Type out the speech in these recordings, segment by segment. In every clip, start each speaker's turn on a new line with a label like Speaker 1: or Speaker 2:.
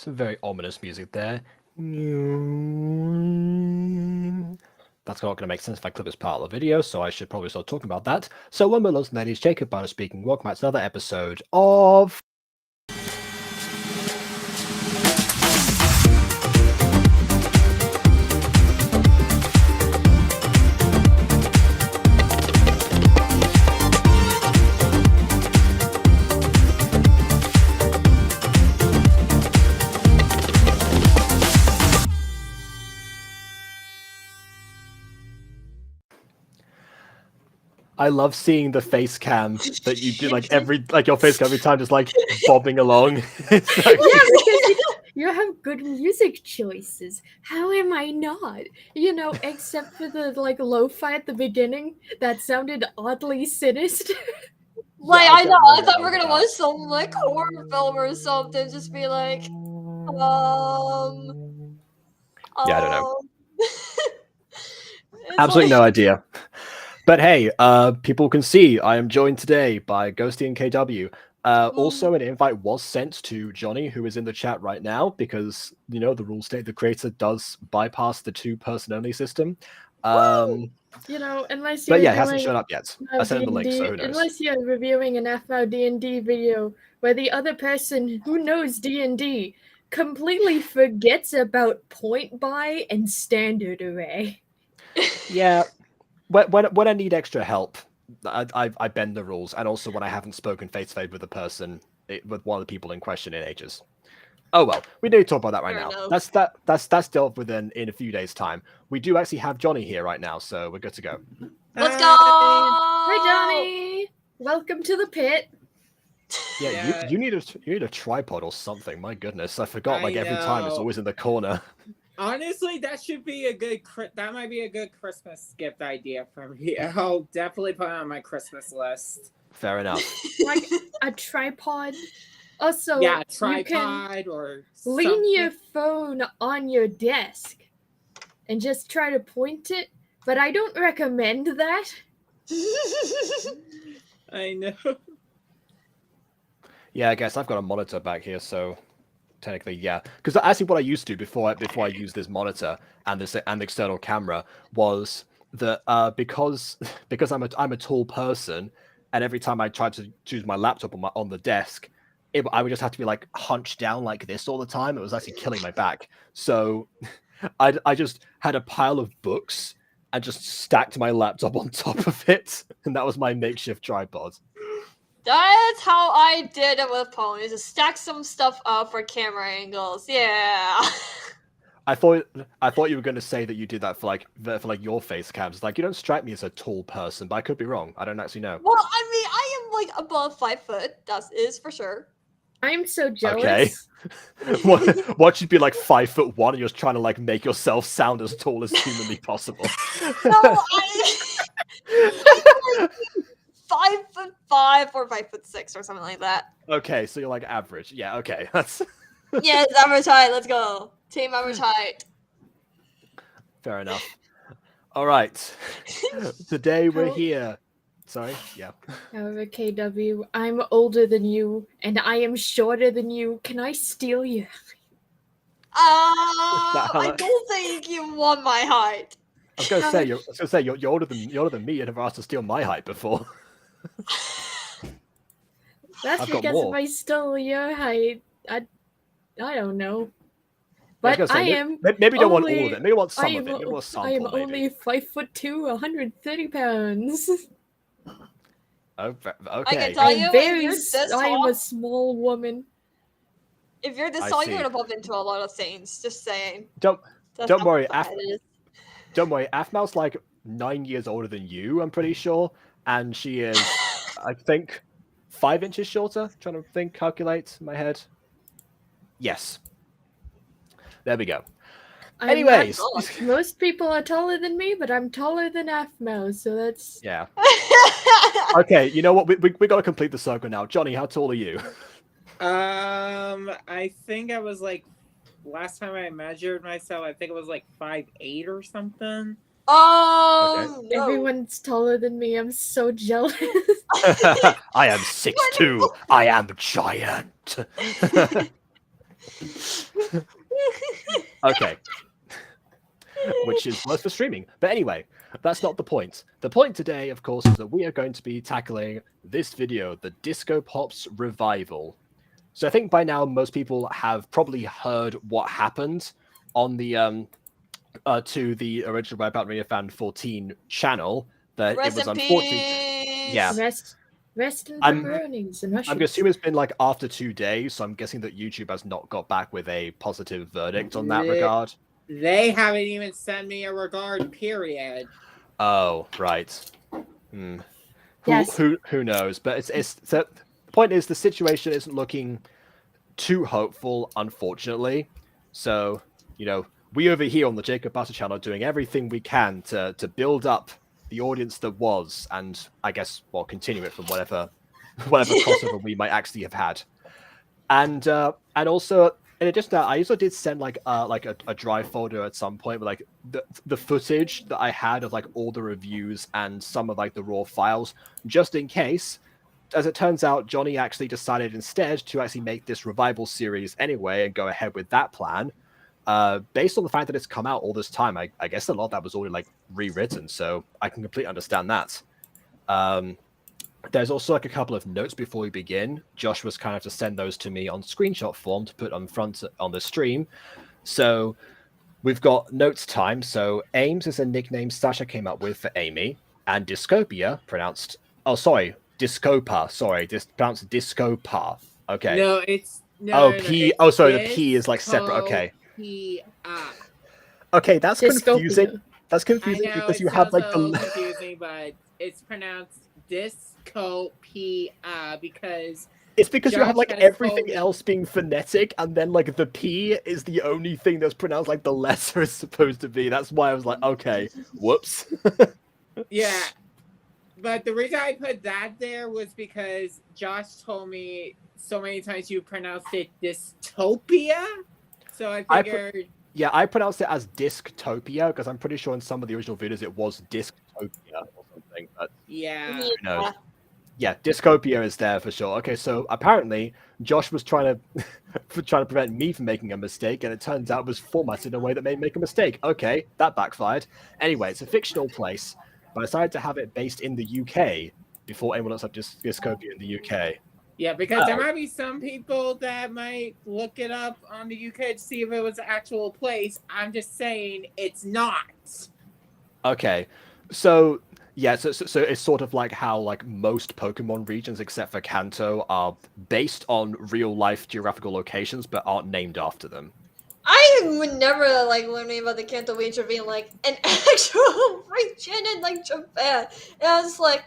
Speaker 1: Some very ominous music there. That's not going to make sense if I clip this part of the video, so I should probably start talking about that. So, when we're lost, ladies, Jacob Barner speaking. Welcome back to another episode of... I love seeing the face cam that you do, your face cam every time, just like bobbing along. It's like...
Speaker 2: Yeah, because you have good music choices. How am I not? Except for the lo-fi at the beginning that sounded oddly sinister.
Speaker 3: I know. I thought we were gonna watch some horror film or something. Just be like,
Speaker 1: Yeah, I don't know. Absolutely no idea. But hey, people can see I am joined today by Ghosty and KW. Also, an invite was sent to Jonny, who is in the chat right now, because, the rules state the creator does bypass the two-person-only system.
Speaker 2: Unless you're
Speaker 1: but yeah, he hasn't shown up yet. I sent him the link, so who knows?
Speaker 2: Unless you're reviewing an FMO D&D video where the other person who knows D&D completely forgets about point buy and standard array.
Speaker 1: Yeah. When I need extra help, I bend the rules, and also when I haven't spoken face-to-face with a person, with one of the people in question in ages. Oh well, we don't need to talk about that right now. That's dealt with in a few days' time. We do actually have Jonny here right now, so we're good to go.
Speaker 3: Let's go!
Speaker 2: Hi, Jonny! Welcome to the pit.
Speaker 1: Yeah, you need a tripod or something. My goodness, I forgot. Every time it's always in the corner.
Speaker 4: Honestly, that might be a good Christmas gift idea for me. I'll definitely put it on my Christmas list.
Speaker 1: Fair enough.
Speaker 2: Like a tripod. Also,
Speaker 4: yeah, a tripod or
Speaker 2: lean
Speaker 4: something.
Speaker 2: your phone on your desk and just try to point it, but I don't recommend that.
Speaker 4: I know.
Speaker 1: Yeah, I guess I've got a monitor back here, so technically, yeah. Because actually, what I used to before I used this monitor and the external camera was that because I'm a tall person, and every time I tried to choose my laptop on the desk, I would just have to be like hunched down like this all the time. It was actually killing my back. So I just had a pile of books and just stacked my laptop on top of it, and that was my makeshift tripod.
Speaker 3: That's how I did it with ponies. Just stack some stuff up for camera angles. Yeah.
Speaker 1: I thought you were going to say that you did that for your face cams. Like, you don't strike me as a tall person, but I could be wrong. I don't actually know.
Speaker 3: Well, I mean, I am above 5 foot. That is for sure.
Speaker 2: I'm so jealous.
Speaker 1: Okay. What should be 5'1" and you're trying to make yourself sound as tall as humanly possible?
Speaker 3: No, I'm 5'5" or 5'6" or something like that.
Speaker 1: Okay, so you're average. Yeah, okay. That's
Speaker 3: yes, average height. Let's go. Team average height.
Speaker 1: Fair enough. All right. Today we're here. Sorry? Yeah.
Speaker 2: However, KW, I'm older than you, and I am shorter than you. Can I steal you?
Speaker 3: I don't think you want my height.
Speaker 1: I was gonna say you're older than me, and have asked to steal my height before.
Speaker 2: That's
Speaker 1: I've got
Speaker 2: because
Speaker 1: more.
Speaker 2: if I stole your height, I don't know. But I am.
Speaker 1: Maybe you don't want all of it. Maybe you want some of it.
Speaker 2: I
Speaker 1: Maybe you want a sample,
Speaker 2: am
Speaker 1: maybe.
Speaker 2: only 5'2", 130 pounds.
Speaker 1: Oh, okay.
Speaker 3: I can tell you,
Speaker 2: I am a small woman.
Speaker 3: If you're this tall, you're gonna bump into a lot of things. Just saying.
Speaker 1: Don't worry. Don't worry. Aphmau's 9 years older than you, I'm pretty sure, and she is, I think, 5 inches shorter. Trying to calculate in my head. Yes. There we go. Anyways,
Speaker 2: most people are taller than me, but I'm taller than Aphmau, so that's...
Speaker 1: Yeah. Okay, you know what? We got to complete the circle now. Jonny, how tall are you?
Speaker 4: I think I was last time I measured myself, I think it was 5'8" or something.
Speaker 3: Oh,
Speaker 1: okay.
Speaker 3: no.
Speaker 2: Everyone's taller than me. I'm so jealous.
Speaker 1: I am 6'2". I am giant. Okay. Which is worse for streaming. But anyway, that's not the point. The point today, of course, is that we are going to be tackling this video, the Disco Pops revival. So I think by now most people have probably heard what happened on the to the original Wipeout Radio Fan 14 channel. That
Speaker 3: Rest
Speaker 1: it was
Speaker 3: in
Speaker 1: unfortunately,
Speaker 3: peace.
Speaker 1: yeah.
Speaker 2: Rest in
Speaker 1: I'm
Speaker 2: pepperonis and
Speaker 1: I'm
Speaker 2: mushrooms.
Speaker 1: assuming it's been like after 2 days, so I'm guessing that YouTube has not got back with a positive verdict on that regard.
Speaker 4: They haven't even sent me a regard, period.
Speaker 1: Oh, right. Hmm.
Speaker 2: Yes.
Speaker 1: Who knows? But it's the point is the situation isn't looking too hopeful, unfortunately. So, you know, we over here on the Jacob Butter channel are doing everything we can to build up the audience that was, and I guess well continue it from whatever crossover we might actually have had. And also in addition to that, I also did send like a drive folder at some point with like the footage that I had of like all the reviews and some of like the raw files, just in case. As it turns out, Jonny actually decided instead to actually make this revival series anyway and go ahead with that plan. Based on the fact that it's come out all this time, I guess a lot of that was already like rewritten, so I can completely understand that. There's also like a couple of notes before we begin. Josh was kind of to send those to me on screenshot form to put on front on the stream. So we've got notes time. So Ames is a nickname Sasha came up with for Amy, and Discopia pronounced Discopa. Sorry, pronounced Discopa. Okay.
Speaker 4: No, it's
Speaker 1: Oh,
Speaker 4: no.
Speaker 1: P. Oh, sorry, the P is like separate. Okay. Okay, that's confusing.
Speaker 2: Discopia.
Speaker 1: That's confusing
Speaker 4: I know,
Speaker 1: because
Speaker 4: it
Speaker 1: you have like
Speaker 4: sounds a
Speaker 1: the.
Speaker 4: little confusing, but it's pronounced Discopia because
Speaker 1: It's because you have
Speaker 4: Josh
Speaker 1: like
Speaker 4: has
Speaker 1: everything
Speaker 4: told me-
Speaker 1: else being phonetic, and then like the P is the only thing that's pronounced like the letter is supposed to be. That's why I was like, okay, whoops.
Speaker 4: Yeah. But the reason I put that there was because Josh told me so many times you pronounced it dystopia. So I figured
Speaker 1: Yeah, I pronounced it as Disctopia because I'm pretty sure in some of the original videos it was Disctopia or something. But
Speaker 4: yeah.
Speaker 1: who knows? Yeah, Discopia is there for sure. Okay, so apparently Josh was trying to prevent me from making a mistake, and it turns out it was formatted in a way that made me make a mistake. Okay, that backfired. Anyway, it's a fictional place, but I decided to have it based in the UK before anyone else had Discopia in the UK.
Speaker 4: Yeah, because there might be some people that might look it up on the UK to see if it was an actual place. I'm just saying it's not.
Speaker 1: Okay, so yeah, so it's sort of like how like most Pokemon regions, except for Kanto, are based on real life geographical locations, but aren't named after them.
Speaker 3: I would never like learning about the Kanto region being like an actual region in like Japan. And I was like,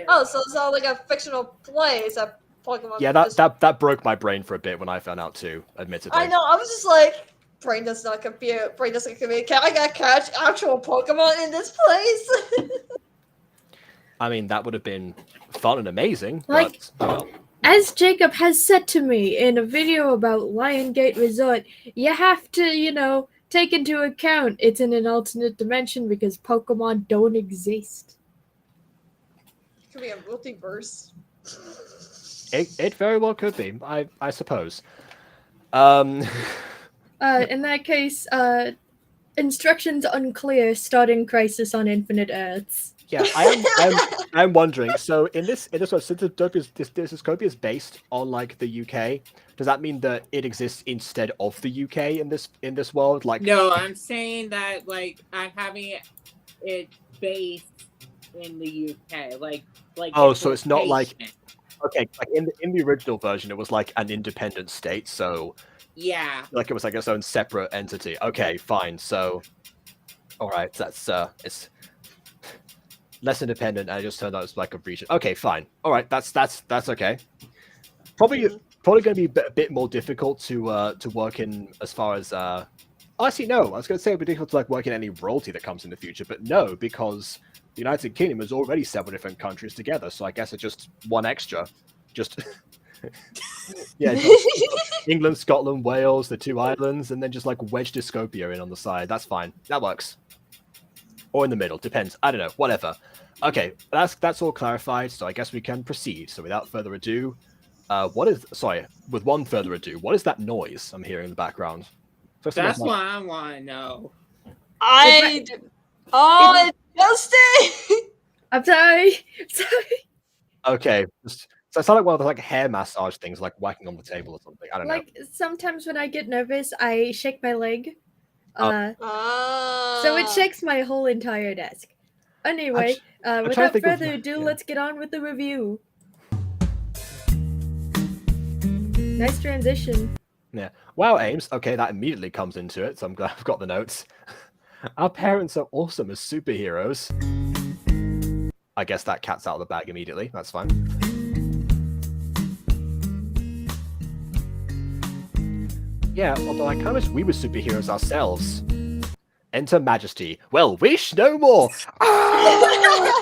Speaker 3: oh, so it's all like a fictional place. A Pokemon.
Speaker 1: Yeah, that broke my brain for a bit when I found out too, admittedly.
Speaker 3: I know. I was just like, brain does not compute. Brain doesn't compute. Can I get catch actual Pokemon in this place?
Speaker 1: I mean, that would have been fun and amazing,
Speaker 2: Like-
Speaker 1: but oh well.
Speaker 2: As Jacob has said to me in a video about Lion Gate Resort, you have to, take into account it's in an alternate dimension because Pokemon don't exist.
Speaker 3: It could be a multiverse.
Speaker 1: It very well could be, I suppose.
Speaker 2: In that case, instructions unclear, starting Crisis on Infinite Earths.
Speaker 1: Yeah, I'm wondering. So in this one, since Discopia is based on like the UK, does that mean that it exists instead of the UK in this world? Like,
Speaker 4: No, I'm saying that like I'm having it based in the UK, like.
Speaker 1: Oh, so it's not like-
Speaker 4: location.
Speaker 1: okay, like in the original version, it was like an independent state, so
Speaker 4: Yeah.
Speaker 1: like it was like its own separate entity. Okay, fine. So, all right, that's it's less independent, and it just turned out it's like a region. Okay, fine. All right, that's okay. Probably going to be a bit more difficult to work in as far as actually no, I was going to say it'd be difficult to like work in any royalty that comes in the future, but no, because the United Kingdom is already several different countries together, so I guess it's just one extra. Just yeah, just England, Scotland, Wales, the two islands, and then just like wedge Discopia in on the side. That's fine. That works. Or in the middle, depends. I don't know. Whatever. Okay, that's all clarified. So I guess we can proceed. So without further ado, What is? Sorry. With one further ado, what is that noise I'm hearing in the background? So
Speaker 4: That's
Speaker 1: someone's
Speaker 4: what I want to know.
Speaker 3: Oh, it's Justin!
Speaker 2: I'm sorry. Sorry.
Speaker 1: okay. So it sounded like one of the like hair massage things, like whacking on the table or something. I don't know.
Speaker 2: Like sometimes when I get nervous, I shake my leg.
Speaker 3: Ah.
Speaker 2: So it shakes my whole entire desk. Anyway,
Speaker 1: trying to
Speaker 2: without
Speaker 1: think of-
Speaker 2: further ado,
Speaker 1: yeah.
Speaker 2: let's get on with the review. Nice transition.
Speaker 1: Yeah. Wow, Ames. Okay, that immediately comes into it, so I'm glad I've got the notes. Our parents are awesome as superheroes. I guess that cat's out of the bag immediately. That's fine. Yeah, although I kind of wish we were superheroes ourselves. Enter Majesty. Well, wish no more. Ah!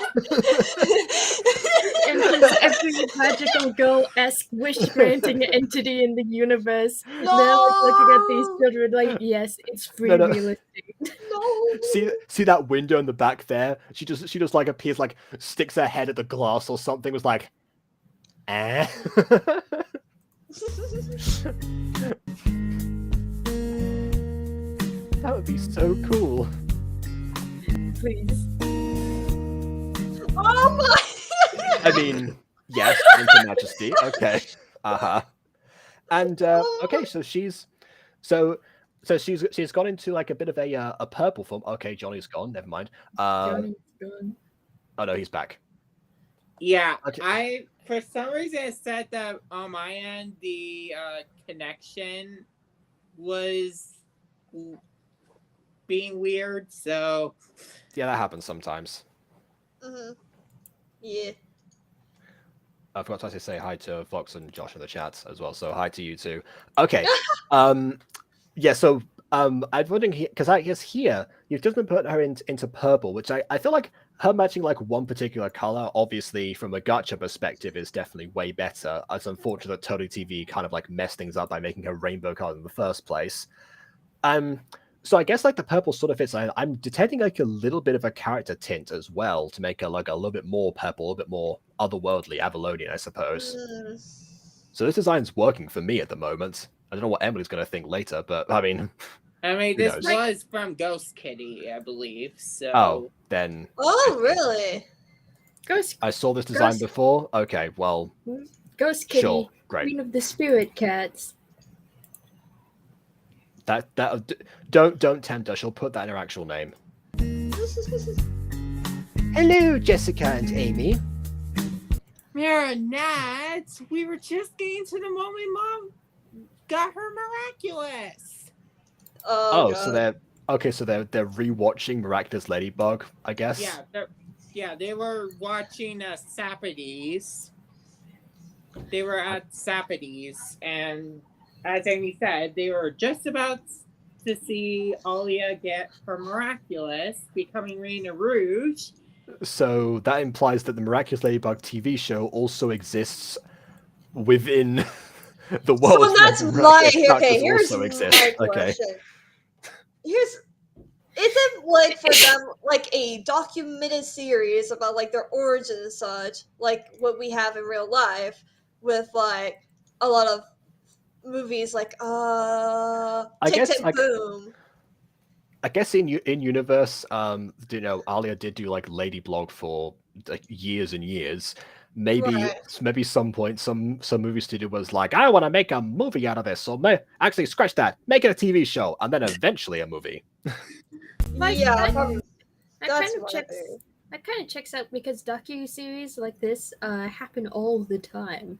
Speaker 2: Enters every magical girl-esque wish-granting entity in the universe. They're like looking at these children like, yes, it's free
Speaker 1: No.
Speaker 2: real estate.
Speaker 3: No.
Speaker 1: See that window in the back there? She just like appears, like sticks her head at the glass or something. Was like, eh. That would be so cool.
Speaker 2: Please.
Speaker 3: Oh my!
Speaker 1: I mean, yes, Enter Majesty. Okay. And okay, so she's gone into like a bit of a purple form. Okay, Johnny's gone. Never mind.
Speaker 2: Johnny's gone.
Speaker 1: Oh no, he's back.
Speaker 4: Yeah,
Speaker 1: Okay.
Speaker 4: for some reason it said that on my end the connection was being weird, so
Speaker 1: Yeah, that happens sometimes.
Speaker 3: Yeah.
Speaker 1: I forgot to actually say hi to Vox and Josh in the chat as well. So hi to you too. Okay. Yeah. So I'm wondering because I guess here you've just been putting her into purple, which I feel like her matching like one particular color, obviously from a gacha perspective, is definitely way better. It's unfortunate that Totally TV kind of like messed things up by making her rainbow color in the first place. So I guess like the purple sort of fits. I'm detecting like a little bit of a character tint as well to make her like a little bit more purple, a little bit more otherworldly, Avalonian, I suppose. So this design's working for me at the moment. I don't know what Emily's going to think later, but I mean,
Speaker 4: this
Speaker 1: knows?
Speaker 4: was from Ghost Kitty, I believe. So
Speaker 1: oh, then
Speaker 3: Oh, really?
Speaker 1: I saw this design before. Okay, well,
Speaker 2: Ghost Kitty,
Speaker 1: sure, great.
Speaker 2: Queen of the Spirit Cats.
Speaker 1: That don't tempt her. She'll put that in her actual name. Hello, Jessica and Amy.
Speaker 4: Marinette, we were just getting to the moment Mom got her miraculous.
Speaker 3: Oh,
Speaker 1: So they're rewatching Miraculous Ladybug, I guess.
Speaker 4: Yeah, they were watching Sapides. They were at Sapides, and as Amy said, they were just about to see Alia get her miraculous, becoming Reina Rouge.
Speaker 1: So that implies that the Miraculous Ladybug TV show also exists within the world.
Speaker 3: So that's my here's
Speaker 1: also
Speaker 3: my
Speaker 1: exists.
Speaker 3: question. Is it like for them like a documented series about like their origin and such, like what we have in real life, with like a lot of movies like Tick Tick Boom.
Speaker 1: I guess in universe, Alia did do like Lady Blog for like years and years. Maybe some point some movie studio was like, I want to make a movie out of this, so actually scratch that, make it a TV show, and then eventually a movie.
Speaker 2: Like,
Speaker 3: that
Speaker 2: kind of checks out because docu-series like this happen all the time.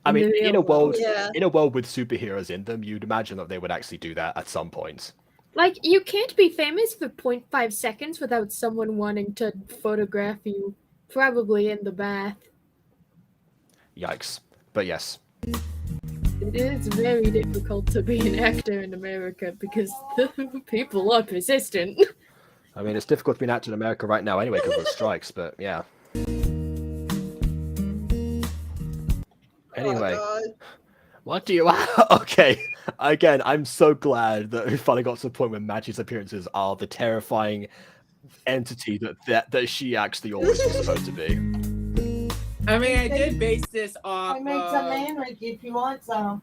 Speaker 1: I mean, in a world with superheroes in them, you'd imagine that they would actually do that at some point.
Speaker 2: Like, you can't be famous for 0.5 seconds without someone wanting to photograph you, probably in the bath.
Speaker 1: Yikes. But yes.
Speaker 2: It is very difficult to be an actor in America because the people are persistent.
Speaker 1: I mean, it's difficult to be an actor in America right now anyway because of the strikes, but yeah. Anyway.
Speaker 3: Oh,
Speaker 1: What do you... Okay. Again, I'm so glad that we finally got to the point where Magi's appearances are the terrifying entity that she actually always was supposed to be.
Speaker 4: I mean, I did base this off
Speaker 5: I made some
Speaker 4: of.
Speaker 5: man Ricky if you want some.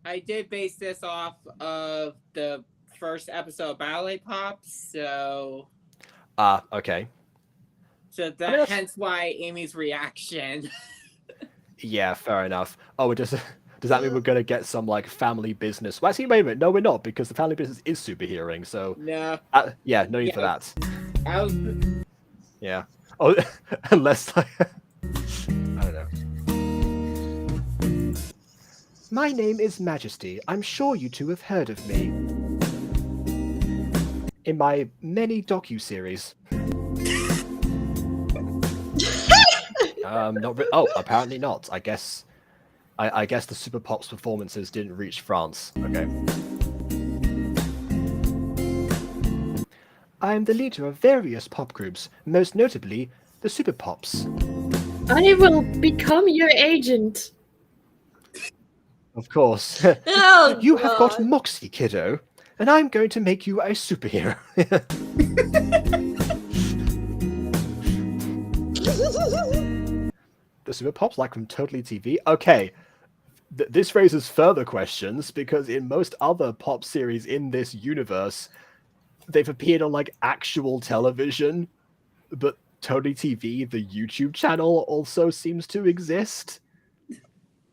Speaker 4: I did base this off of the first episode of Ballet Pops, so
Speaker 1: Okay.
Speaker 4: that
Speaker 1: that's-
Speaker 4: hence why Amy's reaction.
Speaker 1: Yeah, fair enough. Oh, does that mean we're gonna get some like family business? Well, actually, wait a minute. No, we're not, because the family business is superheroing. So
Speaker 4: No,
Speaker 1: yeah, no need for that.
Speaker 4: I was.
Speaker 1: Yeah. Oh, unless I don't know. My name is Majesty. I'm sure you two have heard of me. In my many docu-series. Oh, apparently not. I guess the Super Pops performances didn't reach France. Okay. I am the leader of various pop groups, most notably the Super Pops.
Speaker 2: I will become your agent.
Speaker 1: Of course.
Speaker 3: Oh,
Speaker 1: You have got
Speaker 3: God.
Speaker 1: Moxie, kiddo, and I'm going to make you a superhero. The Super Pops, like from Totally TV? Okay. This raises further questions, because in most other pop series in this universe, they've appeared on like actual television, but Totally TV, the YouTube channel, also seems to exist.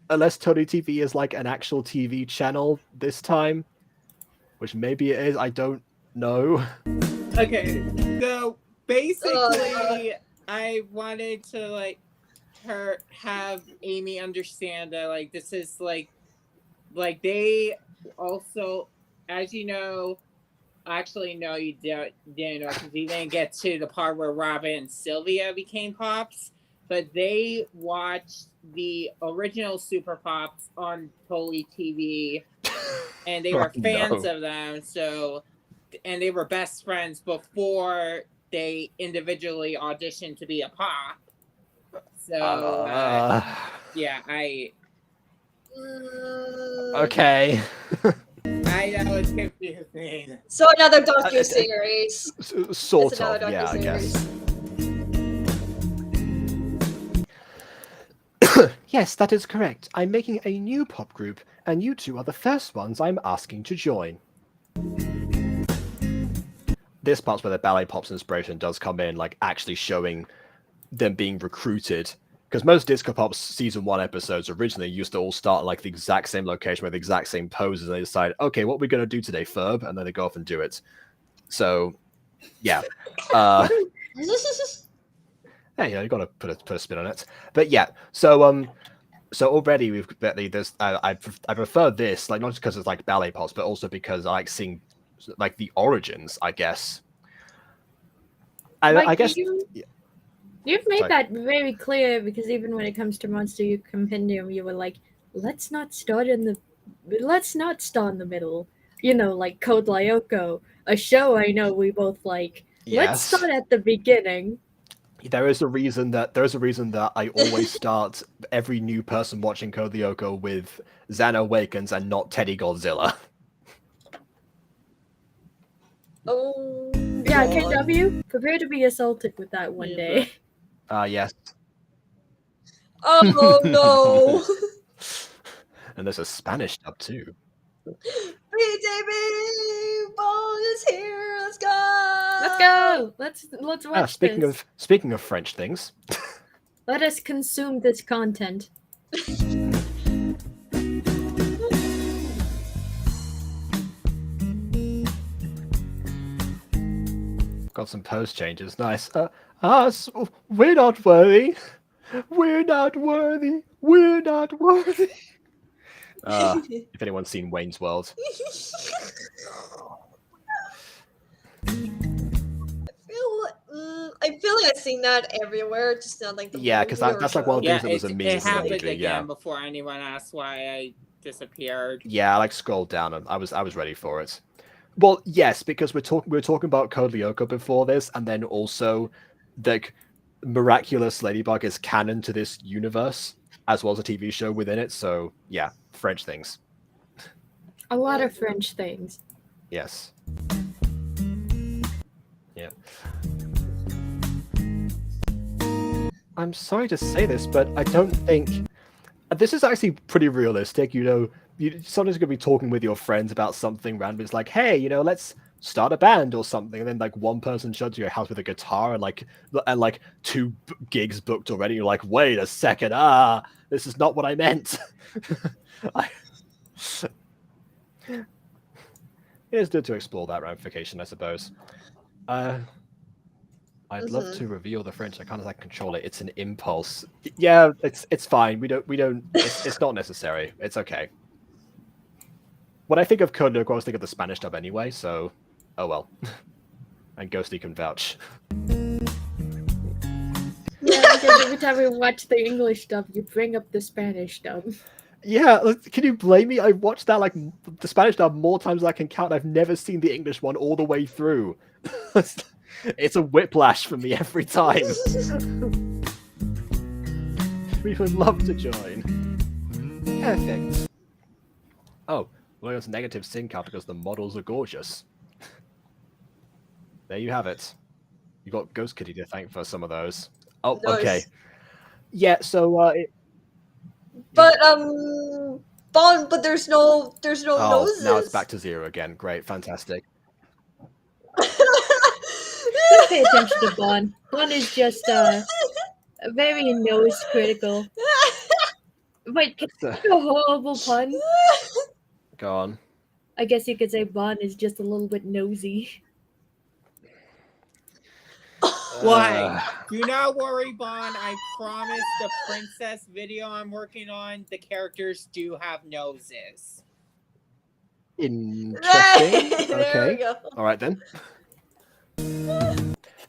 Speaker 1: Unless Totally TV is like an actual TV channel this time, which maybe it is, I don't know.
Speaker 4: Okay, so basically, I wanted to like have Amy understand that like this is like they also, as you know, actually no, you didn't know, because you didn't get to the part where Robin and Sylvia became Pops, but they watched the original Super Pops on Totally TV, and they were fans of them. So, and they were best friends before they individually auditioned to be a Pop. So, yeah,
Speaker 1: Okay.
Speaker 4: I know it's confusing.
Speaker 3: So another docu-series.
Speaker 1: Sort
Speaker 3: It's another
Speaker 1: of, yeah, I guess. Yes, that is correct. I'm making a new pop group, and you two are the first ones I'm asking to join. This part's where the Ballet Pops inspiration does come in, like actually showing them being recruited. Because most Disco Pops season 1 episodes originally used to all start like the exact same location with the exact same poses, and they decide, okay, what are we going to do today, Ferb? And then they go off and do it. So, yeah. Hey, you got to put a spin on it. But yeah, so already we've there's I prefer this, like not just because it's like Ballet Pops, but also because I like seeing like the origins, I guess. I guess
Speaker 2: You've made that very clear, because even when it comes to Monster U Compendium, you were like, let's not start in the middle. You know, like Code Lyoko, a show I know we both like.
Speaker 1: Yes.
Speaker 2: Let's start at the beginning.
Speaker 1: There is a reason that I always start every new person watching Code Lyoko with Xana Awakens and not Teddy Godzilla.
Speaker 3: Oh.
Speaker 2: Yeah,
Speaker 3: God.
Speaker 2: KW, prepare to be assaulted with that one day.
Speaker 1: Yes.
Speaker 3: Oh no.
Speaker 1: And there's a Spanish dub too.
Speaker 3: BJB ball is here. Let's go.
Speaker 2: Let's go. Let's watch
Speaker 1: Speaking of French things.
Speaker 2: Let us consume this content.
Speaker 1: Got some pose changes. Nice. We're not worthy. We're not worthy. We're not worthy. If anyone's seen Wayne's World.
Speaker 3: I feel like I've seen that everywhere, just not like the
Speaker 1: because that's like one of the things that was amazing.
Speaker 4: It happened again
Speaker 1: yeah.
Speaker 4: before anyone asked why I disappeared.
Speaker 1: Yeah, I like scrolled down and I was ready for it. Well, yes, because we were talking about Code Lyoko before this, and then also the miraculous Ladybug is canon to this universe, as well as a TV show within it. So yeah, French things.
Speaker 2: A lot of French things.
Speaker 1: Yes. Yeah. I'm sorry to say this, but I don't think this is actually pretty realistic. You know, you sometimes gonna be talking with your friends about something random. It's like, hey, you know, let's start a band or something, and then like one person shows you your house with a guitar and like two gigs booked already. You're like, wait a second, this is not what I meant. It is good to explore that ramification, I suppose. I'd love to reveal the French. I can't like control it. It's an impulse. Yeah, it's fine. We don't. It's not necessary. It's okay. When I think of Code Lyric, I always think of the Spanish dub anyway. So, oh well. And Ghosty can vouch.
Speaker 2: Yeah, because every time we watch the English dub, you bring up the Spanish dub.
Speaker 1: Yeah, can you blame me? I watched that like the Spanish dub more times than I can count. I've never seen the English one all the way through. It's a whiplash for me every time. We would love to join. Perfect. Oh, well, it's negative sync count because the models are gorgeous. There you have it. You got Ghost Kitty to thank for some of those. Oh,
Speaker 3: Nice.
Speaker 1: okay. Yeah, so
Speaker 3: But but there's no noses.
Speaker 1: Now it's back to 0 again. Great, fantastic.
Speaker 2: Don't pay attention to Bon. Bon is just very nose critical. Wait, can I make a horrible pun?
Speaker 1: Go on.
Speaker 2: I guess you could say Bon is just a little bit nosy.
Speaker 4: Why? Do not worry, Bon. I promise the princess video I'm working on, the characters do have noses.
Speaker 1: Interesting.
Speaker 3: There we
Speaker 1: Okay.
Speaker 3: go.
Speaker 1: All right then.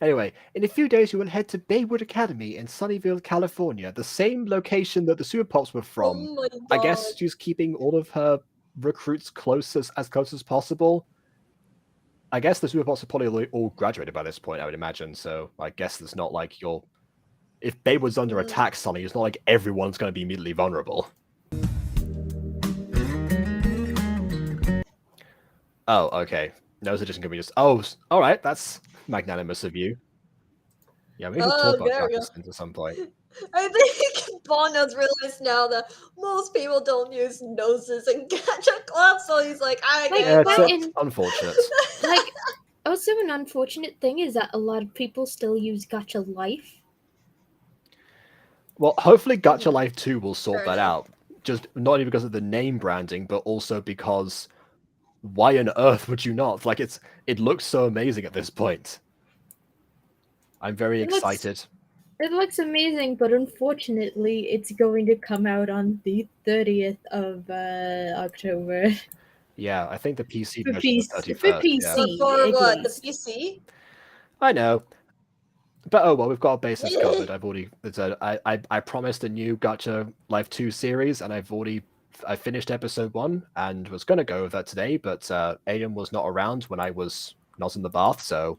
Speaker 1: Anyway, in a few days you will head to Baywood Academy in Sunnyvale, California, the same location that the Super Pops were from.
Speaker 3: Oh my
Speaker 1: I
Speaker 3: God.
Speaker 1: guess she's keeping all of her recruits as close as possible. I guess the Super Pops are probably all graduated by this point, I would imagine. So I guess it's not like if Baywood's under attack suddenly, it's not like everyone's going to be immediately vulnerable. Oh, okay. Nose are just going to be all right. That's magnanimous of you. Yeah, we can talk about
Speaker 3: there we go.
Speaker 1: Gacha at some point.
Speaker 3: I think Bon has realized now that most people don't use noses in Gacha class, so he's like, I
Speaker 2: Like,
Speaker 3: get
Speaker 1: Yeah,
Speaker 3: it.
Speaker 1: it's unfortunate.
Speaker 2: Like, also an unfortunate thing is that a lot of people still use Gacha Life.
Speaker 1: Well, hopefully Gacha Life 2 will sort
Speaker 3: Fair
Speaker 1: that
Speaker 3: enough.
Speaker 1: out. Just not only because of the name branding, but also because why on earth would you not? Like it looks so amazing at this point. I'm very
Speaker 2: It looks-
Speaker 1: excited.
Speaker 2: It looks amazing, but unfortunately, it's going to come out on the 30th of October.
Speaker 1: Yeah, I think the PC
Speaker 2: For
Speaker 1: version is
Speaker 2: PC,
Speaker 1: 31st.
Speaker 2: for
Speaker 1: Yeah.
Speaker 2: PC,
Speaker 3: For
Speaker 2: at
Speaker 3: what? The
Speaker 2: least.
Speaker 3: PC?
Speaker 1: I know. But oh well, we've got our bases covered. I promised a new Gacha Life 2 series, and I finished episode 1 and was gonna go with that today, but Aiden was not around when I was not in the bath, so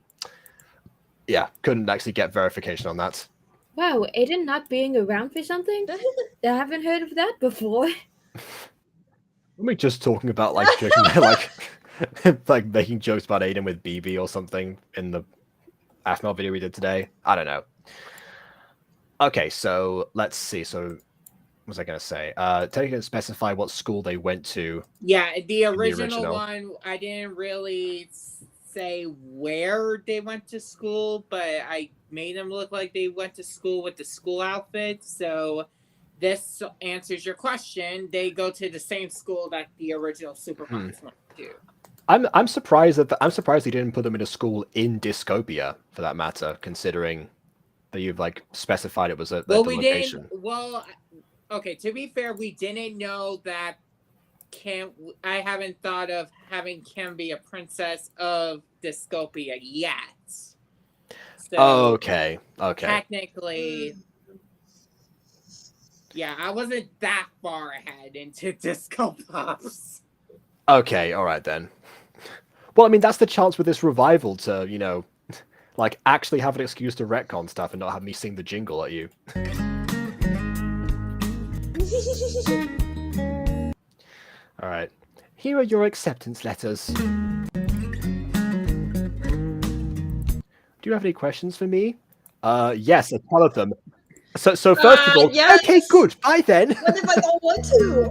Speaker 1: yeah, couldn't actually get verification on that.
Speaker 2: Wow, Aiden not being around for something? I haven't heard of that before.
Speaker 1: We're just talking about like joking, like making jokes about Aiden with BB or something in the Aftermath video we did today. I don't know. Okay, so let's see. So what was I going to say? Technically didn't specify what school they went to.
Speaker 4: Yeah, the original
Speaker 1: original.
Speaker 4: one, I didn't really say where they went to school, but I made them look like they went to school with the school outfit. So this answers your question. They go to the same school that the original Super Pops went to.
Speaker 1: I'm surprised they didn't put them in a school in Discopia for that matter, considering that you've like specified it was at the location.
Speaker 4: Didn't. Well, okay. To be fair, we didn't know that I haven't thought of having Kim be a princess of Discopia yet. So
Speaker 1: Okay.
Speaker 4: technically, yeah, I wasn't that far ahead into Disco Pops.
Speaker 1: Okay, all right then. Well, I mean, that's the chance with this revival to, you know, like actually have an excuse to retcon stuff and not have me sing the jingle at you. All right. Here are your acceptance letters. Do you have any questions for me? Yes, a ton of them. So first of all,
Speaker 3: yes.
Speaker 1: okay, good. Bye then.
Speaker 3: What if I don't want to?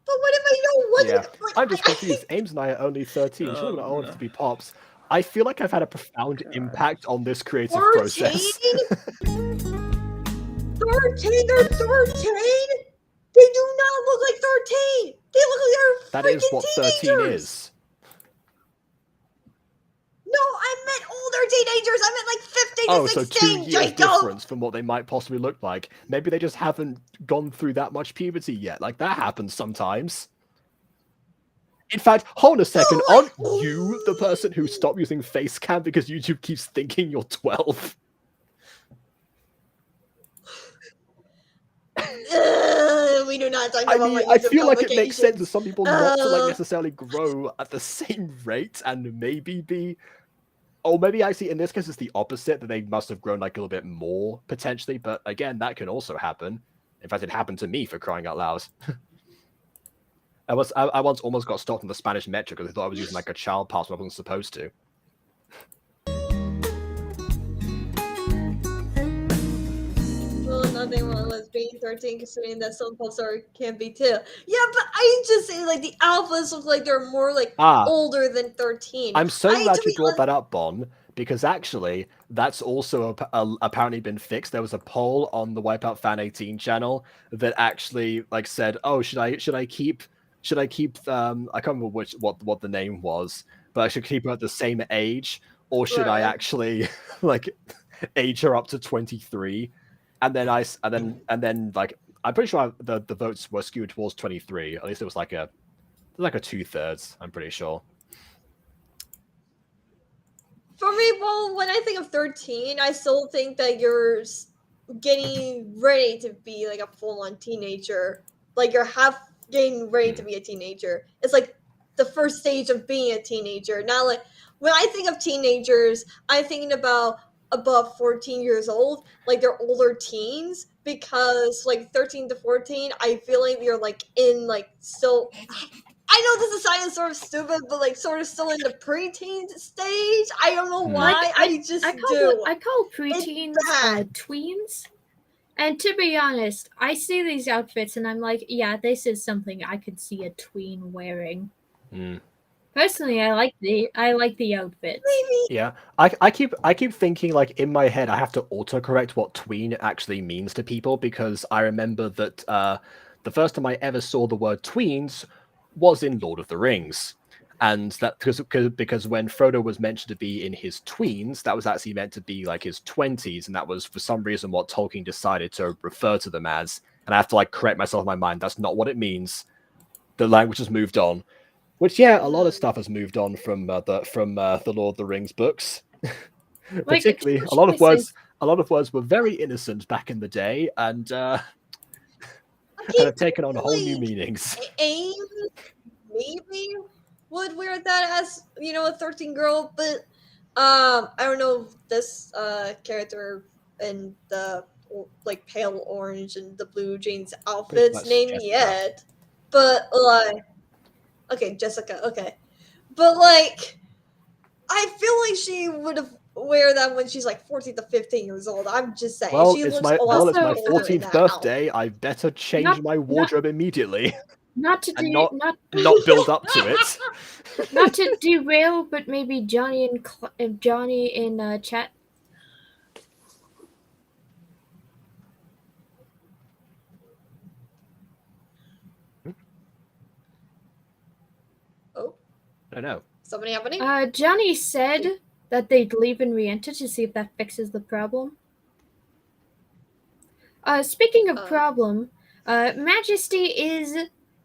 Speaker 3: But what if I don't want
Speaker 1: Yeah,
Speaker 3: to? Like,
Speaker 1: I'm just confused. Ames and I are only 13. Surely we're not old enough to be Pops. I feel like I've had a profound impact on this creative
Speaker 3: 13?
Speaker 1: process.
Speaker 3: 13? They're 13? They do not look like 13! They look like they're
Speaker 1: That is
Speaker 3: freaking
Speaker 1: what
Speaker 3: teenagers!
Speaker 1: 13 is.
Speaker 3: No, I meant older teenagers! I meant like 15
Speaker 1: Oh,
Speaker 3: to
Speaker 1: so
Speaker 3: 16,
Speaker 1: 2 years
Speaker 3: Jacob!
Speaker 1: difference from what they might possibly look like. Maybe they just haven't gone through that much puberty yet. Like, that happens sometimes. In fact, hold a second. Aren't you the person who stopped using Facecam because YouTube keeps thinking you're 12?
Speaker 3: We do not talk about
Speaker 1: I mean,
Speaker 3: my
Speaker 1: I
Speaker 3: YouTube
Speaker 1: feel like it makes sense for
Speaker 3: publications.
Speaker 1: some people not to like necessarily grow at the same rate and maybe be, or maybe actually in this case it's the opposite, that they must have grown like a little bit more potentially. But again, that can also happen. In fact, it happened to me, for crying out loud. I once almost got stopped on the Spanish metro because they thought I was using like a child pass when I wasn't supposed to.
Speaker 3: Well, nothing wrong with being 13, considering that some folks can be too. Yeah, but I just say like the alphas look like they're more like older than 13.
Speaker 1: I'm so glad you brought that up, Bon, because actually that's also apparently been fixed. There was a poll on the Wipeout Fan 18 channel that actually like said, "Oh, should I keep I can't remember what the name was, but I should keep her at the same age, or should I actually like age her up to 23?" And then like I'm pretty sure the votes were skewed towards 23. At least it was like a 2/3. I'm pretty sure.
Speaker 3: For me, well, when I think of 13, I still think that you're getting ready to be like a full-on teenager. Like you're half getting ready to be a teenager. It's like the first stage of being a teenager. Not like when I think of teenagers, I'm thinking about above 14 years old, like they're older teens, because like 13 to 14, I feel like you're like in like still. I know this is sounding sort of stupid, but like sort of still in the preteen stage. I don't know why.
Speaker 2: Like, I call preteens tweens. And to be honest, I see these outfits and I'm like, yeah, this is something I could see a tween wearing. Personally, I like the outfits.
Speaker 1: Yeah, I keep thinking like in my head I have to autocorrect what tween actually means to people, because I remember that the first time I ever saw the word tweens was in Lord of the Rings, and that because when Frodo was mentioned to be in his tweens, that was actually meant to be like his 20s, and that was for some reason what Tolkien decided to refer to them as. And I have to like correct myself in my mind. That's not what it means. The language has moved on. Which, yeah, a lot of stuff has moved on from the Lord of the Rings books. Particularly, a lot of words were very innocent back in the day, and have taken on whole new meanings.
Speaker 3: Aim maybe would wear that as, you know, a 13 girl, but I don't know this character in the like pale orange and the blue jeans outfits name yet, but like. Okay, Jessica, okay. But, like, I feel like she would have wear that when she's, like, 14 to 15 years old. I'm just saying.
Speaker 1: Well,
Speaker 3: she
Speaker 1: it's
Speaker 3: looks
Speaker 1: my
Speaker 3: 14th
Speaker 1: birthday. I better change my wardrobe immediately.
Speaker 2: Not to
Speaker 1: not build up to it.
Speaker 2: Not to derail, but maybe Johnny in chat.
Speaker 3: Oh.
Speaker 1: I don't know.
Speaker 3: Something happening?
Speaker 2: Johnny said that they'd leave and re-enter to see if that fixes the problem. Speaking of problem, Majesty is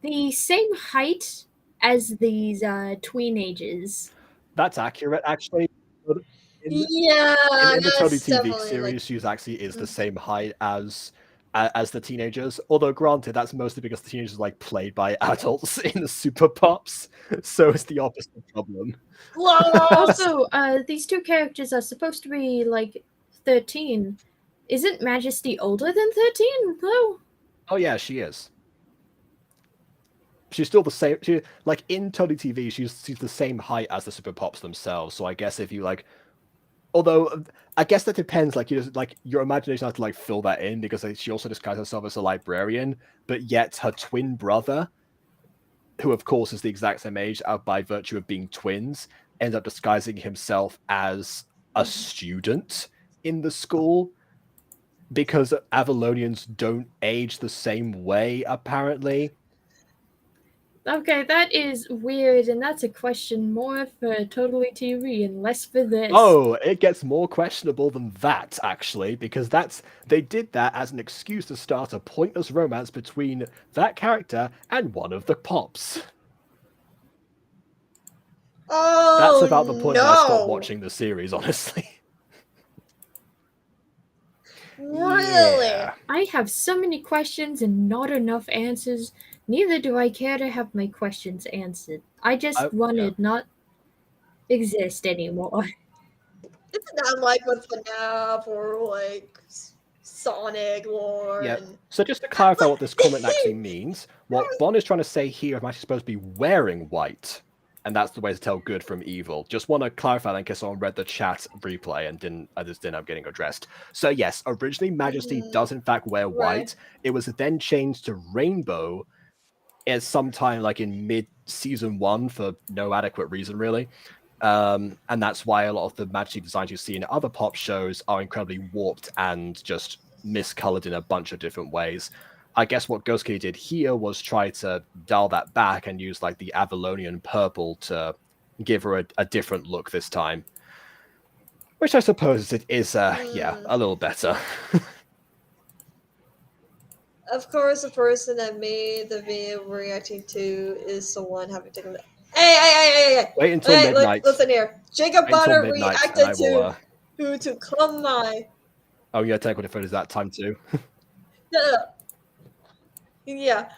Speaker 2: the same height as these tweenagers.
Speaker 1: That's accurate, actually. In the Tony TV series, she actually is the same height as the teenagers. Although, granted, that's mostly because the teenagers are like played by adults in the Super Pops, so it's the opposite problem.
Speaker 2: Also, these two characters are supposed to be like 13. Isn't Majesty older than 13, though?
Speaker 1: Oh yeah, she is. She's still the same. She, like in Tony TV, she's the same height as the Super Pops themselves. So I guess if you like Although I guess that depends. Like you just like your imagination has to like fill that in because she also disguises herself as a librarian, but yet her twin brother, who of course is the exact same age by virtue of being twins, ends up disguising himself as a student in the school because Avalonians don't age the same way, apparently.
Speaker 2: Okay, that is weird, and that's a question more for Totally TV and less for this.
Speaker 1: Oh, it gets more questionable than that, actually, because they did that as an excuse to start a pointless romance between that character and one of the Pops.
Speaker 3: Oh,
Speaker 1: That's about the point where I stopped
Speaker 3: no.
Speaker 1: watching the series, honestly.
Speaker 3: Really?
Speaker 1: Yeah.
Speaker 2: I have so many questions and not enough answers. Neither do I care to have my questions answered. I just want to not exist anymore.
Speaker 3: It's not like with FNAF or like Sonic lore.
Speaker 1: Yeah.
Speaker 3: And...
Speaker 1: So just to clarify what this comment actually means, what Bon is trying to say here is I'm actually supposed to be wearing white. And that's the way to tell good from evil. Just want to clarify that in case someone read the chat replay and didn't end up getting addressed. So yes, originally Majesty does in fact wear white. It was then changed to rainbow at some time like in mid-season 1 for no adequate reason, really. And that's why a lot of the Majesty designs you see in other Pop shows are incredibly warped and just miscolored in a bunch of different ways. I guess what Ghost Kitty did here was try to dial that back and use like the Avalonian purple to give her a different look this time. Which I suppose it is, yeah, a little better.
Speaker 3: Of course, the person that made the video we're reacting to is the one having taken the... Hey!
Speaker 1: Wait until midnight.
Speaker 3: Listen here. Jacob Butter reacted
Speaker 1: will,
Speaker 3: to Come My...
Speaker 1: Oh, yeah, take what it is that time too.
Speaker 3: No. Yeah.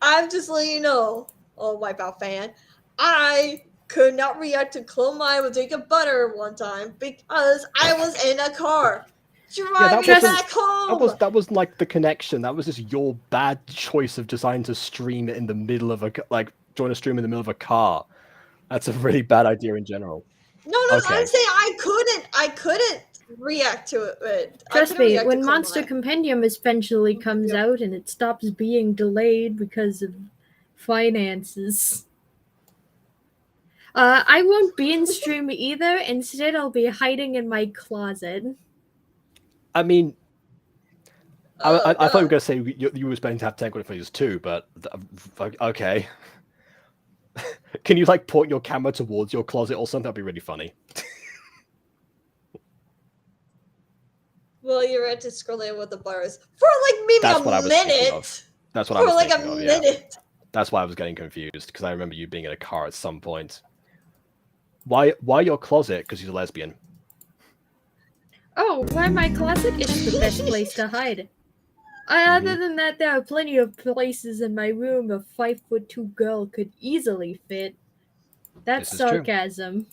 Speaker 3: I'm just letting you know, oh, Wipeout fan, I could not react to Clone My with Jacob Butter one time because I was in a car. Driving back home.
Speaker 1: That was like the connection. That was just your bad choice of deciding to stream in the middle of join a stream in the middle of a car. That's a really bad idea in general.
Speaker 3: No, okay. I'm saying I couldn't react to it.
Speaker 2: Trust me, when Monster Compendium eventually comes out and it stops being delayed because of finances, I won't be in stream either. Instead, I'll be hiding in my closet.
Speaker 1: I mean, I thought you were going to say you were expecting to have technical difficulties too, but okay. Can you like point your camera towards your closet or something? That'd be really funny.
Speaker 3: Well, you're at to scroll in with the bars for like maybe a minute.
Speaker 1: That's what I was thinking of. Yeah. That's why I was getting confused because I remember you being in a car at some point. Why your closet? Because you're a lesbian.
Speaker 2: Oh, why my closet is the best place to hide. Other than that, there are plenty of places in my room a 5'2" girl could easily fit. That's sarcasm.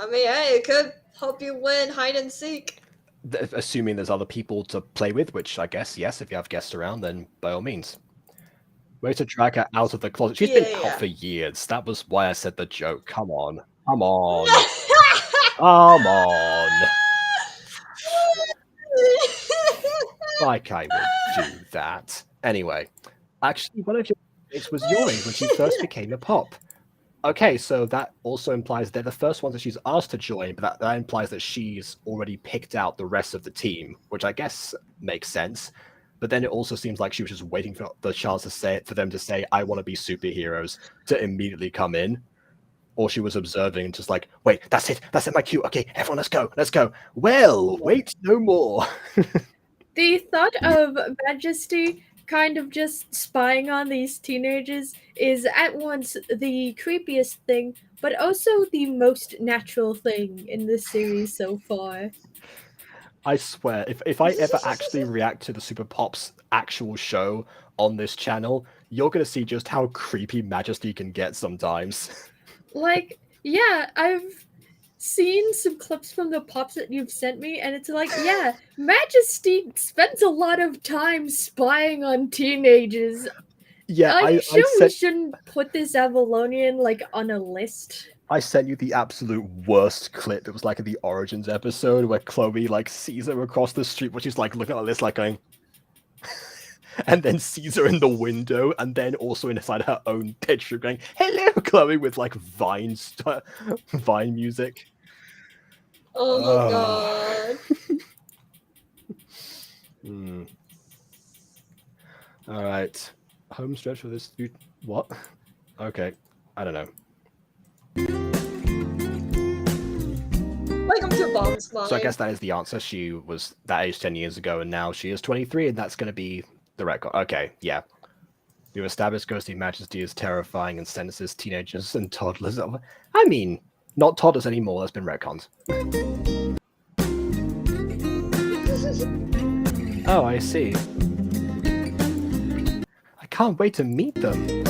Speaker 3: I mean, hey, it could help you win hide and seek.
Speaker 1: Assuming there's other people to play with, which I guess, yes, if you have guests around, then by all means. Way to drag her out of the closet. She's been out for years. That was why I said the joke. Come on. Come on. Come on. Like I would do that. Anyway, actually, one of your dates was Yuri when she first became a Pop. Okay, so that also implies they're the first ones that she's asked to join, but that implies that she's already picked out the rest of the team, which I guess makes sense. But then it also seems like she was just waiting for the chance to say it, for them to say, I want to be superheroes, to immediately come in. Or she was observing and just like, wait, that's it, my cue. Okay, everyone, let's go. Well, wait no more.
Speaker 2: The thought of Majesty kind of just spying on these teenagers is at once the creepiest thing, but also the most natural thing in this series so far.
Speaker 1: I swear, if I ever actually react to the Super Pops actual show on this channel, you're going to see just how creepy Majesty can get sometimes.
Speaker 2: Like, yeah, I've seen some clips from the Pops that you've sent me, and it's like, yeah, Majesty spends a lot of time spying on teenagers.
Speaker 1: Yeah,
Speaker 2: Are you
Speaker 1: I
Speaker 2: sure we
Speaker 1: sent
Speaker 2: shouldn't put this Avalonian like on a list?
Speaker 1: I sent you the absolute worst clip. It was like in the Origins episode where Chloe like sees her across the street, which is like looking at this like going, and then sees her in the window, and then also inside her own bedroom going, "Hello, Chloe," with like Vine music.
Speaker 3: Oh my god.
Speaker 1: All right, home stretch for this. What? Okay, I don't know.
Speaker 3: Welcome to Bomb's Line.
Speaker 1: So I guess that is the answer. She was that age 10 years ago, and now she is 23, and that's going to be the record. Okay, yeah. We've established Ghostly Majesty is terrifying and sentences teenagers and toddlers. I mean, not toddlers anymore. That's been retconned. Oh, I see. I can't wait to meet them.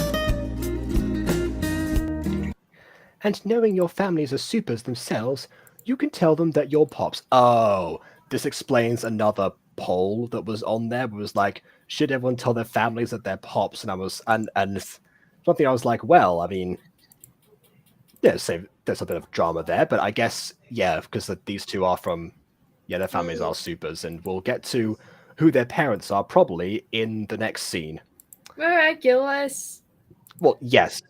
Speaker 1: And knowing your families are supers themselves, you can tell them that you're Pops. Oh, this explains another poll that was on there. It was like, should everyone tell their families that they're Pops? And I was, and something I was like, well, I mean, yeah, so there's a bit of drama there, but I guess, yeah, because these two are from, yeah, their families are supers, and we'll get to who their parents are probably in the next scene.
Speaker 2: Miraculous.
Speaker 1: Well, yes.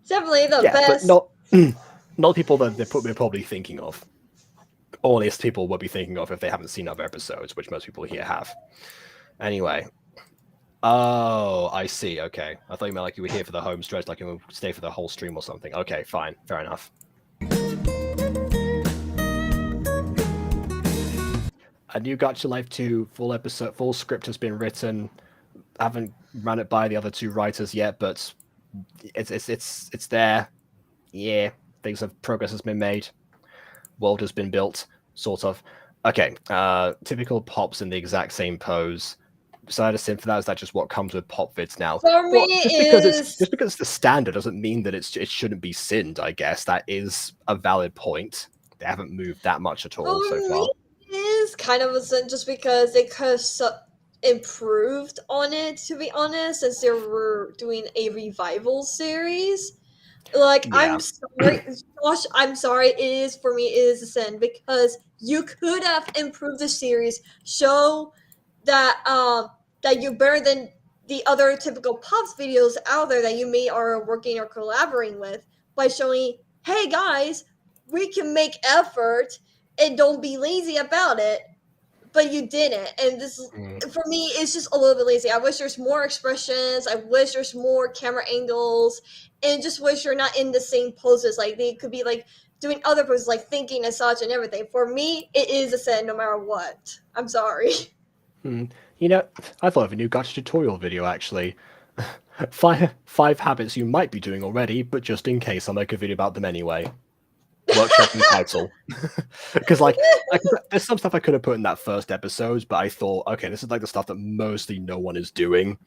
Speaker 3: Definitely the
Speaker 1: Yeah,
Speaker 3: best.
Speaker 1: but not people that we're probably thinking of. Or at least people will be thinking of if they haven't seen other episodes, which most people here have. Anyway. Oh, I see. Okay. I thought you meant like you were here for the home stretch, like you would stay for the whole stream or something. Okay, fine. Fair enough. A new Gacha Life 2 full script has been written. I haven't run it by the other two writers yet, but it's there. Yeah, progress has been made. World has been built, sort of. Okay, typical Pops in the exact same pose. Decided to sim for that. Is that just what comes with Pop vids now?
Speaker 3: For me,
Speaker 1: just because it's the standard doesn't mean that it shouldn't be sinned. I guess that is a valid point. They haven't moved that much at all so far.
Speaker 3: It is kind of a sin just because they could have improved on it. To be honest, as they were doing a revival series. Like, yeah. I'm sorry, Josh, I'm sorry, it is a sin because you could have improved the series, show that that you're better than the other typical Pops videos out there that you may are working or collaborating with by showing, hey guys, we can make effort and don't be lazy about it. But you didn't, and this for me it's just a little bit lazy. I wish there's more expressions. I wish there's more camera angles, and just wish you're not in the same poses. Like they could be like doing other poses, like thinking and such and everything. For me, it is a sin no matter what. I'm sorry.
Speaker 1: You know, I thought of a new Gacha tutorial video actually. five habits you might be doing already, but just in case, I'll make a video about them anyway. Workshop and title. Because like there's some stuff I could have put in that first episode, but I thought, okay, this is like the stuff that mostly no one is doing.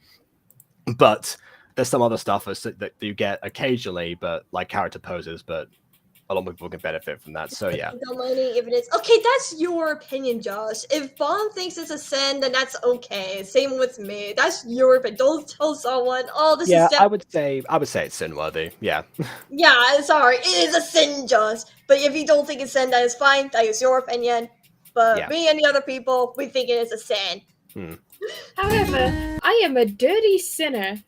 Speaker 1: But there's some other stuff that you get occasionally, but like character poses, but a lot more people can benefit from that. So yeah.
Speaker 3: If it is okay, that's your opinion, Josh. If Bond thinks it's a sin, then that's okay. Same with me. That's your opinion. Don't tell someone, oh, this is.
Speaker 1: Yeah, I would say it's sin worthy. Yeah.
Speaker 3: Yeah, sorry, it is a sin, Josh. But if you don't think it's sin, that is fine. That is your opinion. But me and the other people, we think it is a sin.
Speaker 2: However, I am a dirty sinner.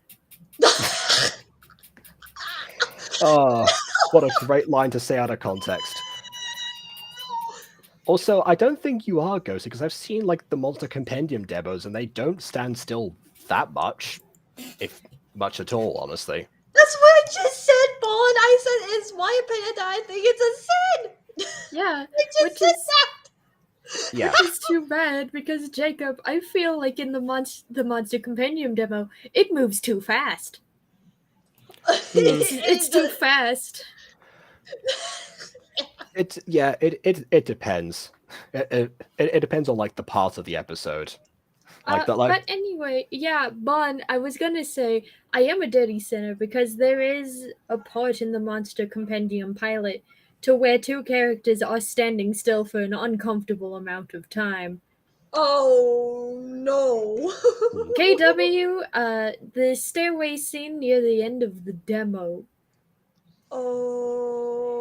Speaker 1: Oh, what a great line to say out of context. Also, I don't think you are ghosted because I've seen like the Monster Compendium demos and they don't stand still that much, if much at all, honestly.
Speaker 3: That's what I just said, Bond. I said it's my opinion that I think it's a sin.
Speaker 2: Yeah,
Speaker 3: I just said that.
Speaker 1: Yeah.
Speaker 2: Which is too bad because Jacob, I feel like in the Monster Compendium demo, it moves too fast. It's too fast.
Speaker 1: It depends. It depends on like the part of the episode.
Speaker 2: But anyway, yeah, Bon, I was gonna say I am a dirty sinner because there is a part in the Monster Compendium pilot to where two characters are standing still for an uncomfortable amount of time.
Speaker 3: Oh no.
Speaker 2: KW, the stairway scene near the end of the demo.
Speaker 3: Oh,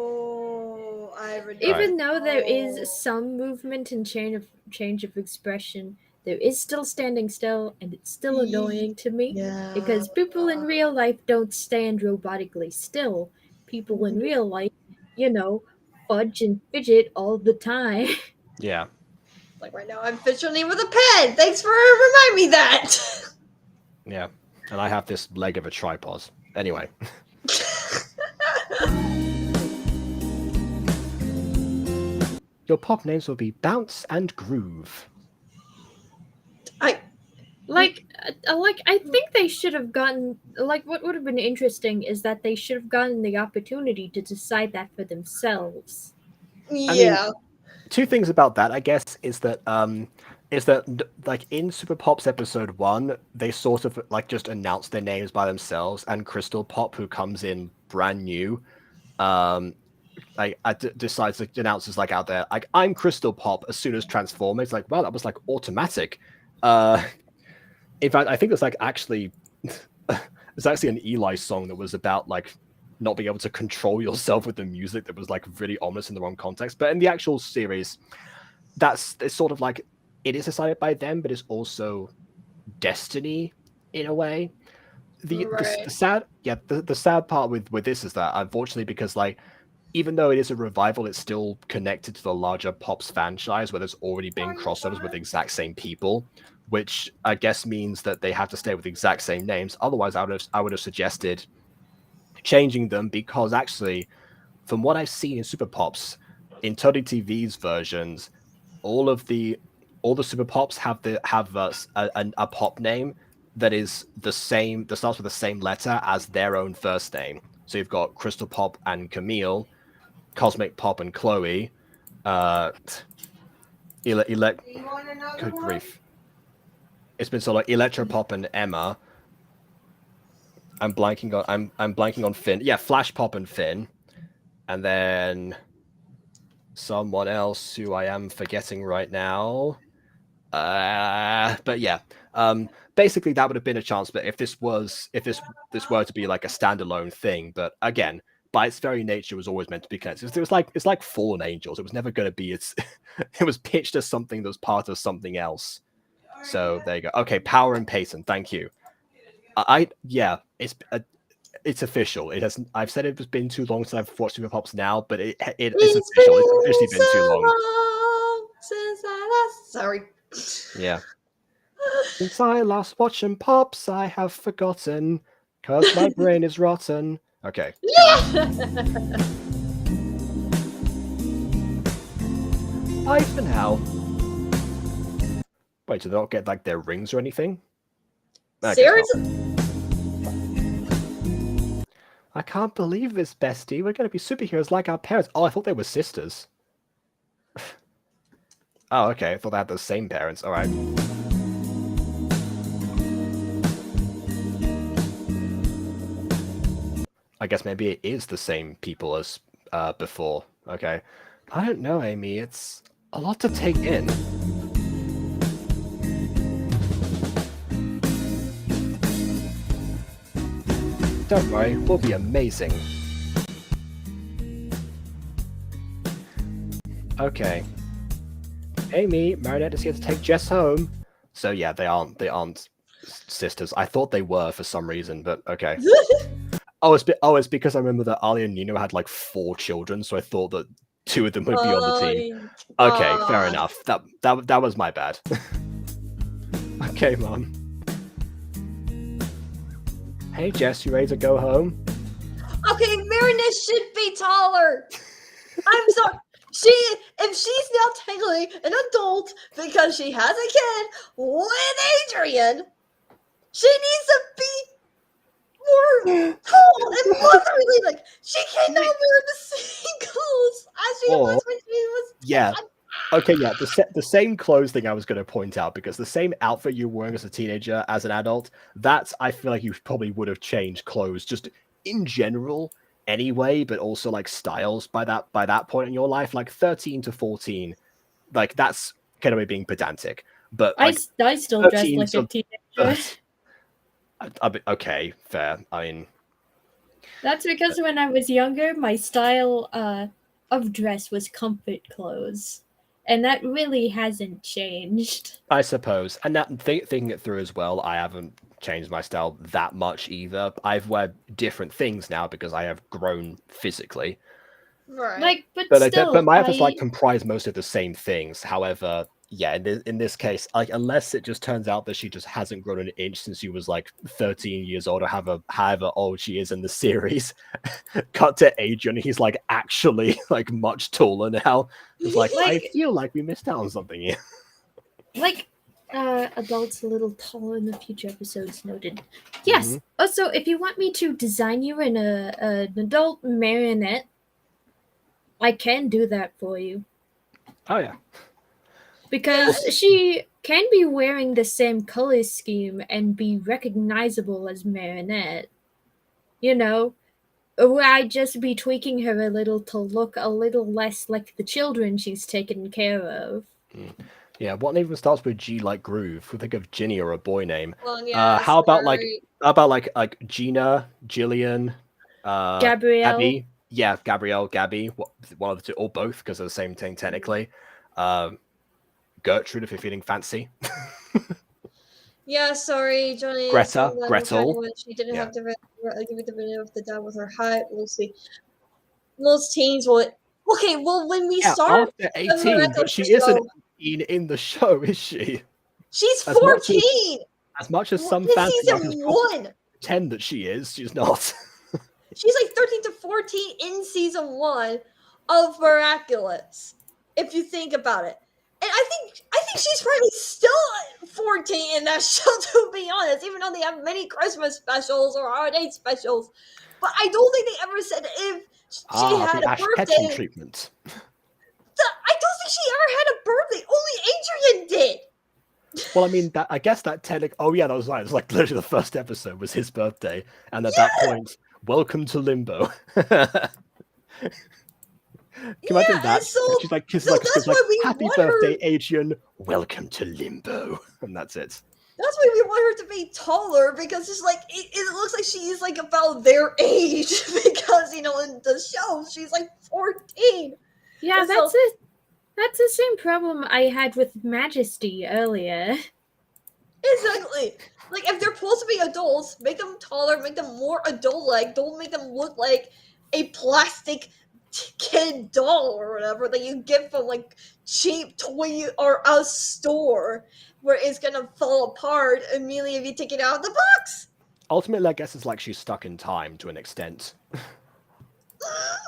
Speaker 3: I remember.
Speaker 2: Even though there is some movement and change of expression, there is still standing still, and it's still annoying to me.
Speaker 3: Yeah.
Speaker 2: Because people in real life don't stand robotically still. People in real life, fudge and fidget all the time.
Speaker 1: Yeah.
Speaker 3: Like right now, I'm fidgeting with a pen. Thanks for reminding me that.
Speaker 1: Yeah. And I have this leg of a tripod. Anyway. Your pop names will be Bounce and Groove.
Speaker 2: I think they should have gotten, what would have been interesting is that they should have gotten the opportunity to decide that for themselves.
Speaker 3: Yeah.
Speaker 1: I mean, two things about that, I guess, is that like in Super Pop's episode 1, they sort of like just announced their names by themselves, and Crystal Pop, who comes in brand new, decides to announces like out there, like, I'm Crystal Pop as soon as Transform. It's like, wow, that was like automatic. In fact, I think it's like actually there's actually an Eli song that was about like not being able to control yourself with the music that was like really ominous in the wrong context. But in the actual series, it's sort of like it is decided by them, but it's also destiny in a way. The sad part with this is that, unfortunately, because like even though it is a revival, it's still connected to the larger Pops franchise where there's already been crossovers with the exact same people, which I guess means that they have to stay with the exact same names. Otherwise, I would have suggested changing them, because actually, from what I've seen in Super Pops, in Tony TV's versions, all the Super Pops have a pop name that is the same, that starts with the same letter as their own first name. So you've got Crystal Pop and Camille, Cosmic Pop and Chloe, good grief. It's been sort of like Electropop and Emma. I'm blanking on Finn. Yeah, Flash Pop and Finn. And then someone else who I am forgetting right now. But yeah. Basically that would have been a chance, but if this were to be like a standalone thing, but again, by its very nature, was always meant to be connected. It's like Fallen Angels. It was never going to be it was pitched as something that was part of something else. So there you go. Okay, Power and Payton, thank you. It's official. It has. I've said it's been too long since I've watched Super Pops now, but it's official. It's officially been too long.
Speaker 3: Since I last... Sorry.
Speaker 1: Yeah. Since I last watching Pops, I have forgotten, cause my brain is rotten. Okay.
Speaker 3: Yeah.
Speaker 1: Bye for now. Wait, do they not get like their rings or anything?
Speaker 3: Seriously?
Speaker 1: I can't believe this, bestie. We're going to be superheroes like our parents. Oh, I thought they were sisters. Oh, okay. I thought they had the same parents. All right. I guess maybe it is the same people as before. Okay. I don't know, Amy. It's a lot to take in. Don't worry, we'll be amazing. Okay. Amy, Marinette is here to take Jess home. So yeah, they aren't sisters. I thought they were for some reason, but okay. It's because I remember that Ali and Nino had like 4 children, so I thought that 2 of them would be on the team. Okay, fair enough. That was my bad. Okay, Mom. Hey, Jess, you ready to go home?
Speaker 3: Okay, Marinette should be taller. I'm sorry. If she's now technically an adult because she has a kid with Adrian, she needs to be more tall and muscly. Like, she cannot wear the same clothes as she was when she was.
Speaker 1: Yeah. Okay, yeah, the same clothes thing I was going to point out, because the same outfit you were wearing as a teenager, as an adult, that's, I feel like you probably would have changed clothes just in general anyway, but also like styles by that point in your life, like 13 to 14, like that's kind of being pedantic. But
Speaker 2: I,
Speaker 1: like,
Speaker 2: I still dress
Speaker 1: 13
Speaker 2: like a
Speaker 1: sub-
Speaker 2: teenager.
Speaker 1: okay, fair. I mean,
Speaker 2: That's because when I was younger, my style of dress was comfort clothes, and that really hasn't changed.
Speaker 1: I suppose. And that thinking it through as well, I haven't changed my style that much either. I've wear different things now because I have grown physically.
Speaker 3: Right.
Speaker 2: Like, but
Speaker 1: But
Speaker 2: still,
Speaker 1: but my outfits like comprise most of the same things. However, yeah, in this case, like unless it just turns out that she just hasn't grown an inch since she was like 13 years old, or however old she is in the series, cut to age and he's like actually like much taller now. It's like I feel like we missed out on something here.
Speaker 2: Like, adults a little taller in the future episodes noted. Yes.
Speaker 1: Mhm.
Speaker 2: Also, if you want me to design you in an adult marionette, I can do that for you.
Speaker 1: Oh yeah.
Speaker 2: Because she can be wearing the same color scheme and be recognizable as Marinette. You know, or I'd just be tweaking her a little to look a little less like the children she's taken care of.
Speaker 1: Yeah, what even starts with G like groove? We think of Ginny or a boy name.
Speaker 3: Well, yeah.
Speaker 1: How about
Speaker 3: sorry.
Speaker 1: like Gina, Jillian,
Speaker 2: Gabrielle.
Speaker 1: Gabby? Yeah, Gabrielle, Gabby, one of the two, or both, because they're the same thing technically. Gertrude, if you're feeling fancy.
Speaker 3: Yeah, sorry, Johnny.
Speaker 1: Greta,
Speaker 3: so
Speaker 1: Gretel.
Speaker 3: She didn't
Speaker 1: Yeah.
Speaker 3: have to give it the benefit of the doubt with her height. We'll see. Most teens will. Okay, well, when we
Speaker 1: Yeah,
Speaker 3: start
Speaker 1: after
Speaker 3: the
Speaker 1: 18,
Speaker 3: miracle
Speaker 1: but she
Speaker 3: show,
Speaker 1: isn't 18 in the show, is she?
Speaker 3: She's
Speaker 1: As much
Speaker 3: 14
Speaker 1: As much as some
Speaker 3: in
Speaker 1: fans
Speaker 3: season 1.
Speaker 1: pretend that she is, she's not.
Speaker 3: She's like 13 to 14 in season 1 of Miraculous, if you think about it. And I think she's probably still 14 in that show, to be honest, even though they have many Christmas specials or holiday specials. But I don't think they ever said if she had
Speaker 1: the
Speaker 3: a
Speaker 1: Ash Ketchum
Speaker 3: birthday.
Speaker 1: treatment.
Speaker 3: I don't think she ever had a birthday. Only Adrian did.
Speaker 1: Well, I mean, I guess that technically. Oh yeah, that was right. It was like literally the first episode was his birthday, and at that point, welcome to Limbo. Can you imagine that?
Speaker 3: So,
Speaker 1: she's like,
Speaker 3: that's why we
Speaker 1: happy
Speaker 3: want
Speaker 1: birthday,
Speaker 3: her.
Speaker 1: Adrian. Welcome to Limbo, and that's it.
Speaker 3: That's why we want her to be taller, because it's like it looks like she's like about their age, because in the show she's like 14.
Speaker 2: Yeah,
Speaker 3: And
Speaker 2: that's the same problem I had with Majesty earlier.
Speaker 3: Exactly. Like, if they're supposed to be adults, make them taller, make them more adult-like. Don't make them look like a plastic kid doll or whatever that you get from like cheap toy or a store, where it's gonna fall apart immediately if you take it out of the box.
Speaker 1: Ultimately, I guess it's like she's stuck in time to an extent.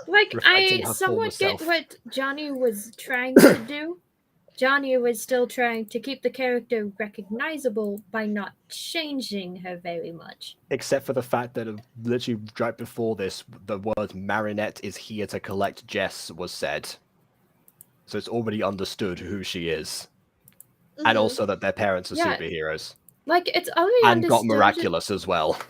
Speaker 2: Like,
Speaker 1: Reflecting
Speaker 2: I
Speaker 1: her
Speaker 2: somewhat
Speaker 1: former
Speaker 2: get
Speaker 1: self.
Speaker 2: what Johnny was trying to do. Johnny was still trying to keep the character recognizable by not changing her very much.
Speaker 1: Except for the fact that literally right before this, the word Marinette is here to collect Jess was said. So it's already understood who she is. And also that their parents are superheroes.
Speaker 2: Like, it's already
Speaker 1: And
Speaker 2: understood.
Speaker 1: got miraculous as well.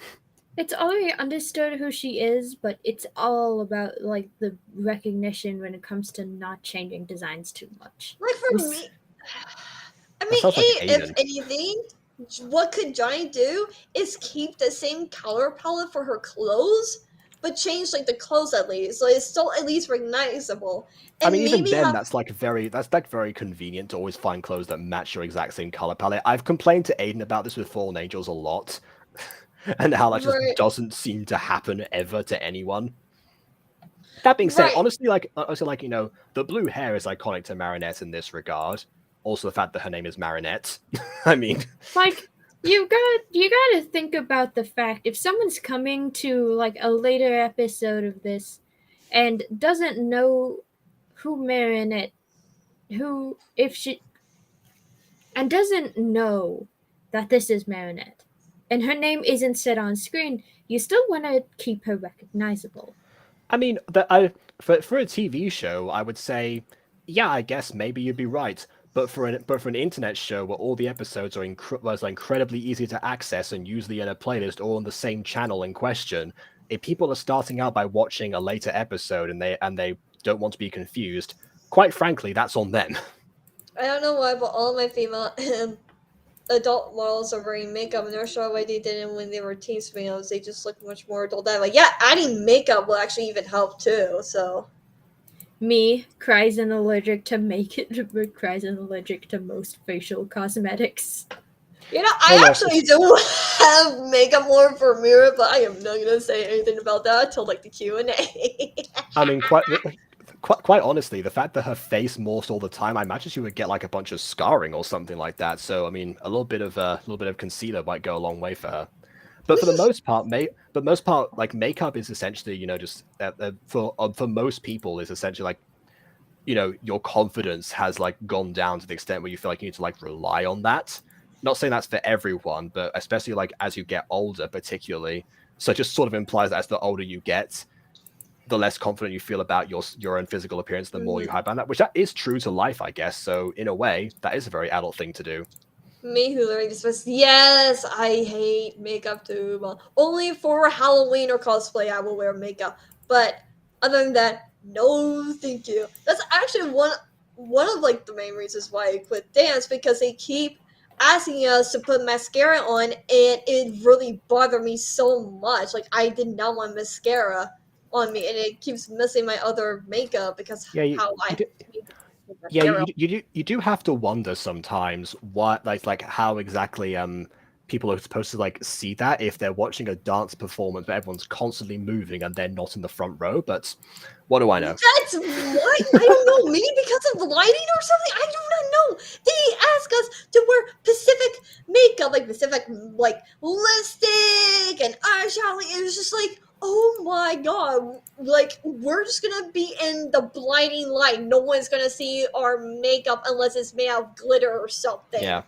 Speaker 2: It's already understood who she is, but it's all about like the recognition when it comes to not changing designs too much.
Speaker 3: Like, for me, I mean,
Speaker 1: sounds like
Speaker 3: if
Speaker 1: Aiden.
Speaker 3: anything, what could Johnny do is keep the same color palette for her clothes, but change like the clothes at least, so it's still at least recognizable. And
Speaker 1: I mean, even
Speaker 3: maybe
Speaker 1: then,
Speaker 3: have
Speaker 1: that's very convenient to always find clothes that match your exact same color palette. I've complained to Aiden about this with Fallen Angels a lot, and how that just
Speaker 3: Right.
Speaker 1: doesn't seem to happen ever to anyone. That being said,
Speaker 3: Right.
Speaker 1: honestly, the blue hair is iconic to Marinette in this regard. Also, the fact that her name is Marinette. I mean,
Speaker 2: Like, you gotta think about the fact if someone's coming to like a later episode of this and doesn't know who Marinette, and doesn't know that this is Marinette, and her name isn't said on screen, you still want to keep her recognizable.
Speaker 1: I mean, for a TV show, I would say, yeah, I guess maybe you'd be right. But for an internet show where all the episodes are incredibly easy to access and usually in a playlist or on the same channel in question, if people are starting out by watching a later episode and they don't want to be confused, quite frankly, that's on them.
Speaker 3: I don't know why, but all of my female adult models are wearing makeup, and they're sure why they didn't when they were teens males. They just look much more adult. Like, yeah, adding makeup will actually even help too. So
Speaker 2: Me cries and allergic to makeup, cries and allergic to most facial cosmetics.
Speaker 3: you know, I actually do have makeup more for Mira, but I am not gonna say anything about that until like the Q&A.
Speaker 1: I mean, quite honestly, the fact that her face morphs all the time, I imagine she would get like a bunch of scarring or something like that. So, I mean, a little bit of concealer might go a long way for her. But for the most part, like makeup is essentially, you know, just for most people is essentially like, you know, your confidence has like gone down to the extent where you feel like you need to like rely on that. Not saying that's for everyone, but especially like as you get older, particularly. So it just sort of implies that as the older you get, the less confident you feel about your own physical appearance, the more you hype on that, which that is true to life, I guess. So in a way, that is a very adult thing to do.
Speaker 3: Me who learned this was yes, I hate makeup too. But only for Halloween or cosplay I will wear makeup. But other than that, no, thank you. That's actually one of like the main reasons why I quit dance because they keep asking us to put mascara on, and it really bothered me so much. Like I did not want mascara on me, and it keeps missing my other makeup because
Speaker 1: Yeah,
Speaker 3: how I
Speaker 1: yeah,
Speaker 3: mascara.
Speaker 1: you do have to wonder sometimes what like how exactly people are supposed to like see that if they're watching a dance performance but everyone's constantly moving and they're not in the front row. But what do I know?
Speaker 3: That's what I don't know. Maybe because of the lighting or something. I do not know. They ask us to wear Pacific makeup, like Pacific like lipstick and eyeshadow. It was just like, oh my god! Like we're just gonna be in the blinding light. No one's gonna see our makeup unless it's made out of glitter or something.
Speaker 1: Yeah.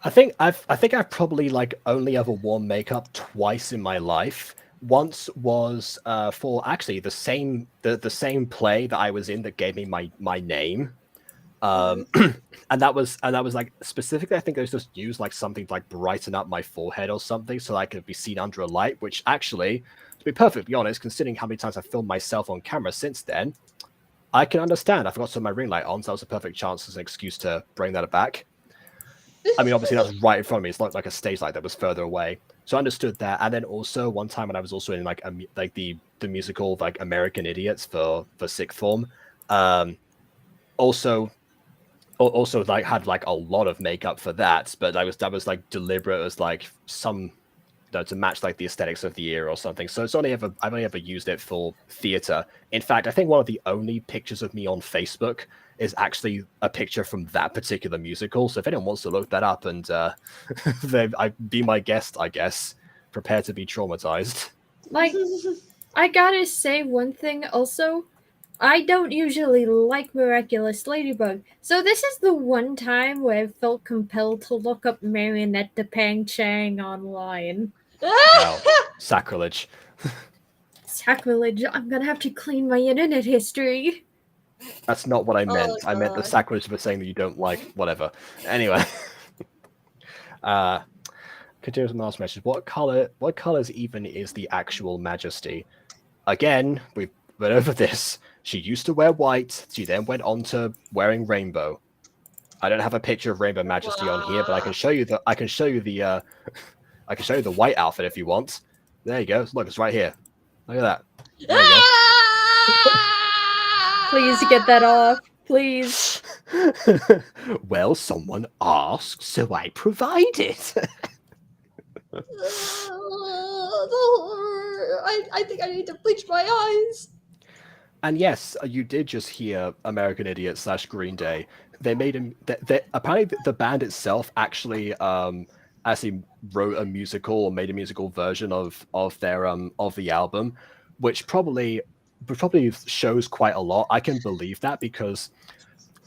Speaker 1: I think I've probably like only ever worn makeup twice in my life. Once was for actually the same play that I was in that gave me my name. And that was like specifically I think it was just used like something to like brighten up my forehead or something so that I could be seen under a light, which actually, to be perfectly honest, considering how many times I've filmed myself on camera since then, I can understand. I forgot to turn my ring light on, so that was a perfect chance as an excuse to bring that back. I mean, obviously that's right in front of me. It's not like a stage light that was further away. So I understood that. And then also one time when I was also in like the musical like American Idiots for sixth form, also like had like a lot of makeup for that, but that was like deliberate as like some to match like the aesthetics of the year or something. So I've only ever used it for theater. In fact, I think one of the only pictures of me on Facebook is actually a picture from that particular musical. So if anyone wants to look that up and I be my guest, I guess, prepare to be traumatized.
Speaker 2: Like, I gotta say one thing also. I don't usually like Miraculous Ladybug, so this is the one time where I felt compelled to look up Marionette de Pang Chang online.
Speaker 1: Wow, sacrilege.
Speaker 2: Sacrilege, I'm gonna have to clean my internet history.
Speaker 1: That's not what I meant.
Speaker 3: Oh,
Speaker 1: I meant the
Speaker 3: God.
Speaker 1: sacrilege for saying that you don't like whatever. Anyway. Continuous last message. What colors even is the actual Majesty? Again, we've been over this. She used to wear white. She then went on to wearing rainbow. I don't have a picture of Rainbow Majesty on here, but I can show you the I can show you the white outfit if you want. There you go. Look, it's right here. Look at that. There you
Speaker 2: Please get that off. Please.
Speaker 1: go. Well, someone asked, so I provided.
Speaker 3: I think I need to bleach my eyes.
Speaker 1: And yes, you did just hear American Idiot / Green Day. They made him. Apparently, the band itself actually wrote a musical or made a musical version of the album, which probably shows quite a lot. I can believe that because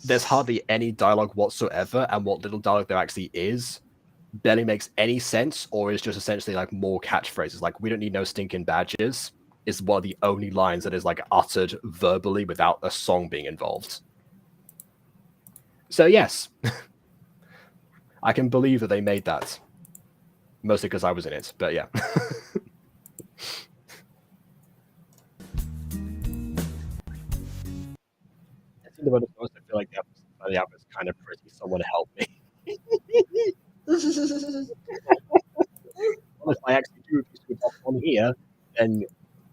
Speaker 1: there's hardly any dialogue whatsoever, and what little dialogue there actually is barely makes any sense, or is just essentially like more catchphrases. Like, we don't need no stinking badges is one of the only lines that is like uttered verbally without a song being involved. So yes, I can believe that they made that. Mostly because I was in it, but yeah. I think the most I feel like the album is kind of pretty. Someone help me. Well, if I actually do this with on here, then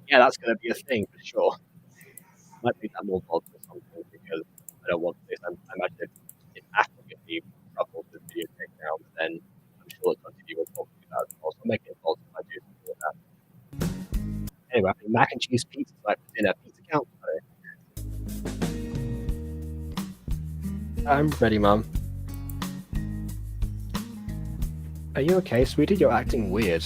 Speaker 1: yeah, that's going to be a thing for sure. Might make that more bold or something because I don't want this. I imagine if Apple get the trouble with video takedowns, then I'm sure it's something you will talk about. Also, make it bold if I do something like that. Anyway, I think mac and cheese pizza is like dinner. Pizza counts. I'm ready, Mum. Are you okay, sweetie? You're acting weird.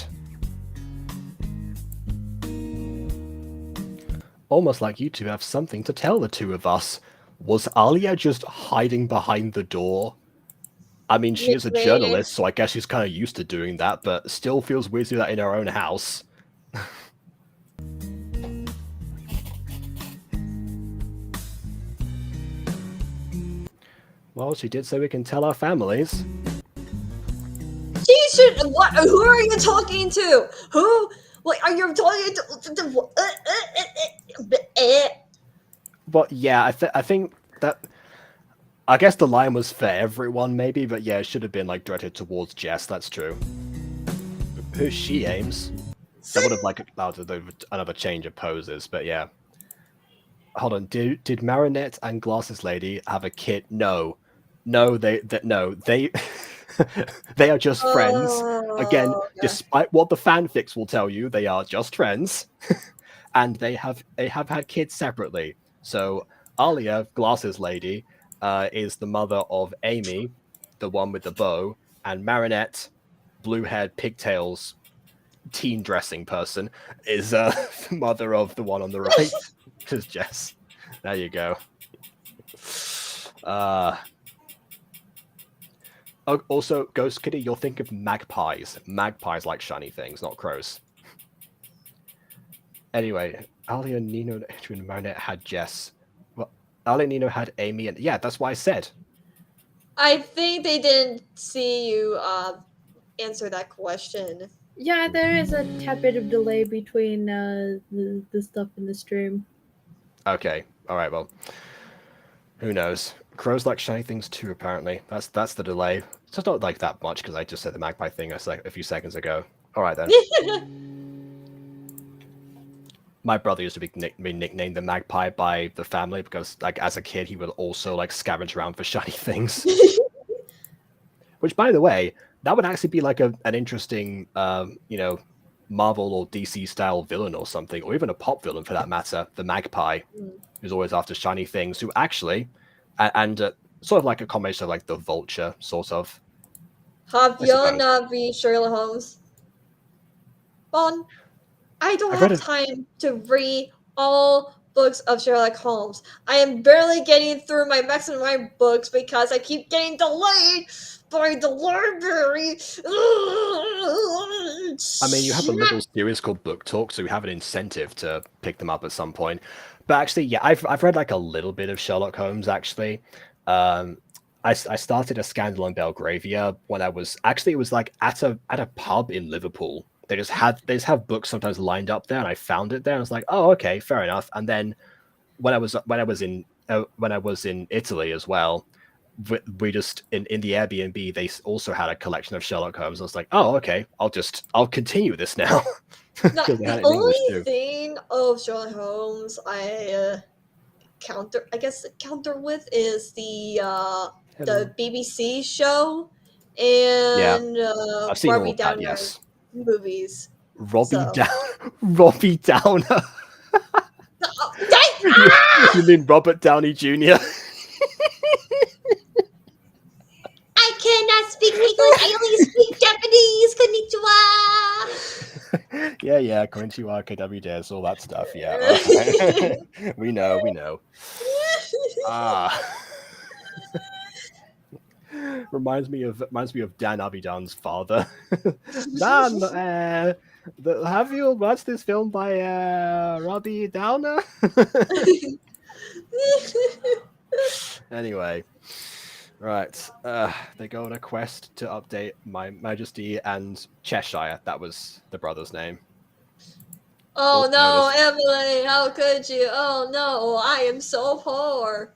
Speaker 1: Almost like you two have something to tell the two of us. Was Alia just hiding behind the door? I mean, she is a
Speaker 3: Maybe.
Speaker 1: journalist, so I guess she's kind of used to doing that, but still feels weird to do that in her own house. Well, she did so we can tell our families.
Speaker 3: She should. What? Who are you talking to? Who? Like, are you talking to?
Speaker 1: But yeah, I think that. I guess the line was for everyone, maybe, but yeah, it should have been like directed towards Jess. That's true. Who she aims? That would have like allowed another change of poses, but yeah. Hold on. Did Marinette and Glasses Lady have a kid? No, they they are just friends. Again,
Speaker 3: Oh, okay.
Speaker 1: despite what the fanfics will tell you, they are just friends, and they have had kids separately. So Alia, Glasses Lady, is the mother of Amy, the one with the bow, and Marinette, blue-haired pigtails, teen dressing person, is the mother of the one on the right. Is Jess. There you go. Also, Ghost Kitty, you'll think of magpies. Magpies like shiny things, not crows. Anyway, Ali and Nino and Adrian and Marinette had Jess. Well, Ali and Nino had Amy, and yeah, that's what I said.
Speaker 3: I think they didn't see you answer that question.
Speaker 2: Yeah, there is a tad bit of delay between the stuff in the stream.
Speaker 1: Okay, all right, well, who knows? Crows like shiny things too, apparently. That's the delay. It's not like that much because I just said the magpie thing a few seconds ago. All right then. My brother used to be nicknamed the magpie by the family because, like, as a kid, he would also like scavenge around for shiny things. Which, by the way, that would actually be like an interesting, Marvel or DC style villain or something, or even a pop villain for that matter. The magpie, who's always after shiny things, who actually, and sort of like a combination of like the Vulture, sort of.
Speaker 3: Have you not read Sherlock Holmes? Bon, I don't have time to read all books of Sherlock Holmes. I am barely getting through my Max and Ryan books because I keep getting delayed by the library.
Speaker 1: I mean, you have a little series called Book Talk, so you have an incentive to pick them up at some point. But actually, yeah, I've read like a little bit of Sherlock Holmes. Actually, I started A Scandal in Belgravia when I was it was like at a pub in Liverpool. They just have books sometimes lined up there, and I found it there. And I was like, oh, okay, fair enough. And then when I was in Italy as well, we just in the Airbnb they also had a collection of Sherlock Holmes. I was like, oh, okay, I'll continue this now.
Speaker 3: The only thing of Sherlock Holmes I counter with is the BBC show and
Speaker 1: I've seen
Speaker 3: Robbie
Speaker 1: all
Speaker 3: Downer
Speaker 1: that, yes.
Speaker 3: movies.
Speaker 1: Robbie Downer. You mean Robert Downey Jr.?
Speaker 3: I cannot speak English. I only speak Japanese. Konnichiwa.
Speaker 1: Yeah, konnichiwa, KWJS, all that stuff. Yeah, okay. we know. Reminds me of Dan Avidan's father. Dan, have you watched this film by Robbie Downer? Anyway, right. They go on a quest to update My Majesty and Cheshire. That was the brother's name.
Speaker 3: Oh no, Emily! How could you? Oh no, I am so poor.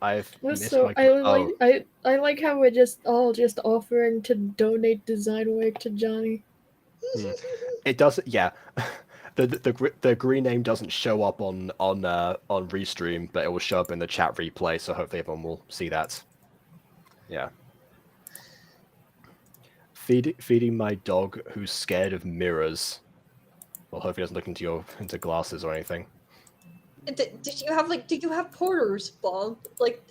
Speaker 1: I've missed
Speaker 2: Also,
Speaker 1: my.
Speaker 2: I like how we're just all just offering to donate design work to Johnny.
Speaker 1: It doesn't. Yeah, the green name doesn't show up on Restream, but it will show up in the chat replay. So hopefully everyone will see that. Yeah. Feeding my dog who's scared of mirrors. Well, hopefully he doesn't look into glasses or anything.
Speaker 3: Did you have do you have porters, Bob? Like,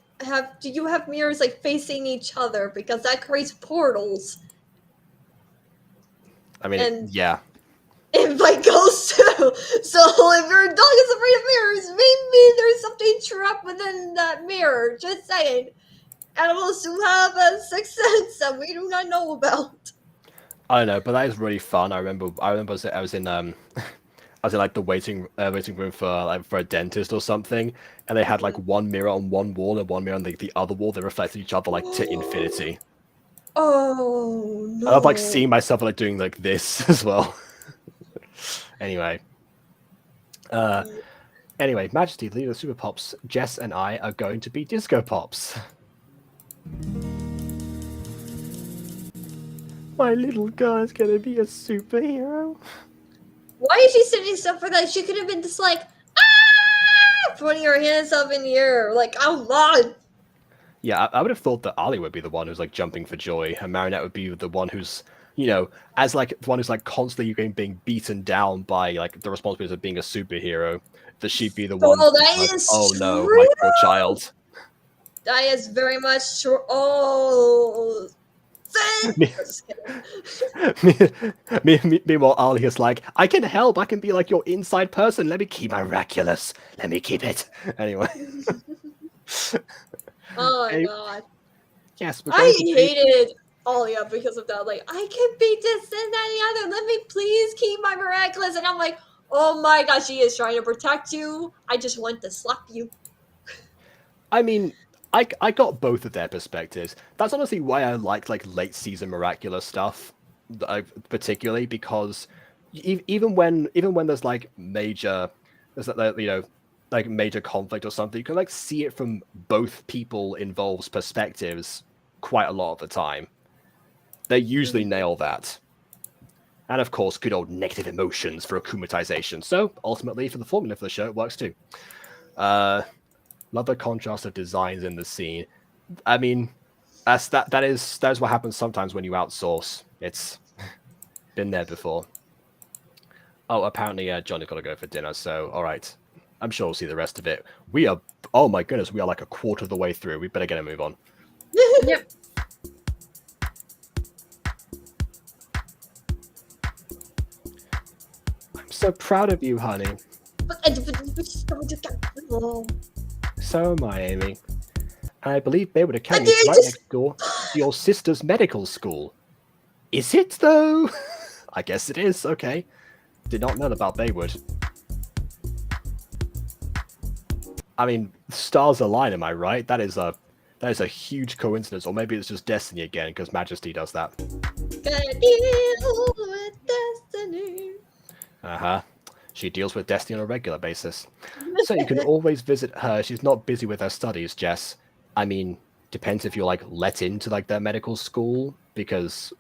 Speaker 3: do you have mirrors like facing each other, because that creates portals?
Speaker 1: I mean,
Speaker 3: And
Speaker 1: yeah.
Speaker 3: It might go too. So if your dog is afraid of mirrors, maybe there's something trapped within that mirror. Just saying. Animals do have a sixth sense that we do not know about.
Speaker 1: I know, but that is really fun. I remember I was in I was in like the waiting room for a dentist or something, and they had like one mirror on one wall and one mirror on the other wall that reflected each other like to infinity.
Speaker 3: Oh no!
Speaker 1: I love like seeing myself like doing like this as well. Anyway, Majesty, the leader of Super Pops, Jess and I are going to be Disco Pops. My little girl is gonna be a superhero.
Speaker 3: Why is she sitting stuff for that? She could have been just like, ah, putting her hands up in the air, like, out loud.
Speaker 1: Yeah, I would have thought that Ali would be the one who's like jumping for joy, and Marinette would be the one who's, you know, as like the one who's like constantly being beaten down by like the responsibility of being a superhero. That she'd be the one.
Speaker 3: Oh, that
Speaker 1: like,
Speaker 3: is
Speaker 1: oh
Speaker 3: true.
Speaker 1: no, my poor child.
Speaker 3: That is very much true. Oh. Just kidding.
Speaker 1: Meanwhile, Ali is like, I can help. I can be like your inside person. Let me keep my miraculous. Let me keep it. Anyway.
Speaker 3: Oh my god.
Speaker 1: Yes,
Speaker 3: I hated Alia because of that. Like, I can be this and that and the other. Let me please keep my miraculous. And I'm like, oh my god, she is trying to protect you. I just want to slap you.
Speaker 1: I mean, I got both of their perspectives. That's honestly why I like late season miraculous stuff, particularly because even when there's like major, like major conflict or something, you can like see it from both people involved's perspectives quite a lot of the time. They usually nail that. And of course, good old negative emotions for akumatization. So ultimately, for the formula for the show, it works too. Love the contrast of designs in the scene. I mean, that is what happens sometimes when you outsource. It's been there before. Oh, apparently Johnny's got to go for dinner, so all right. I'm sure we'll see the rest of it. We are, oh my goodness, we are like a quarter of the way through. We better get a move on.
Speaker 2: Yep.
Speaker 1: I'm so proud of you, honey. So am I, Amy. And I believe Baywood Academy is right next door to your sister's medical school. Is it, though? I guess it is, okay. Did not know about Baywood. I mean, stars align, am I right? That is a huge coincidence, or maybe it's just destiny again, because Majesty does that.
Speaker 3: Gotta deal with destiny.
Speaker 1: Uh-huh. She deals with destiny on a regular basis. So you can always visit her. She's not busy with her studies, Jess. I mean, depends if you're like let into like their medical school, because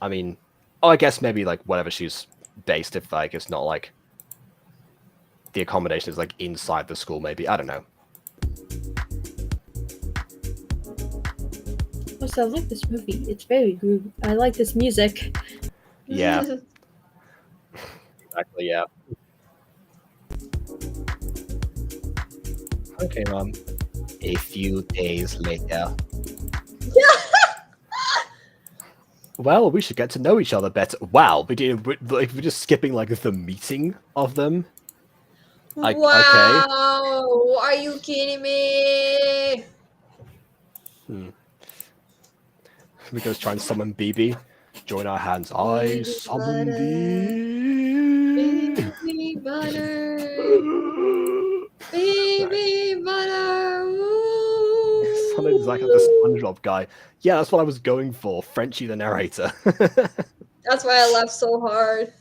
Speaker 1: I mean, oh, I guess maybe like whatever she's based, if like it's not like the accommodation is like inside the school, maybe. I don't know.
Speaker 2: Also, I like this movie. It's very groovy. I like this music.
Speaker 1: Yeah. Exactly, yeah. Okay, Mom. A few days later. Well, we should get to know each other better. Wow, we're just skipping like the meeting of them.
Speaker 3: Wow,
Speaker 1: Okay.
Speaker 3: Are you kidding me?
Speaker 1: We go try and summon BB. Join our hands. I
Speaker 3: Baby
Speaker 1: summon
Speaker 3: butter.
Speaker 1: thee.
Speaker 3: Baby butter. Baby butter. Ooh.
Speaker 1: Sounded like the SpongeBob guy. Yeah, that's what I was going for. Frenchie the narrator.
Speaker 3: That's why I laughed so hard.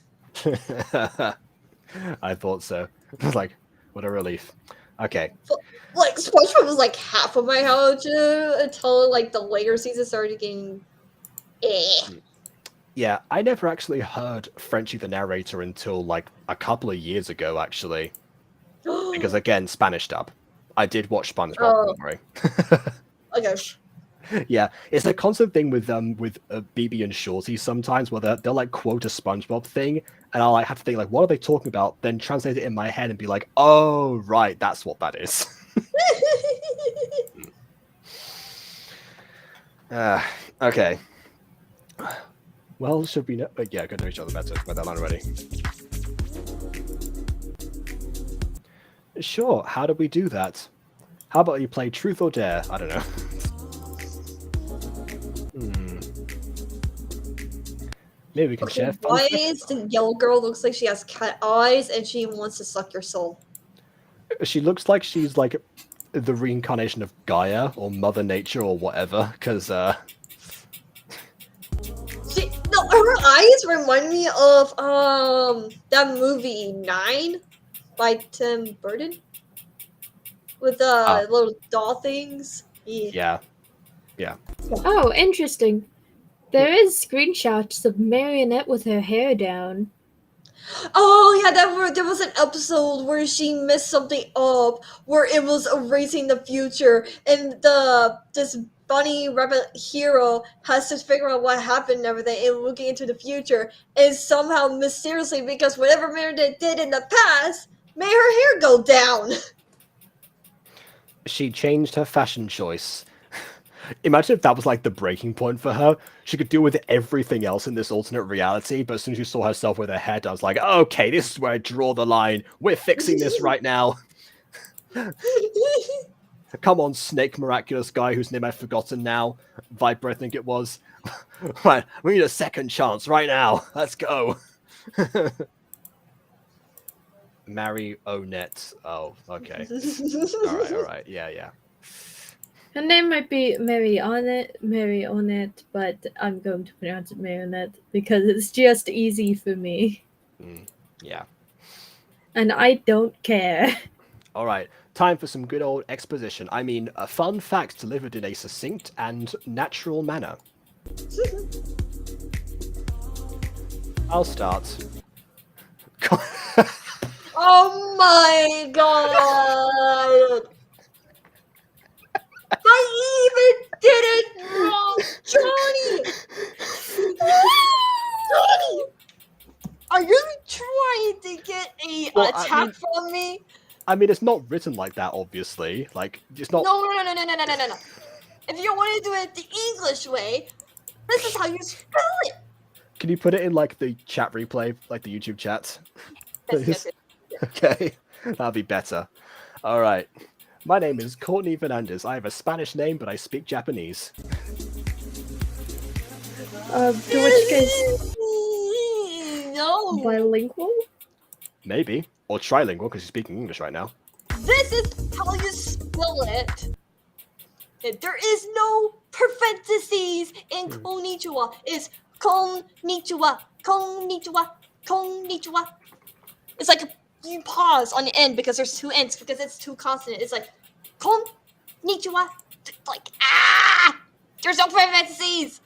Speaker 1: I thought so. I was like, what a relief. Okay.
Speaker 3: Like SpongeBob was like half of my childhood until like the later seasons started getting
Speaker 1: Yeah, I never actually heard Frenchie the narrator until like a couple of years ago, actually. Because again, Spanish dub. I did watch SpongeBob.
Speaker 3: Oh.
Speaker 1: Don't worry.
Speaker 3: Oh gosh.
Speaker 1: Yeah, it's a constant thing with BB and Shorty sometimes, where they'll like quote a SpongeBob thing, and I'll like have to think like, what are they talking about? Then translate it in my head and be like, oh right, that's what that is. Okay. Well, should we know? Yeah, go to each other better. Got that line already. Sure. How do we do that? How about you play Truth or Dare? I don't know. Maybe we can share fun
Speaker 3: Why
Speaker 1: facts.
Speaker 3: is the yellow girl looks like she has cat eyes and she wants to suck your soul?
Speaker 1: She looks like she's like the reincarnation of Gaia or Mother Nature or whatever. Because
Speaker 3: Her eyes remind me of that movie 9 by Tim Burton with the little doll things.
Speaker 1: yeah.
Speaker 2: Oh, interesting. There is screenshots of Marionette with her hair down.
Speaker 3: Oh yeah, there was an episode where she messed something up, where it was erasing the future, and this bunny rabbit hero has to figure out what happened and everything, and looking into the future, and somehow mysteriously, because whatever Meredith did in the past made her hair go down.
Speaker 1: She changed her fashion choice. Imagine if that was like the breaking point for her. She could deal with everything else in this alternate reality, but as soon as she saw herself with her hair done, I was like, okay, this is where I draw the line. We're fixing this right now. Come on, Snake Miraculous guy whose name I've forgotten now. Viper, I think it was. Right, we need a second chance right now. Let's go. Mary Onette. Oh, okay. All right. Yeah.
Speaker 2: Her name might be Marionette, but I'm going to pronounce it Marionette because it's just easy for me.
Speaker 1: Yeah.
Speaker 2: And I don't care.
Speaker 1: All right. Time for some good old exposition. I mean, fun facts delivered in a succinct and natural manner. I'll start.
Speaker 3: Oh my god! I even did it wrong! Johnny! Johnny! Are you trying to get a attack from me?
Speaker 1: I mean, it's not written like that, obviously. Like, it's not...
Speaker 3: No. If you want to do it the English way, this is how you spell it!
Speaker 1: Can you put it in, like, the chat replay? Like, the YouTube chat?
Speaker 3: Yes.
Speaker 1: Okay. That'll be better. All right. My name is Courtney Fernandez. I have a Spanish name, but I speak Japanese.
Speaker 2: To which case,
Speaker 3: No.
Speaker 2: bilingual?
Speaker 1: Maybe. Or trilingual, because you're speaking English right now.
Speaker 3: This is how you spell it. There is no parentheses in konnichiwa. It's konnichiwa, konnichiwa, konnichiwa. It's like you pause on the end because there's two ends because it's two consonant. It's like konnichiwa. Like there's no parentheses.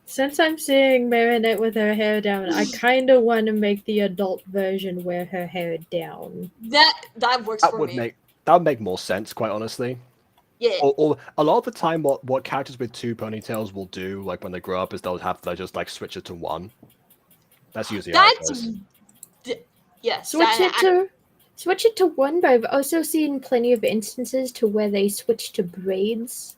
Speaker 2: Since I'm seeing Marionette with her hair down, I kind of want to make the adult version wear her hair down.
Speaker 3: That works for me.
Speaker 1: That would make more sense, quite honestly.
Speaker 3: Yeah.
Speaker 1: Or a lot of the time, what characters with two ponytails will do, like when they grow up, is they'll just like switch it to one. That's usually how it goes.
Speaker 3: Yes.
Speaker 2: Switch it to one, but I've also seen plenty of instances to where they switch to braids.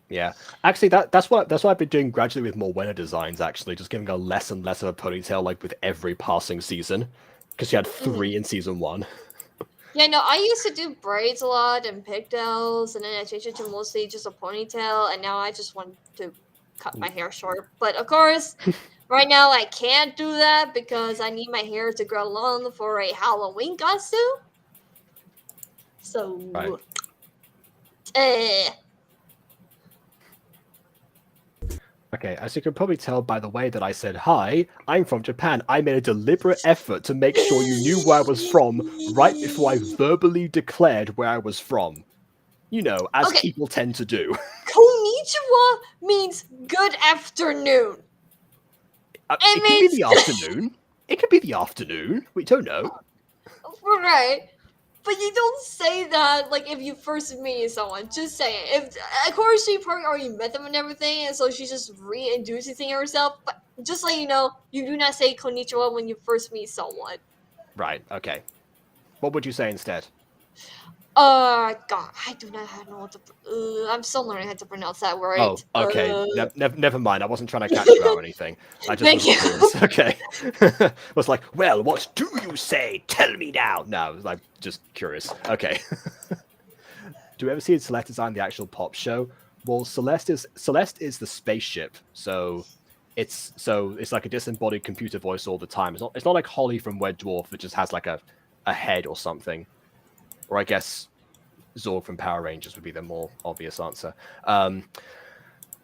Speaker 1: Yeah, actually, that's what I've been doing gradually with more Wenna designs. Actually, just giving her less and less of a ponytail, like with every passing season, because she had 3 in season 1.
Speaker 3: Yeah, no, I used to do braids a lot and pigtails, and then I changed it to mostly just a ponytail, and now I just want to cut my hair short. But of course, right now I can't do that because I need my hair to grow long for a Halloween costume. So,
Speaker 1: Okay, as you can probably tell by the way that I said hi, I'm from Japan. I made a deliberate effort to make sure you knew where I was from right before I verbally declared where I was from. You know, as
Speaker 3: Okay.
Speaker 1: people tend to do.
Speaker 3: Konnichiwa means good afternoon.
Speaker 1: It could be the afternoon. It could be the afternoon. We don't know.
Speaker 3: Right. But you don't say that like if you first meet someone. Just say it. If of course she probably already met them and everything, and so she's just reintroducing herself. But just so you know, you do not say konnichiwa when you first meet someone.
Speaker 1: Right, okay. What would you say instead?
Speaker 3: God, I do not know what to. I'm still learning how to pronounce that word.
Speaker 1: Oh, okay. Never mind. I wasn't trying to catch you out or anything. I just
Speaker 3: Thank
Speaker 1: was
Speaker 3: you.
Speaker 1: curious. Okay. I was like, well, what do you say? Tell me now. No, I was like, just curious. Okay. Do you ever see Celeste design the actual Pop show? Well, Celeste is the spaceship, so it's like a disembodied computer voice all the time. It's not like Holly from Red Dwarf that just has like a head or something. Or I guess Zorg from Power Rangers would be the more obvious answer.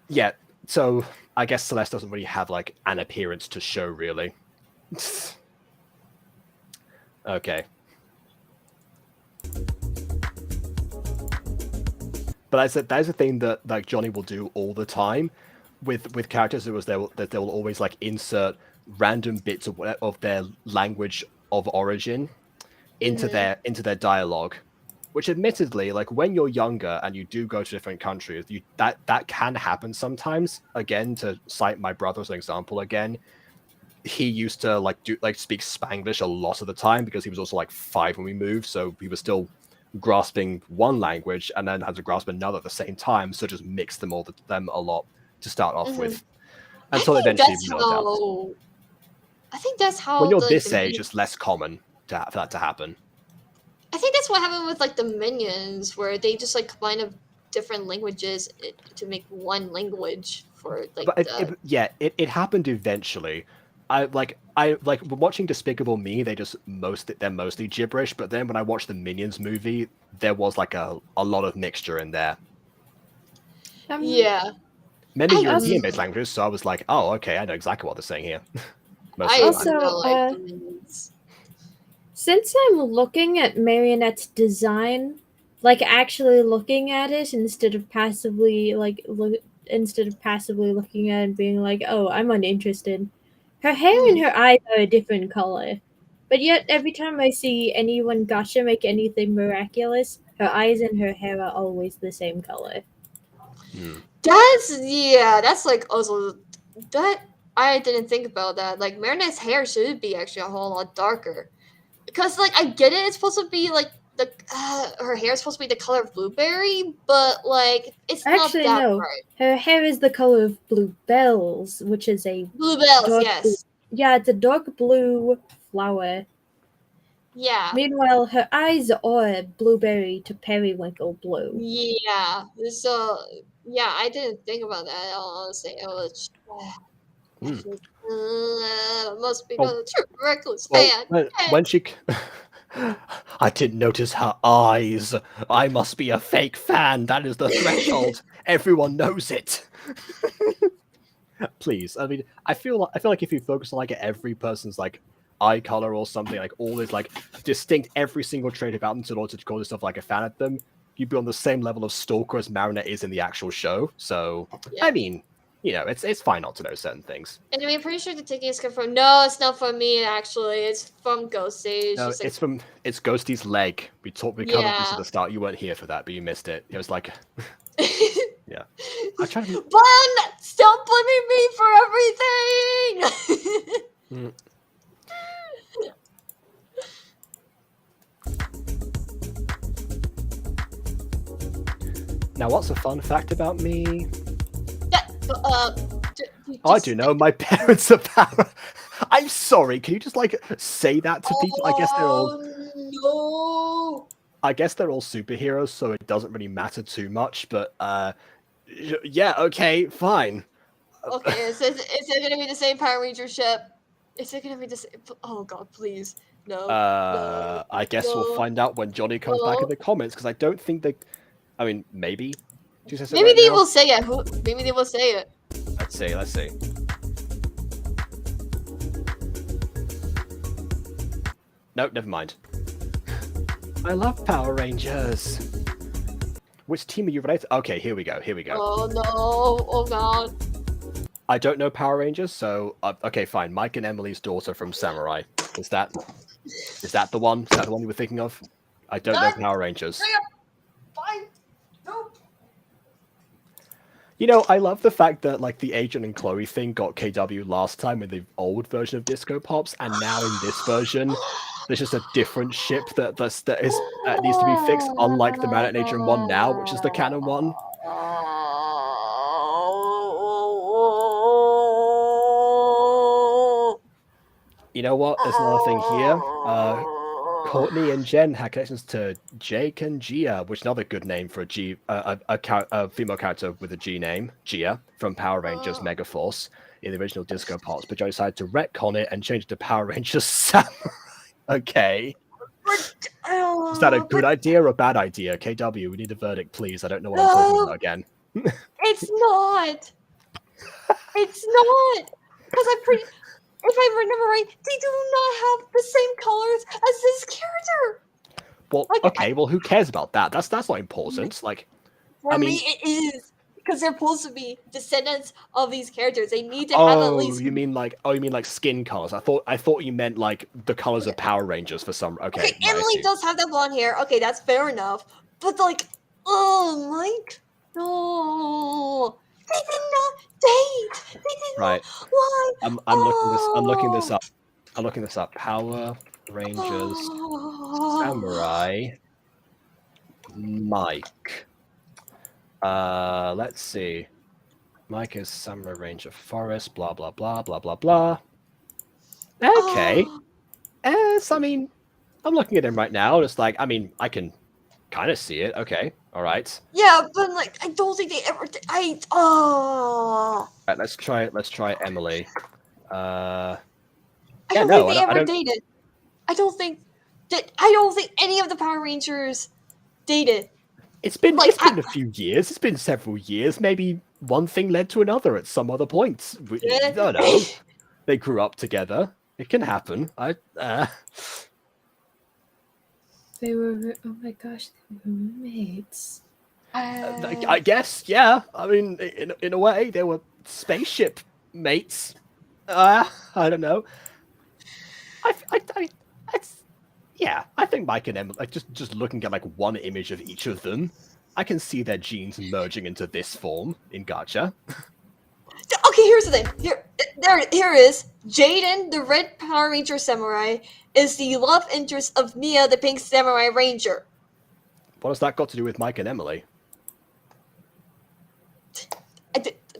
Speaker 1: Yeah, so I guess Celeste doesn't really have like an appearance to show, really. Okay. But that is a thing that like Jonny will do all the time with characters. They will always like insert random bits of their language of origin into their dialogue, which admittedly, like when you're younger and you do go to different countries, that can happen sometimes. Again, to cite my brother as an example again, he used to speak Spanglish a lot of the time because he was also like 5 when we moved, so he was still grasping one language and then had to grasp another at the same time, so just mix them a lot to start off with. Until eventually
Speaker 3: I think that's how
Speaker 1: when you're this age, it's less common for that to happen.
Speaker 3: I think that's what happened with like the Minions, where they just like combine of different languages to make one language for like.
Speaker 1: But it happened eventually. I watching Despicable Me. They're mostly gibberish. But then when I watched the Minions movie, there was like a lot of mixture in there.
Speaker 3: Yeah.
Speaker 1: Many European-based languages. So I was like, oh, okay, I know exactly what they're saying here.
Speaker 2: Since I'm looking at Marionette's design, like actually looking at it instead of passively looking at it and being like, oh, I'm uninterested. Her hair and her eyes are a different color. But yet every time I see anyone Gacha make anything miraculous, her eyes and her hair are always the same color.
Speaker 3: That's like also that I didn't think about that. Like Marinette's hair should be actually a whole lot darker. Because like I get it, it's supposed to be like her hair is supposed to be the color of blueberry, but like it's
Speaker 2: actually
Speaker 3: not that
Speaker 2: no.
Speaker 3: bright.
Speaker 2: Her hair is the color of bluebells, which is a
Speaker 3: Bluebells, yes.
Speaker 2: Blue. Yeah, it's a dark blue flower.
Speaker 3: Yeah.
Speaker 2: Meanwhile, her eyes are blueberry to periwinkle blue.
Speaker 3: Yeah. So yeah, I didn't think about that at all, honestly. It was must be a true reckless fan.
Speaker 1: When she I didn't notice her eyes. I must be a fake fan. That is the threshold. Everyone knows it. Please, I mean, I feel like if you focus on like every person's like eye color or something, like all this like distinct every single trait about them in order to call yourself like a fan of them, you'd be on the same level of stalker as Marinette is in the actual show. So I mean, you know, it's fine not to know certain things.
Speaker 3: And I'm pretty sure the ticket is confirmed. No, it's not from me actually. It's from Ghosty.
Speaker 1: No, it's Ghosty's leg. We covered this at the start. You weren't here for that, but you missed it. It was like yeah.
Speaker 3: Bun! Stop blaming me for everything!
Speaker 1: Now, what's a fun fact about me?
Speaker 3: I
Speaker 1: do know. My parents are power. I'm sorry. Can you just like say that to people? I guess they're all.
Speaker 3: No.
Speaker 1: I guess they're all superheroes, so it doesn't really matter too much. But yeah, okay, fine.
Speaker 3: Okay, is it gonna be the same Power Ranger ship? Is it gonna be the same? Oh God, please, no.
Speaker 1: I guess we'll find out when Jonny comes back in the comments, because I don't think they. I mean, maybe.
Speaker 3: Maybe they will say it. Maybe they will say it.
Speaker 1: Let's see. Nope, never mind. I love Power Rangers. Which team are you related? Okay, here we go.
Speaker 3: Oh no! Oh god!
Speaker 1: I don't know Power Rangers, so okay, fine. Mike and Emily's daughter from Samurai. Is that the one? Is that the one you were thinking of? I don't know Power Rangers.
Speaker 3: Fine. Nope.
Speaker 1: You know, I love the fact that like the Agent and Chloe thing got KW last time in the old version of Disco Pops, and now in this version, there's just a different ship that needs to be fixed, unlike the Man at Nature 1 now, which is the canon one. You know what? There's another thing here. Courtney and Jen had connections to Jake and Gia, which is another good name for a female character with a G name, Gia, from Power Rangers Megaforce in the original Disco Pops, but Joe decided to retcon it and change it to Power Rangers Samurai. Okay. Is that a good idea or a bad idea? KW, we need a verdict, please. I don't know what I'm talking about again.
Speaker 3: It's not. It's not. Because if I remember right, they do not have the same colors as this character.
Speaker 1: Well,
Speaker 3: Like,
Speaker 1: okay. Well, who cares about that? That's not important. Like,
Speaker 3: For me, it is. Because they're supposed to be descendants of these characters. They need to have at least.
Speaker 1: you mean like skin colors? I thought you meant like the colors of Power Rangers for some. Okay,
Speaker 3: Okay, Emily does have that blonde hair. Okay, that's fair enough. But like, oh, Mike, no, they did not date. They did
Speaker 1: Right.
Speaker 3: not. Why?
Speaker 1: I'm looking this up. I'm looking this up. Power Rangers Samurai Mike. Let's see. Mike is Samurai Ranger Forest. Blah blah blah blah blah blah. Okay. So, I mean, I'm looking at him right now. It's like, I mean, I can kind of see it. Okay. All right.
Speaker 3: Yeah, but like, I don't think they ever.
Speaker 1: All right. Let's try Emily.
Speaker 3: I don't think they ever dated. I don't think any of the Power Rangers dated.
Speaker 1: It's been a few years. It's been several years. Maybe one thing led to another at some other point. I don't know. They grew up together. It can happen.
Speaker 2: They were. Oh my gosh, they were roommates.
Speaker 1: I guess, yeah. I mean, in a way, they were spaceship mates. I don't know. I think Mike and Emma, like just looking at like one image of each of them, I can see their genes merging into this form in Gacha.
Speaker 3: Okay, here's the thing. Here is Jaden, the Red Power Ranger Samurai, is the love interest of Mia, the Pink Samurai Ranger.
Speaker 1: What has that got to do with Mike and Emily?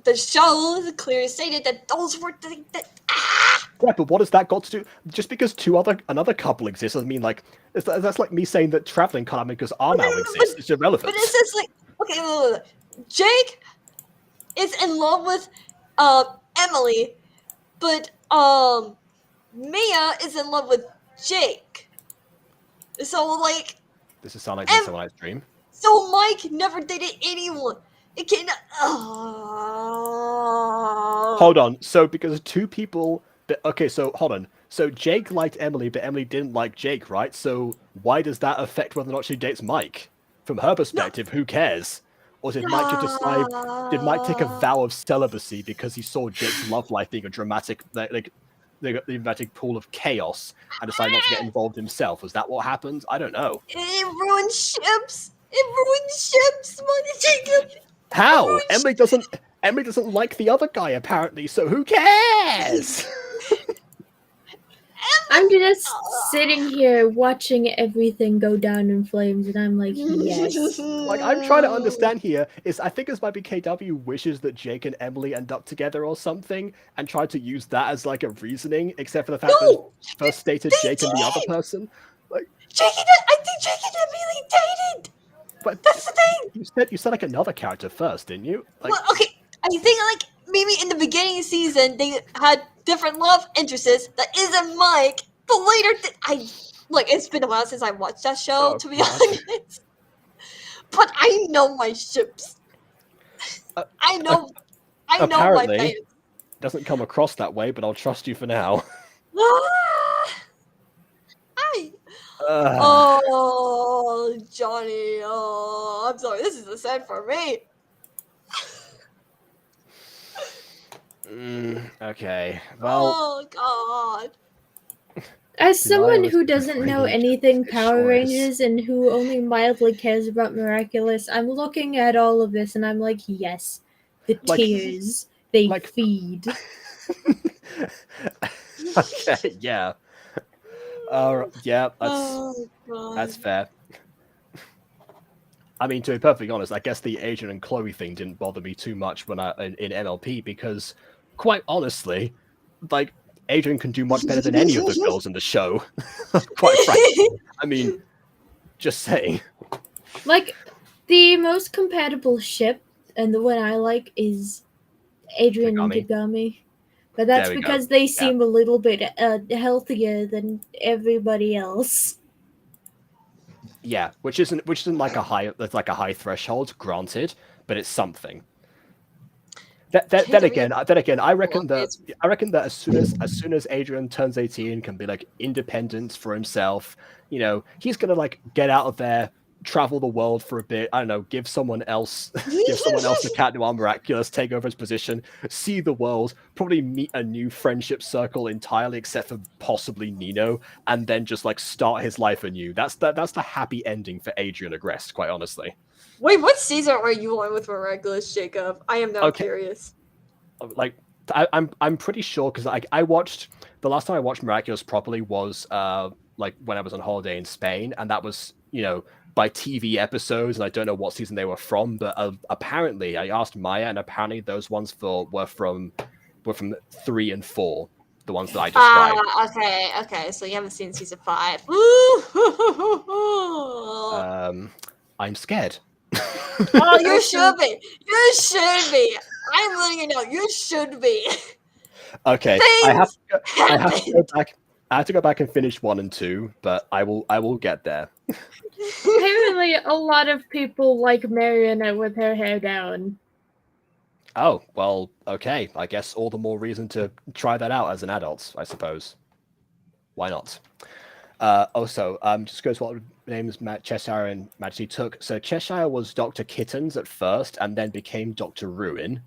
Speaker 3: The show clearly stated that those were
Speaker 1: Yeah, but what has that got to do? Just because another couple exists doesn't mean like that's like me saying that traveling comics are now exist. It's irrelevant.
Speaker 3: But it's just like, okay, look. Jake is in love with Emily, but Mia is in love with Jake. So like,
Speaker 1: This is sound like Midsummer Night's Dream.
Speaker 3: So Mike never dated anyone. It can.
Speaker 1: Hold on. So because two people. Okay, so hold on. So Jake liked Emily, but Emily didn't like Jake, right? So why does that affect whether or not she dates Mike? From her perspective, who cares? Or did Mike just decide? Did Mike take a vow of celibacy because he saw Jake's love life being a dramatic, like the dramatic pool of chaos, and decided not to get involved himself? Was that what happened? I don't know.
Speaker 3: It ruined ships. Jacob.
Speaker 1: How? Emily doesn't like the other guy apparently. So who cares?
Speaker 2: I'm just sitting here watching everything go down in flames, and I'm like, yes.
Speaker 1: Like, I'm trying to understand here is I think this might be KW wishes that Jake and Emily end up together or something, and tried to use that as like a reasoning, except for the fact that first stated Jake and the other person. Like,
Speaker 3: I think Jake and Emily dated.
Speaker 1: But
Speaker 3: that's the thing.
Speaker 1: You said like another character first, didn't you? Like,
Speaker 3: well, okay, I think like maybe in the beginning season they had different love interests that isn't Mike, but later it's been a while since I watched that show, to be honest. But I know my ships. I know I know my
Speaker 1: Apparently.
Speaker 3: fans.
Speaker 1: Doesn't come across that way, but I'll trust you for now.
Speaker 3: Hi.
Speaker 1: Ugh.
Speaker 3: Oh, Johnny. Oh, I'm sorry. This is a sad for me.
Speaker 1: Okay. Well,
Speaker 3: Oh God.
Speaker 2: As someone
Speaker 1: was
Speaker 2: who doesn't know
Speaker 1: really
Speaker 2: anything
Speaker 1: his
Speaker 2: Power
Speaker 1: choice.
Speaker 2: Rangers and who only mildly cares about Miraculous, I'm looking at all of this and I'm like, yes, the
Speaker 1: Like-
Speaker 2: tears they
Speaker 1: like-
Speaker 2: feed.
Speaker 1: okay, yeah. Yeah,
Speaker 3: Oh God.
Speaker 1: that's fair. I mean, to be perfectly honest, I guess the Adrian and Chloe thing didn't bother me too much when in MLP because, quite honestly, like Adrian can do much better than any of the girls in the show. Quite frankly, I mean, just saying.
Speaker 2: Like, the most compatible ship, and the one I like, is Adrian and
Speaker 1: Kagami.
Speaker 2: Kagami. But that's
Speaker 1: There we go.
Speaker 2: because they seem a little bit healthier than everybody else.
Speaker 1: Yeah, which isn't like a high threshold, granted, but it's something. Then again, I reckon that as soon as Adrian turns 18, can be like independent for himself, you know, he's gonna like get out of there, travel the world for a bit. I don't know, give someone else the Cat Noir Miraculous, take over his position, see the world, probably meet a new friendship circle entirely, except for possibly Nino, and then just like start his life anew. That's the happy ending for Adrian Agreste, quite honestly.
Speaker 3: Wait, what season are you on with Miraculous, Jacob? I am now
Speaker 1: Okay.
Speaker 3: curious.
Speaker 1: Like I'm pretty sure because I watched the last time I watched Miraculous properly was like when I was on holiday in Spain, and that was, you know, by TV episodes, and I don't know what season they were from, but apparently I asked Maya, and apparently those ones were from 3 and 4, the ones that I described.
Speaker 3: Okay. So you haven't seen season 5.
Speaker 1: I'm scared.
Speaker 3: Oh, you should be. You should be. I'm letting you know. You should be.
Speaker 1: Okay,
Speaker 3: Things
Speaker 1: I have to
Speaker 3: happen.
Speaker 1: go back. I have to go back and finish 1 and 2, but I will get there.
Speaker 2: Apparently, a lot of people like Marionette with her hair down.
Speaker 1: Oh, well, okay. I guess all the more reason to try that out as an adult, I suppose. Why not? Also, just goes what names Cheshire and Majesty took. So Cheshire was Dr. Kittens at first, and then became Dr. Ruin.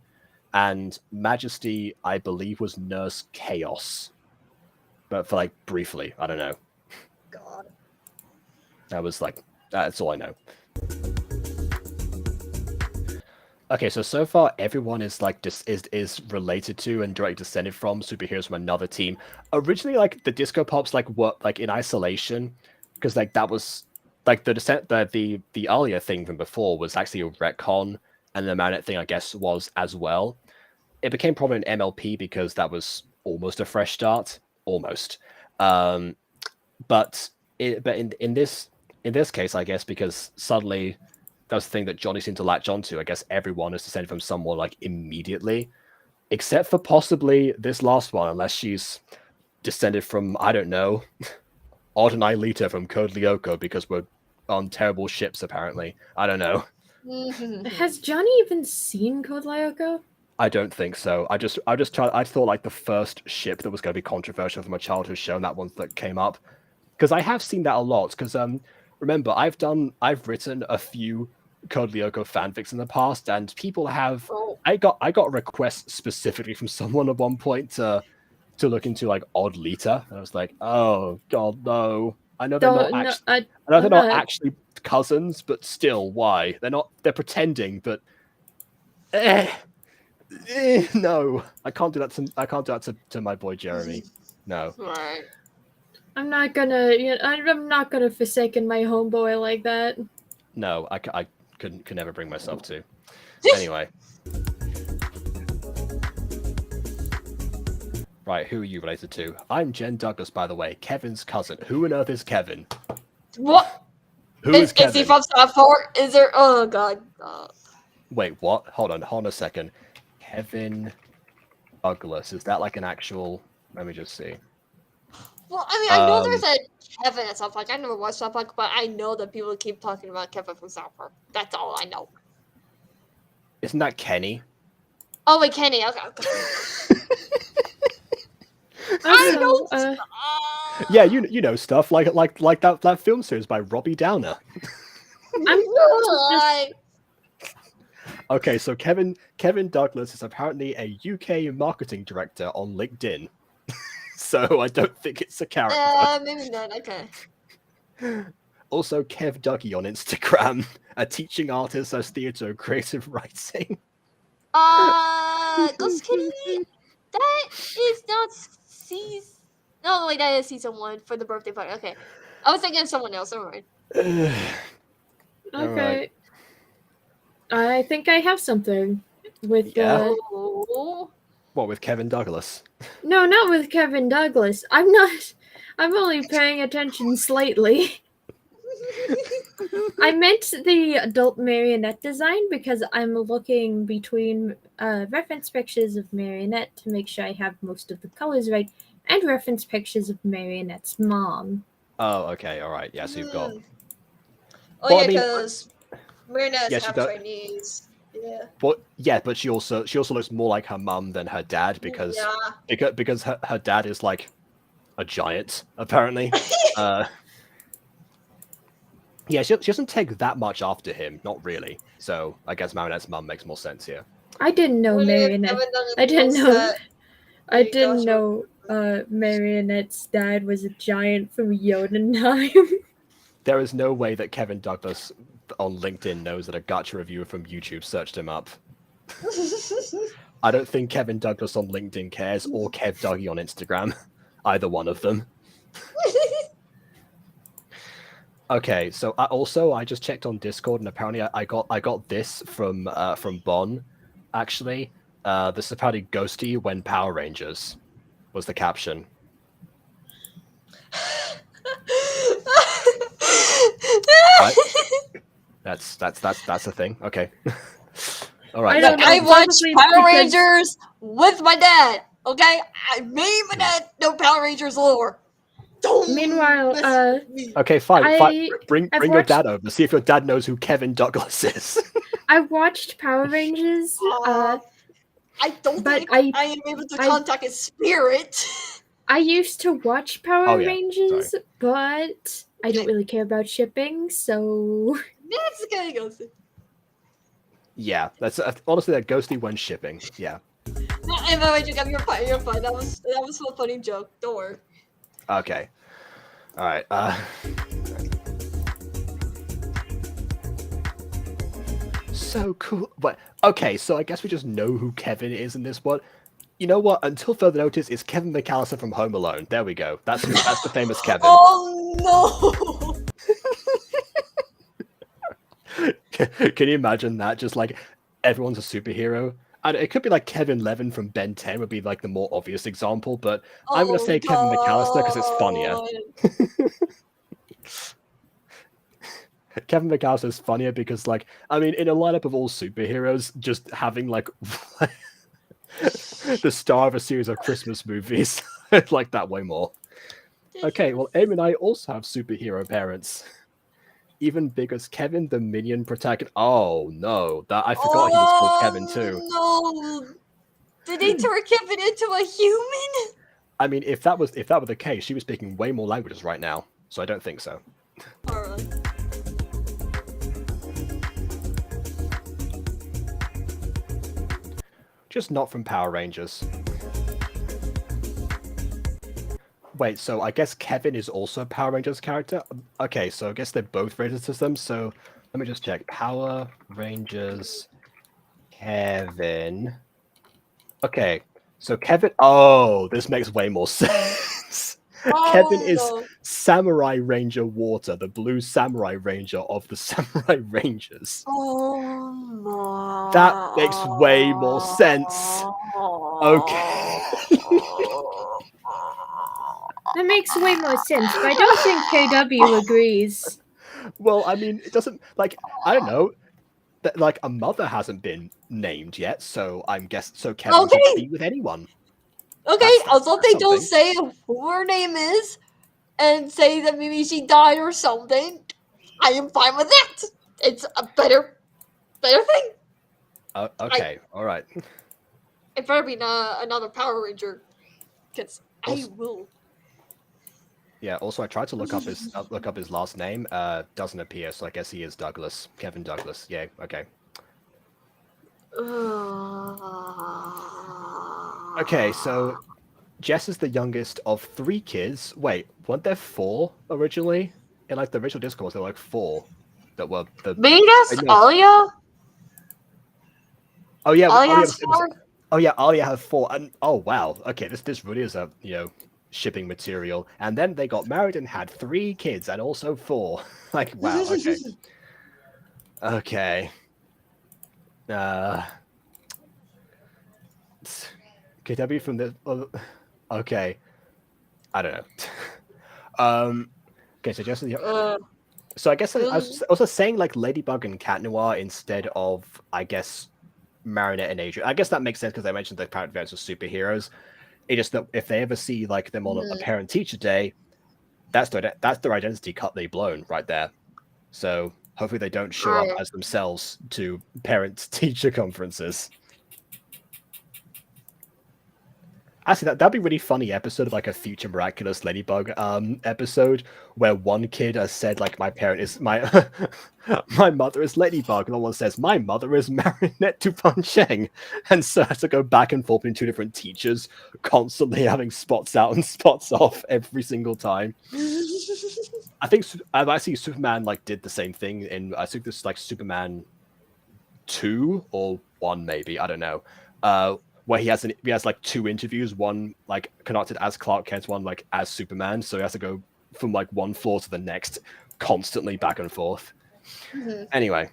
Speaker 1: And Majesty, I believe, was Nurse Chaos. But for like briefly, I don't know.
Speaker 3: God.
Speaker 1: That's all I know. Okay, so far everyone is like is related to and directly descended from superheroes from another team. Originally, like the Disco Pops like were like in isolation, because like that was like the Alia thing from before was actually a retcon, and the Marionette thing I guess was as well. It became prominent in MLP because that was almost a fresh start, almost. But in this case, I guess because suddenly that's the thing that Jonny seemed to latch onto. I guess everyone is descended from someone like immediately, except for possibly this last one, unless she's descended from, I don't know, Odd and Aelita from Code Lyoko because we're on terrible ships apparently. I don't know.
Speaker 2: Has Johnny even seen Code Lyoko?
Speaker 1: I don't think so. I thought like the first ship that was going to be controversial from a childhood show, and that one that came up, because I have seen that a lot. Because remember, I've written a few Code Lyoko fanfics in the past, and people have.
Speaker 3: Oh.
Speaker 1: I got requests specifically from someone at one point to look into like Odd Lita, and I was like, oh god, no. I know they're not actually. I know they're not actually cousins, but still, why? They're not. They're pretending, but. No, I can't do that to my boy Jeremy. No.
Speaker 3: Right.
Speaker 2: I'm not gonna forsaken my homeboy like that.
Speaker 1: No, I could never bring myself to. Anyway. Right, who are you related to? I'm Jen Douglas, by the way, Kevin's cousin. Who on earth is Kevin?
Speaker 3: What?
Speaker 1: Who is Kevin?
Speaker 3: Is he from South Park? Is there? Oh god.
Speaker 1: Wait, what? Hold on a second. Kevin Douglas. Is that like an actual? Let me just see.
Speaker 3: Well, I mean, I know there's a Kevin at South Park. I never watched South Park, but I know that people keep talking about Kevin from South Park. That's all I know.
Speaker 1: Isn't that Kenny?
Speaker 3: Oh wait, Kenny. Okay. I
Speaker 2: Also,
Speaker 3: don't.
Speaker 1: Yeah, you know stuff like that film series by Robbie Downer.
Speaker 2: I'm
Speaker 3: I-
Speaker 1: Okay, so Kevin Douglas is apparently a UK marketing director on LinkedIn. So I don't think it's a character.
Speaker 3: maybe not. Okay.
Speaker 1: Also, Kev Dougie on Instagram, a teaching artist as theatre creative writing.
Speaker 3: Ghost Kitty. That is not season. No, wait, that is season 1 for the birthday party. Okay, I was thinking of someone else. Never mind.
Speaker 1: All
Speaker 2: okay.
Speaker 1: right.
Speaker 2: I think I have something with
Speaker 1: Yeah?
Speaker 3: Oh.
Speaker 1: What, with Kevin Douglas?
Speaker 2: No, not with Kevin Douglas. I'm not. I'm only paying attention slightly. I meant the adult marionette design because I'm looking between reference pictures of Marionette to make sure I have most of the colors right, and reference pictures of Marionette's mom.
Speaker 1: Oh, okay, all right. Yeah, so you've got.
Speaker 3: Oh
Speaker 1: Well,
Speaker 3: yeah,
Speaker 1: I mean,
Speaker 3: because Marionette
Speaker 1: yeah,
Speaker 3: is
Speaker 1: she
Speaker 3: half
Speaker 1: does-
Speaker 3: Chinese. Yeah.
Speaker 1: But she also looks more like her mum than her dad because
Speaker 3: Yeah.
Speaker 1: because her dad is like a giant apparently. Yeah, she doesn't take that much after him, not really. So I guess Marionette's mum makes more sense here.
Speaker 2: I didn't know
Speaker 3: What if
Speaker 2: Marionette.
Speaker 3: Kevin Douglas
Speaker 2: I didn't
Speaker 3: knows
Speaker 2: know.
Speaker 3: that
Speaker 2: I
Speaker 3: the
Speaker 2: didn't
Speaker 3: Gacha-
Speaker 2: know Marionette's dad was a giant from Jotunheim.
Speaker 1: There is no way that Kevin Douglas on LinkedIn knows that a Gacha reviewer from YouTube searched him up. I don't think Kevin Douglas on LinkedIn cares, or Kev Dougie on Instagram. Either one of them. Okay, so I just checked on Discord, and apparently I got this from Bon. Actually, this is apparently Ghosty when Power Rangers was the caption. Right? That's a thing. Okay. All right.
Speaker 2: I don't know,
Speaker 3: I watched
Speaker 2: probably
Speaker 3: Power
Speaker 2: because-
Speaker 3: Rangers with my dad. Okay, me and my dad know Power Rangers lore. Don't
Speaker 2: Meanwhile,
Speaker 3: mess with me.
Speaker 1: Okay, fine.
Speaker 2: I've
Speaker 1: Bring your
Speaker 2: watched-
Speaker 1: dad over. See if your dad knows who Kevin Douglas is.
Speaker 2: I watched Power Rangers.
Speaker 3: I don't
Speaker 2: but
Speaker 3: think I am able to contact his spirit.
Speaker 2: I used to watch Power
Speaker 1: Oh, yeah.
Speaker 2: Rangers, but I don't really care about shipping, so
Speaker 3: That's gonna go.
Speaker 1: Yeah, that's honestly that Ghosty when shipping. Yeah.
Speaker 3: And by the way, you got your fine. You're fine. That was a funny joke. Don't worry.
Speaker 1: Okay. All right. So cool. But okay, so I guess we just know who Kevin is in this one. You know what? Until further notice, it's Kevin McAllister from Home Alone. There we go. That's the famous Kevin.
Speaker 3: Oh no!
Speaker 1: Can you imagine that? Just like everyone's a superhero. And it could be like Kevin Levin from Ben 10 would be like the more obvious example, but I'm going to say Kevin McAllister because it's funnier. Kevin McAllister is funnier because, like, I mean, in a lineup of all superheroes, just having like the star of a series of Christmas movies, I like that way more. Okay, well, Aim and I also have superhero parents. Even bigger as Kevin, the minion protagonist. Oh no, that I forgot he was called Kevin too.
Speaker 3: No! Did they turn Kevin into a human?
Speaker 1: I mean, if that were the case, she was speaking way more languages right now. So I don't think so.
Speaker 3: Alright.
Speaker 1: Just not from Power Rangers. Wait, so I guess Kevin is also a Power Rangers character? Okay, so I guess they're both rated systems, so let me just check. Power Rangers Kevin. Okay, so Kevin... Oh, this makes way more sense. Kevin is
Speaker 3: no.
Speaker 1: Samurai Ranger Water, the blue Samurai Ranger of the Samurai Rangers.
Speaker 3: Oh no.
Speaker 1: That makes way more sense. Okay.
Speaker 2: that makes way more sense. But I don't think KW agrees.
Speaker 1: Well, I mean, it doesn't, like, I don't know. That, like, a mother hasn't been named yet, so I'm guessing, so Kevin
Speaker 3: Okay.
Speaker 1: can be with anyone.
Speaker 3: Okay,
Speaker 1: That's
Speaker 3: as long as they don't
Speaker 1: something.
Speaker 3: say who her name is and say that maybe she died or something, I am fine with that. It's a better thing.
Speaker 1: Okay, all right.
Speaker 3: It better be not another Power Ranger, because I
Speaker 1: Also-
Speaker 3: will.
Speaker 1: Yeah. Also, I tried to look up his last name. Doesn't appear, so I guess he is Douglas. Kevin Douglas. Yeah. Okay. Okay. So Jess is the youngest of 3 kids. Wait, weren't there 4 originally? In like the original Discord, there were like 4 that were the.
Speaker 3: Vegas,
Speaker 1: Wait, no.
Speaker 3: Alia,
Speaker 1: Oh yeah.
Speaker 3: Alia
Speaker 1: Oh yeah.
Speaker 3: has
Speaker 1: It was,
Speaker 3: 4.
Speaker 1: oh yeah. Alia had 4. And oh wow. Okay. This really is a shipping material. And then they got married and had 3 kids and also 4. Like wow. Okay. Okay. KW from the. Okay. I don't know. Okay, so just so I guess I was also saying like Ladybug and Cat Noir instead of I guess Marinette and Adrian. I guess that makes sense because I mentioned the parent events are superheroes. It's just that if they ever see like them on a parent teacher day, that's their identity cut they blown right there. So hopefully they don't show up as themselves to parent teacher conferences. Actually, that'd be a really funny episode of like a future miraculous Ladybug episode where one kid has said like my parent is my my mother is Ladybug, and the one says my mother is Marinette Dupancheng, and so has to go back and forth between 2 different teachers, constantly having spots out and spots off every single time. I think I've actually Superman like did the same thing in I think this like Superman 2 or 1 maybe, I don't know. Where he has like 2 interviews, one like conducted as Clark Kent, one like as Superman, so he has to go from like one floor to the next, constantly back and forth. Anyway.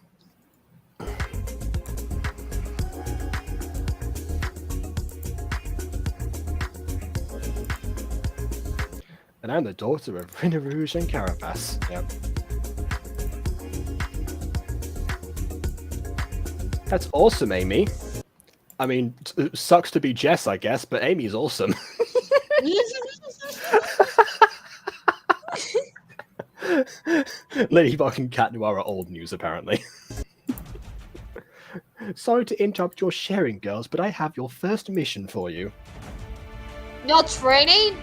Speaker 1: And I'm the daughter of Rina Rouge and Carapace. Yep. That's awesome, Amy. I mean, it sucks to be Jess, I guess, but Amy's awesome. Ladybug and Cat Noir are old news, apparently. Sorry to interrupt your sharing, girls, but I have your first mission for you.
Speaker 3: No training?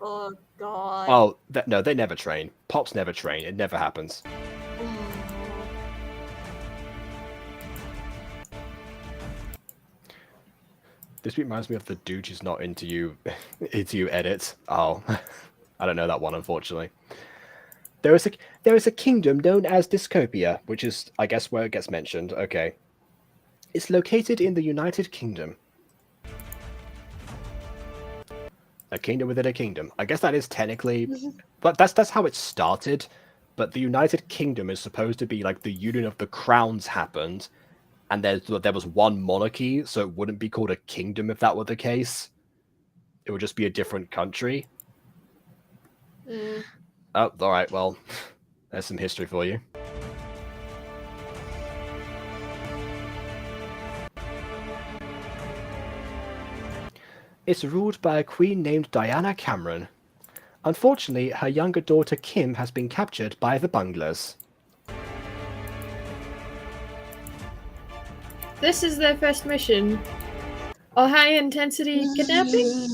Speaker 3: Oh god.
Speaker 1: Oh, no, they never train. Pops never train. It never happens. This reminds me of the dude who's not into you edit. Oh, I don't know that one, unfortunately. There is a kingdom known as Dystopia, which is, I guess, where it gets mentioned. Okay. It's located in the United Kingdom. A kingdom within a kingdom. I guess that is technically... But that's how it started. But the United Kingdom is supposed to be like the union of the crowns happened. And there was one monarchy, so it wouldn't be called a kingdom if that were the case. It would just be a different country. Oh, alright, well, there's some history for you. It's ruled by a queen named Diana Cameron. Unfortunately, her younger daughter Kim has been captured by the bunglers.
Speaker 2: This is their first mission. A high-intensity kidnapping?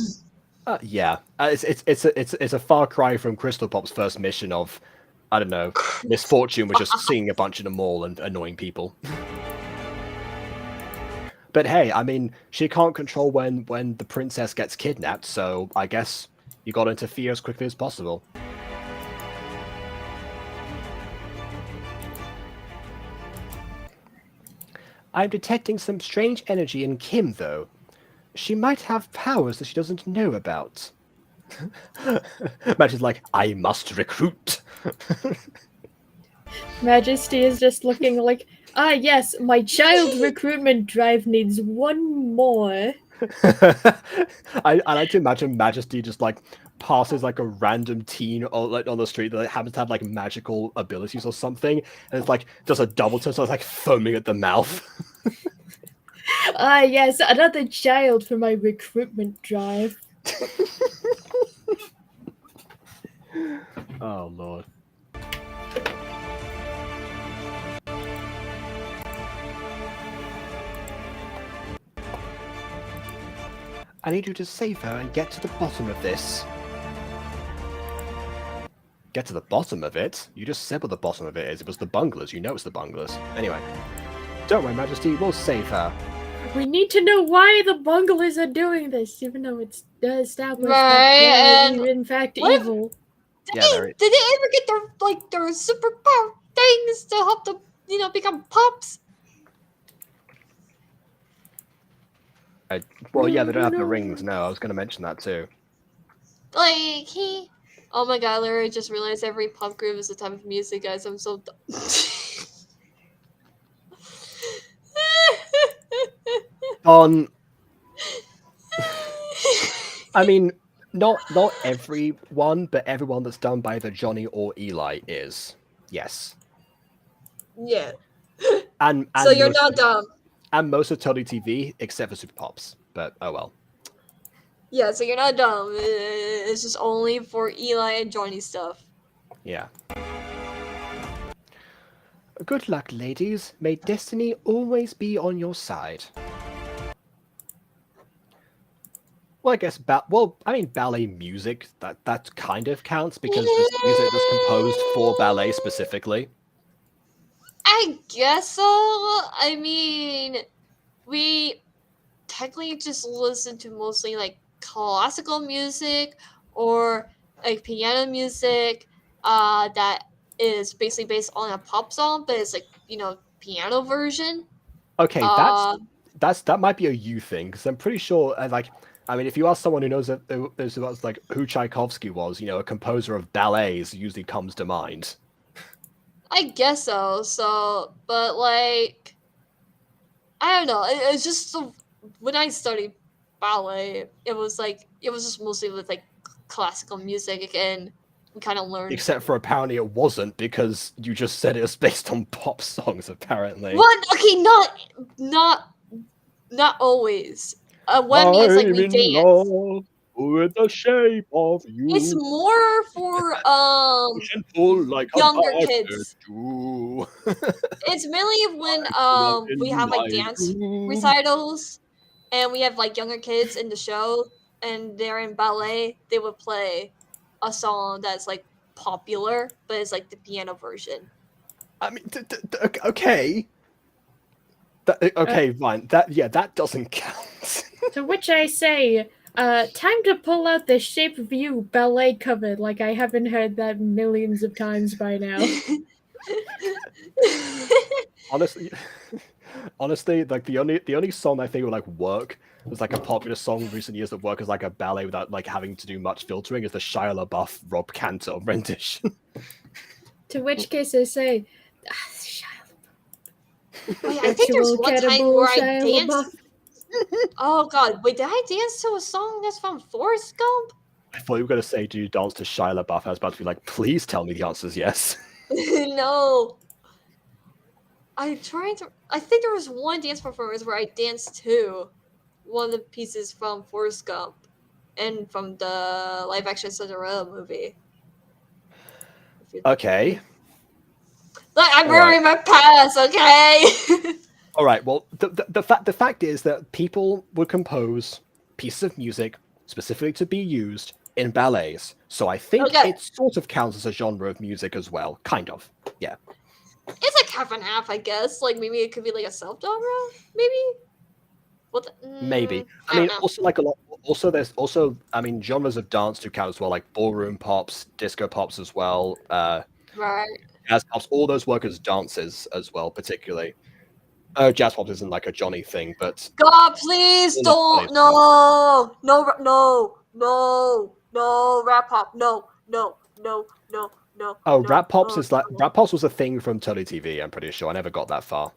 Speaker 1: Yeah, it's a far cry from Crystal Pop's first mission of, I don't know, misfortune was just seeing a bunch in a mall and annoying people. But hey, I mean, she can't control when the princess gets kidnapped, so I guess you gotta interfere as quickly as possible. I'm detecting some strange energy in Kim, though. She might have powers that she doesn't know about. Majesty's like, I must recruit. Majesty
Speaker 2: is just looking like, yes, my child recruitment drive needs one more.
Speaker 1: I like to imagine Majesty just like passes like a random teen on the street that happens to have like magical abilities or something, and it's like does a double turn, so it's like foaming at the mouth.
Speaker 2: Yes, another child for my recruitment drive.
Speaker 1: Oh lord. I need you to save her and get to the bottom of this. Get to the bottom of it? You just said what the bottom of it is. It was the bunglers. You know it's the bunglers. Anyway. Don't worry, Majesty. We'll save her.
Speaker 2: We need to know why the bunglers are doing this, even though it's established
Speaker 3: Right,
Speaker 2: that
Speaker 3: and
Speaker 2: they're in fact
Speaker 3: what if-
Speaker 2: evil.
Speaker 3: Did they ever get their superpower things to help them, become pups?
Speaker 1: Well, yeah, they don't have the rings. No, I was going to mention that too.
Speaker 3: Oh my god, Larry, I just realized every pop group is a type of music, guys. I'm so dumb.
Speaker 1: On. I mean, not everyone, but everyone that's done by either Jonny or Eli is. Yes.
Speaker 3: Yeah.
Speaker 1: And
Speaker 3: So you're not dumb.
Speaker 1: And most of Totally TV, except for Super Pops. But oh well.
Speaker 3: Yeah, so you're not dumb. It's just only for Eli and Jonny stuff.
Speaker 1: Yeah. Good luck, ladies. May destiny always be on your side. Well, I guess ballet music that kind of counts because it's music that's composed for ballet specifically.
Speaker 3: I guess so. I mean, we technically just listen to mostly like classical music or like piano music that is basically based on a pop song, but it's like, piano version.
Speaker 1: Okay, that might be a you thing because I'm pretty sure if you ask someone who knows who Tchaikovsky was, a composer of ballets usually comes to mind.
Speaker 3: I guess so. So, but like, I don't know. It's just when I studied ballet, it was just mostly with like classical music, and we kind of learned.
Speaker 1: Except for apparently it wasn't because you just said it was based on pop songs. Apparently.
Speaker 3: What? Okay, not always. What I mean is like we dance.
Speaker 1: With the shape of you.
Speaker 3: It's more for younger kids. It's mainly when we have like dance recitals and we have like younger kids in the show and they're in ballet, they would play a song that's like popular, but it's like the piano version.
Speaker 1: I mean, okay. Okay, fine. That doesn't count.
Speaker 2: To which I say, time to pull out the Shape of You ballet cover. Like I haven't heard that millions of times by now.
Speaker 1: Honestly, like the only song I think would like work was like a popular song in recent years that work as like a ballet without like having to do much filtering is the Shia LaBeouf Rob Cantor rendition.
Speaker 2: To which case I say, Shia LaBeouf.
Speaker 3: Wait, I think there's one time where I danced. Oh god, wait, did I dance to a song that's from Forrest Gump?
Speaker 1: I thought you were going to say, do you dance to Shia LaBeouf? I was about to be like, please tell me the answer is yes.
Speaker 3: No. I think there was one dance performance where I danced to one of the pieces from Forrest Gump and from the live action Cinderella movie.
Speaker 1: Okay.
Speaker 3: Like, I'm wearing my pants, okay?
Speaker 1: All right. Well, the fact is that people would compose pieces of music specifically to be used in ballets. So I think it sort of counts as a genre of music as well. Kind of. Yeah.
Speaker 3: It's like half and half, I guess. Like maybe it could be like a self-genre, maybe.
Speaker 1: Maybe. I mean, also like a lot. Also, there's also genres of dance do count as well, like ballroom pops, disco pops as well.
Speaker 3: Right.
Speaker 1: Jazz pops, all those work as dances as well, particularly. Jazz pops isn't like a Jonny thing, but
Speaker 3: God, please don't. No, rap pop. No.
Speaker 1: Oh, rap pops is like rap pops was a thing from Totally TV. I'm pretty sure. I never got that far.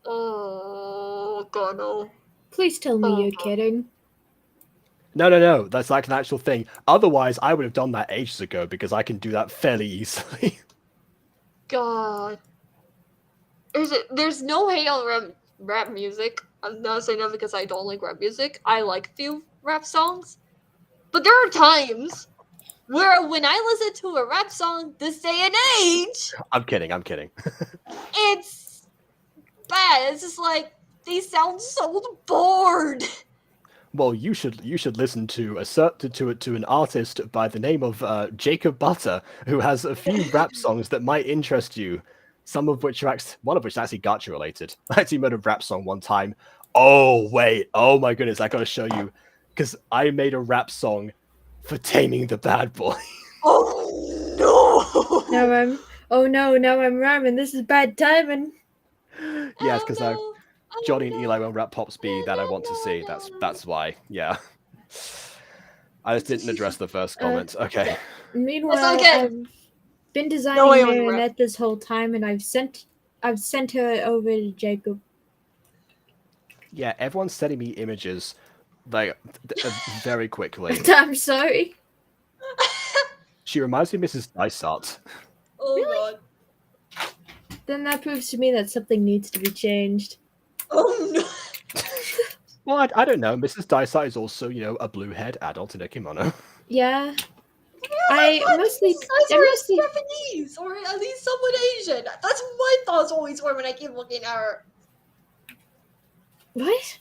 Speaker 3: Oh god, no.
Speaker 2: Please tell me you're kidding.
Speaker 1: No. That's like an actual thing. Otherwise, I would have done that ages ago because I can do that fairly easily.
Speaker 3: God. There's no hate on rap music. I'm not saying that because I don't like rap music. I like a few rap songs. But there are times where when I listen to a rap song this day and age...
Speaker 1: I'm kidding.
Speaker 3: It's bad. It's just like, they sound so bored.
Speaker 1: Well, you should listen to an artist by the name of Jacob Butter, who has a few rap songs that might interest you. Some of which are one of which is actually Gacha related. I actually made a rap song one time. Oh wait, oh my goodness, I gotta show you, because I made a rap song for Taming the Bad Boy.
Speaker 3: Oh no!
Speaker 2: Now I'm rhyming. This is bad timing.
Speaker 1: Yes, because
Speaker 3: Oh, no.
Speaker 1: Jonny and
Speaker 3: Oh,
Speaker 1: Eli
Speaker 3: no.
Speaker 1: won't rap Pops B
Speaker 3: Oh,
Speaker 1: that I
Speaker 3: no,
Speaker 1: want to
Speaker 3: no,
Speaker 1: see.
Speaker 3: no, no.
Speaker 1: That's why. Yeah. I just didn't address the first comment. Okay.
Speaker 3: That's
Speaker 2: Meanwhile,
Speaker 3: okay.
Speaker 2: I've been
Speaker 3: No
Speaker 2: designing
Speaker 3: way on the rap.
Speaker 2: Marionette this whole time, and I've sent her over to Jacob.
Speaker 1: Yeah, everyone's sending me images like very quickly.
Speaker 2: I'm sorry.
Speaker 1: She reminds me of Mrs. Dysart.
Speaker 3: Oh
Speaker 2: Really?
Speaker 3: god.
Speaker 2: Then that proves to me that something needs to be changed.
Speaker 3: Oh no.
Speaker 1: Well, I don't know. Mrs. Dysart is also, a blue-haired adult in a kimono.
Speaker 2: Yeah.
Speaker 3: I
Speaker 2: I mostly
Speaker 3: Japanese, or at least somewhat Asian. That's what my thoughts always were when I keep looking at her.
Speaker 2: What?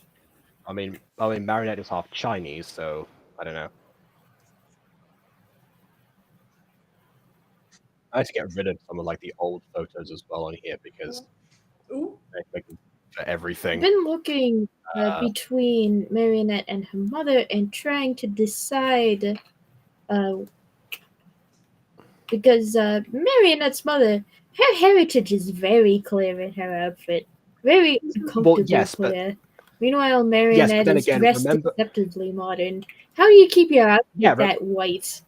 Speaker 1: I mean, Marinette is half Chinese, so I don't know. I have to get rid of some of like the old photos as well on here because
Speaker 3: Ooh.
Speaker 1: they're looking for
Speaker 2: I've
Speaker 1: everything.
Speaker 2: been looking between Marionette and her mother and trying to decide, because Marionette's mother, her heritage is very clear in her outfit, very uncomfortable
Speaker 1: yes, but-
Speaker 2: clear. Meanwhile, Marionette
Speaker 1: then
Speaker 2: is
Speaker 1: again,
Speaker 2: dressed
Speaker 1: remember-
Speaker 2: deceptively modern. How do you keep your outfit
Speaker 1: Yeah,
Speaker 2: that white?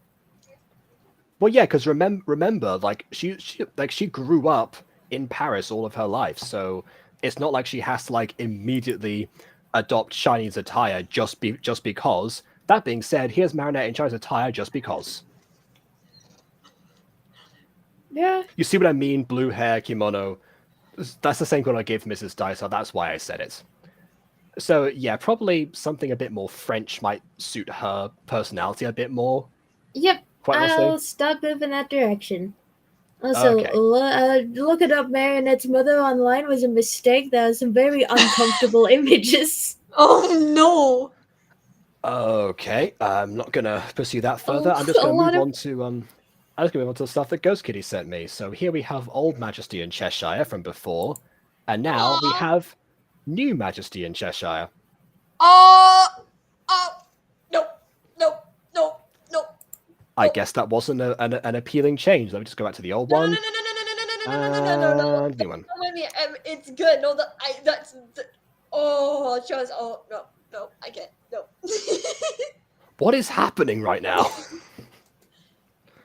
Speaker 1: Well, yeah, because remember, like she grew up in Paris all of her life, so it's not like she has to like immediately adopt Chinese attire just because. That being said, here's Marinette in Chinese attire just because.
Speaker 2: Yeah.
Speaker 1: You see what I mean? Blue hair, kimono. That's the same one I gave Mrs. Dysart. That's why I said it. So yeah, probably something a bit more French might suit her personality a bit more.
Speaker 2: Yep.
Speaker 1: Quite honestly.
Speaker 2: I'll stop moving that direction. Also,
Speaker 1: Okay.
Speaker 2: looking up Marionette's mother online was a mistake. There are some very uncomfortable images.
Speaker 3: Oh no.
Speaker 1: Okay, I'm not gonna pursue that further. I'm
Speaker 2: a
Speaker 1: just gonna
Speaker 2: lot
Speaker 1: move
Speaker 2: of-
Speaker 1: on to I'm just gonna move on to the stuff that Ghost Kitty sent me. So here we have Old Majesty in Cheshire from before, and now we
Speaker 3: Aw.
Speaker 1: have New Majesty in Cheshire.
Speaker 3: Nope.
Speaker 1: I guess that wasn't an appealing change. Let me just go back to the old
Speaker 3: No,
Speaker 1: one.
Speaker 3: no, no, no, no, no, no, no, no, no, no, no, no.
Speaker 1: And new one.
Speaker 3: It's good. No, oh, just no, I can't. No.
Speaker 1: What is happening right now?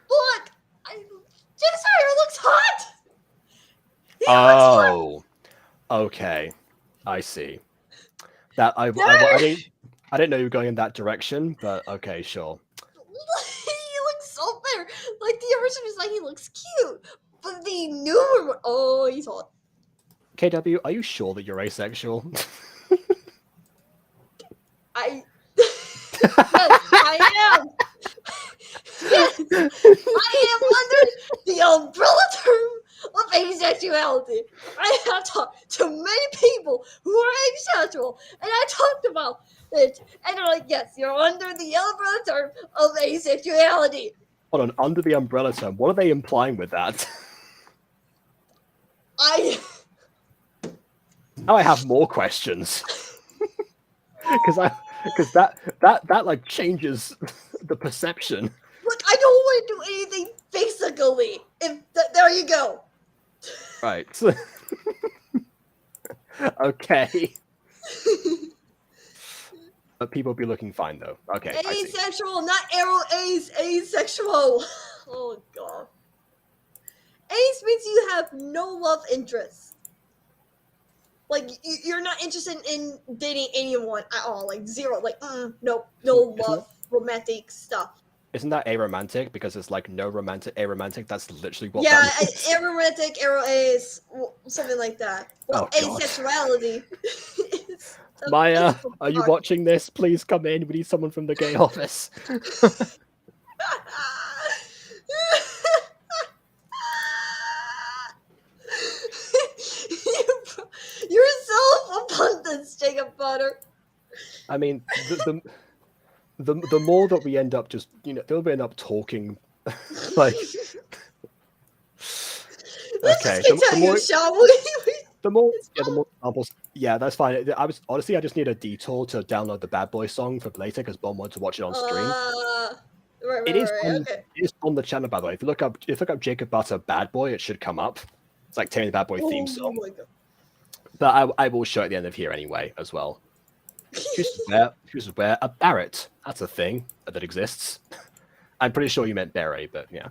Speaker 3: Look, Genocide looks hot. He looks hot.
Speaker 1: Oh, okay, I see. That I didn't know you were going in that direction, but okay, sure.
Speaker 3: He looks so better. Like the original is like he looks cute, but the newer one, oh, he's hot.
Speaker 1: KW, are you sure that you're asexual?
Speaker 3: Yes, I am. Yes, I am under the umbrella term of asexuality. I have talked to many people who are asexual, and I talked about it, and they're like, yes, you're under the umbrella term of asexuality.
Speaker 1: Hold on, under the umbrella term, what are they implying with that? Now I have more questions. Because that like changes the perception.
Speaker 3: Look, I don't want to do anything physically. There you go.
Speaker 1: Right. Okay. But people be looking fine though. Okay. I see.
Speaker 3: Asexual, not arrow ace, asexual. Oh god. Ace means you have no love interest. Like you're not interested in dating anyone at all. Like zero. Like nope, no love, romantic stuff.
Speaker 1: Isn't that aromantic? Because it's like no romantic, aromantic. That's literally what.
Speaker 3: Yeah,
Speaker 1: that means.
Speaker 3: aromantic, arrow ace, something like that. Well,
Speaker 1: Oh, God.
Speaker 3: asexuality.
Speaker 1: Maya, are you watching this? Please come in. We need someone from the gay office.
Speaker 3: You're self-abundance, Jacob Butter.
Speaker 1: I mean, the more that we end up just, they'll end up talking, like.
Speaker 3: Let's
Speaker 1: Okay,
Speaker 3: just continue, shall we?
Speaker 1: the more examples. Yeah, that's fine. I just need a detour to download the Bad Boy song for later because Bon wanted to watch it on stream.
Speaker 3: Right, okay.
Speaker 1: It is on the channel, by the way. If you look up Jacob Butter Bad Boy, it should come up. It's like Tammy the Bad Boy theme song.
Speaker 3: Oh my god.
Speaker 1: But I will show it at the end of here anyway as well. Who's where a Barrett? That's a thing that exists. I'm pretty sure you meant beret, but yeah.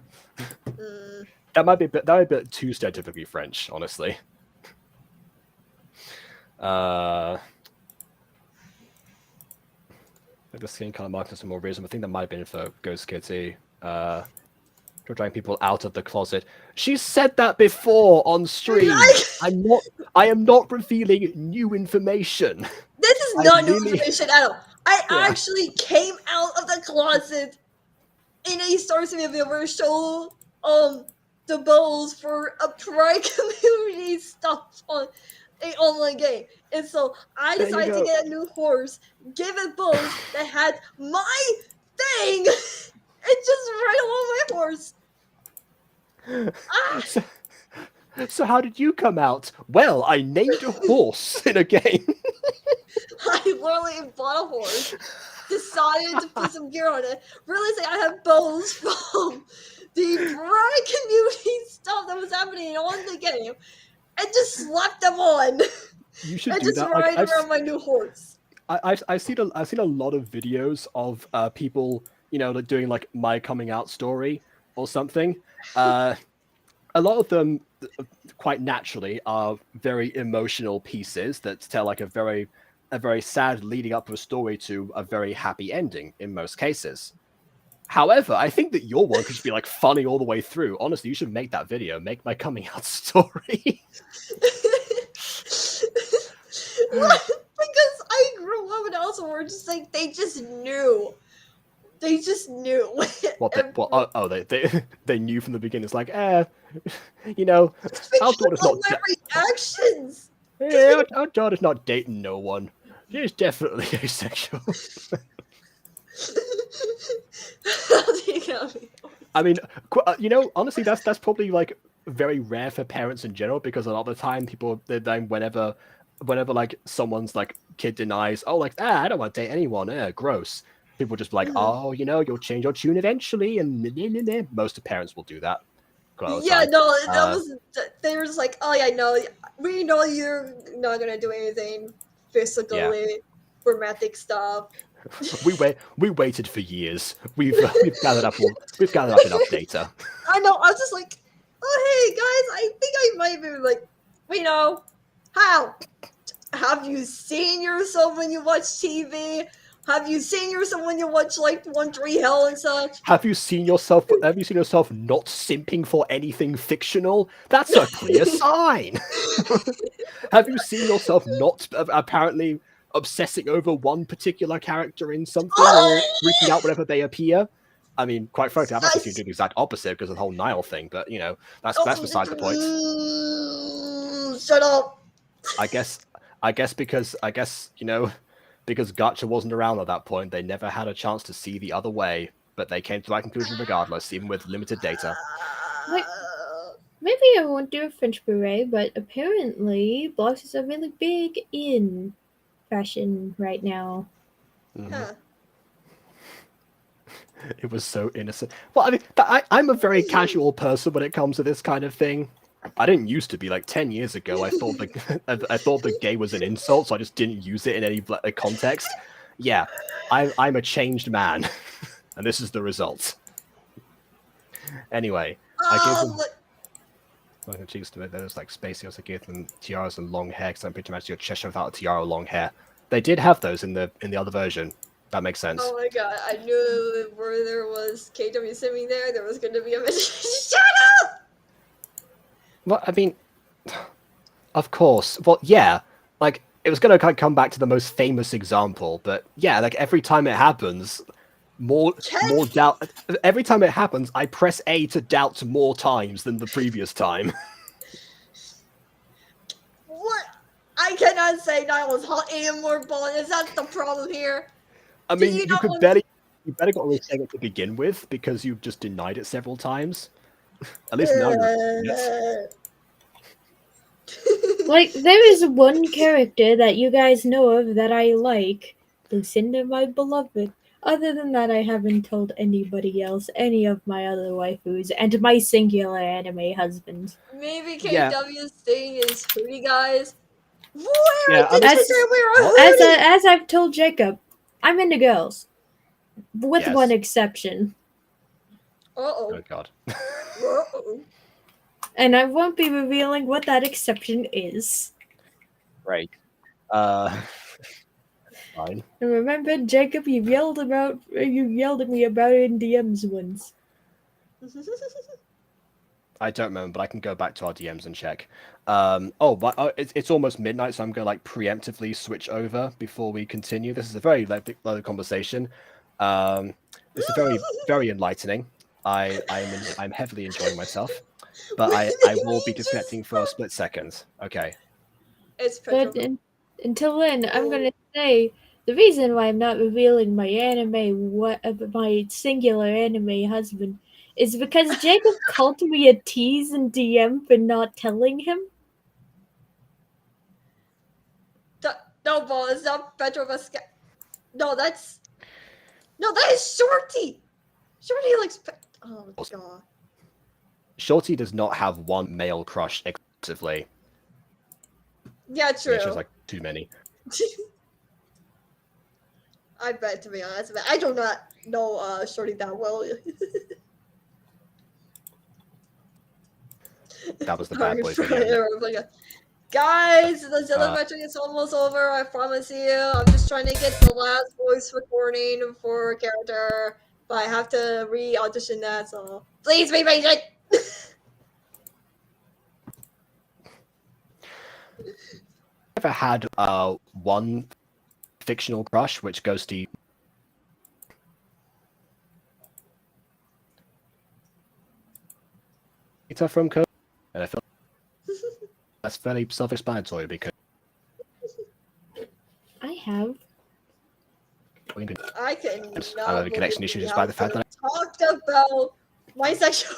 Speaker 1: That might be a bit too stereotypically French, honestly. The skin color marking some more reason. I think that might have been for Ghost Kitty. To drag people out of the closet. She said that before on stream. I am not revealing new information.
Speaker 3: This is not new information at all. I actually came out of the closet in a Star City video where it showed the bowls for a Pride community stuff on an online game. And so I decided to get a new horse, give it bows that had my thing, and just ride along my horse.
Speaker 1: So how did you come out? Well, I named a horse in a game.
Speaker 3: I literally bought a horse, decided to put some gear on it, realized I had bows from the Pride community stuff that was happening on the game, and just slapped them on.
Speaker 1: You should
Speaker 3: and
Speaker 1: do
Speaker 3: just
Speaker 1: that.
Speaker 3: ride around my new horse.
Speaker 1: I've seen a lot of videos of people, like doing like my coming out story or something. A lot of them, quite naturally, are very emotional pieces that tell like a very sad leading up of a story to a very happy ending in most cases. However, I think that your one could just be like funny all the way through. Honestly, you should make that video. Make my coming out story.
Speaker 3: Because I grew up and also were just like they just knew. They just knew.
Speaker 1: They knew from the beginning. It's like, our daughter's not
Speaker 3: my reactions.
Speaker 1: Yeah, our daughter's not dating no one. She's definitely asexual. I mean, honestly, that's probably like very rare for parents in general because a lot of the time people whenever like someone's like kid denies, I don't want to date anyone, gross. People just be like, you'll change your tune eventually, and most parents will do that.
Speaker 3: Yeah, no, they were just like, oh yeah, no, we know you're not gonna do anything physically, romantic stuff.
Speaker 1: We waited for years. We've gathered up enough data.
Speaker 3: I know. I was just like, oh hey guys, I think I might be like, how have you seen yourself when you watch TV? Have you seen yourself when you watch like One Tree Hill and such?
Speaker 1: Have you seen yourself not simping for anything fictional? That's a clear sign. Have you seen yourself not apparently obsessing over one particular character in something or freaking out whenever they appear? I mean, quite frankly, I've actually seen the exact opposite because of the whole Niall thing. But that's beside the point.
Speaker 3: Shut up.
Speaker 1: I guess because Gacha wasn't around at that point, they never had a chance to see the other way, but they came to that conclusion regardless, even with limited data.
Speaker 2: Maybe I won't do a French beret, but apparently blouses are really big in fashion right now.
Speaker 3: Huh.
Speaker 1: It was so innocent. Well, I mean, I'm a very casual person when it comes to this kind of thing. I didn't used to be. Like 10 years ago, I thought the gay was an insult, so I just didn't use it in any context. Yeah, I'm a changed man, and this is the result. Anyway, I gave them like the cheeks to it. There's like spacey. I gave them tiaras and long hair because I'm pretty much your Cheshire without a tiara, long hair. They did have those in the other version. That makes sense.
Speaker 3: Oh my god! I knew where there was KW sitting there was going to be a shut up.
Speaker 1: Well, I mean, of course. Well, yeah, like it was gonna come back to the most famous example, but yeah, like every time it happens, more doubt. Every time it happens, I press A to doubt more times than the previous time.
Speaker 3: What? I I cannot say that was hot anymore, Ball. Is that the problem here?
Speaker 1: I
Speaker 3: Did
Speaker 1: mean,
Speaker 3: you
Speaker 1: you
Speaker 3: not
Speaker 1: could
Speaker 3: want-
Speaker 1: better got away saying it to begin with because you've just denied it several times. At least now you're yes.
Speaker 2: Like, there is one character that you guys know of that I like. Lucinda, my beloved. Other than that, I haven't told anybody else any of my other waifus and my singular anime husband.
Speaker 3: Maybe
Speaker 1: Yeah.
Speaker 3: KW's thing is hootie guys. Where
Speaker 1: Yeah,
Speaker 3: did
Speaker 1: I
Speaker 3: you
Speaker 1: mean,
Speaker 3: say we were hootie?
Speaker 2: As I've told Jacob, I'm into girls. With
Speaker 1: Yes.
Speaker 2: one exception.
Speaker 3: Uh-oh.
Speaker 1: Oh god.
Speaker 3: Uh-oh.
Speaker 2: And I won't be revealing what that exception is.
Speaker 1: Right. Fine.
Speaker 2: And remember, Jacob, you yelled at me about it in DMs once.
Speaker 1: I don't remember, but I can go back to our DMs and check. But it's almost midnight, so I'm going to like preemptively switch over before we continue. This is a very lovely conversation. This is very, very enlightening. I'm heavily enjoying myself, but I will be disconnecting for a split second. Okay.
Speaker 3: It's
Speaker 2: But
Speaker 3: Petro.
Speaker 2: until then, I'm gonna say the reason why I'm not revealing my my singular anime husband is because Jacob called me a tease in DM for not telling him.
Speaker 3: No, Ball, it's not Petro Vasquez. No, that is Shorty. Shorty likes. Oh god.
Speaker 1: Shorty does not have one male crush exclusively.
Speaker 3: Yeah, true.
Speaker 1: Yeah, she has like too many.
Speaker 3: I bet, to be honest, but I do not know Shorty that well.
Speaker 1: That was the bad boy
Speaker 3: Sorry,
Speaker 1: video.
Speaker 3: guys, the telemetry is almost over. I promise you. I'm just trying to get the last voice recording for a character, but I have to re-audition that. So please be patient.
Speaker 1: Ever had one fictional crush which goes to it's from Code, and I feel that's fairly self-explanatory because
Speaker 2: I have.
Speaker 3: I can.
Speaker 1: I'm having connection issues just by the fact that
Speaker 3: talked about my sexual.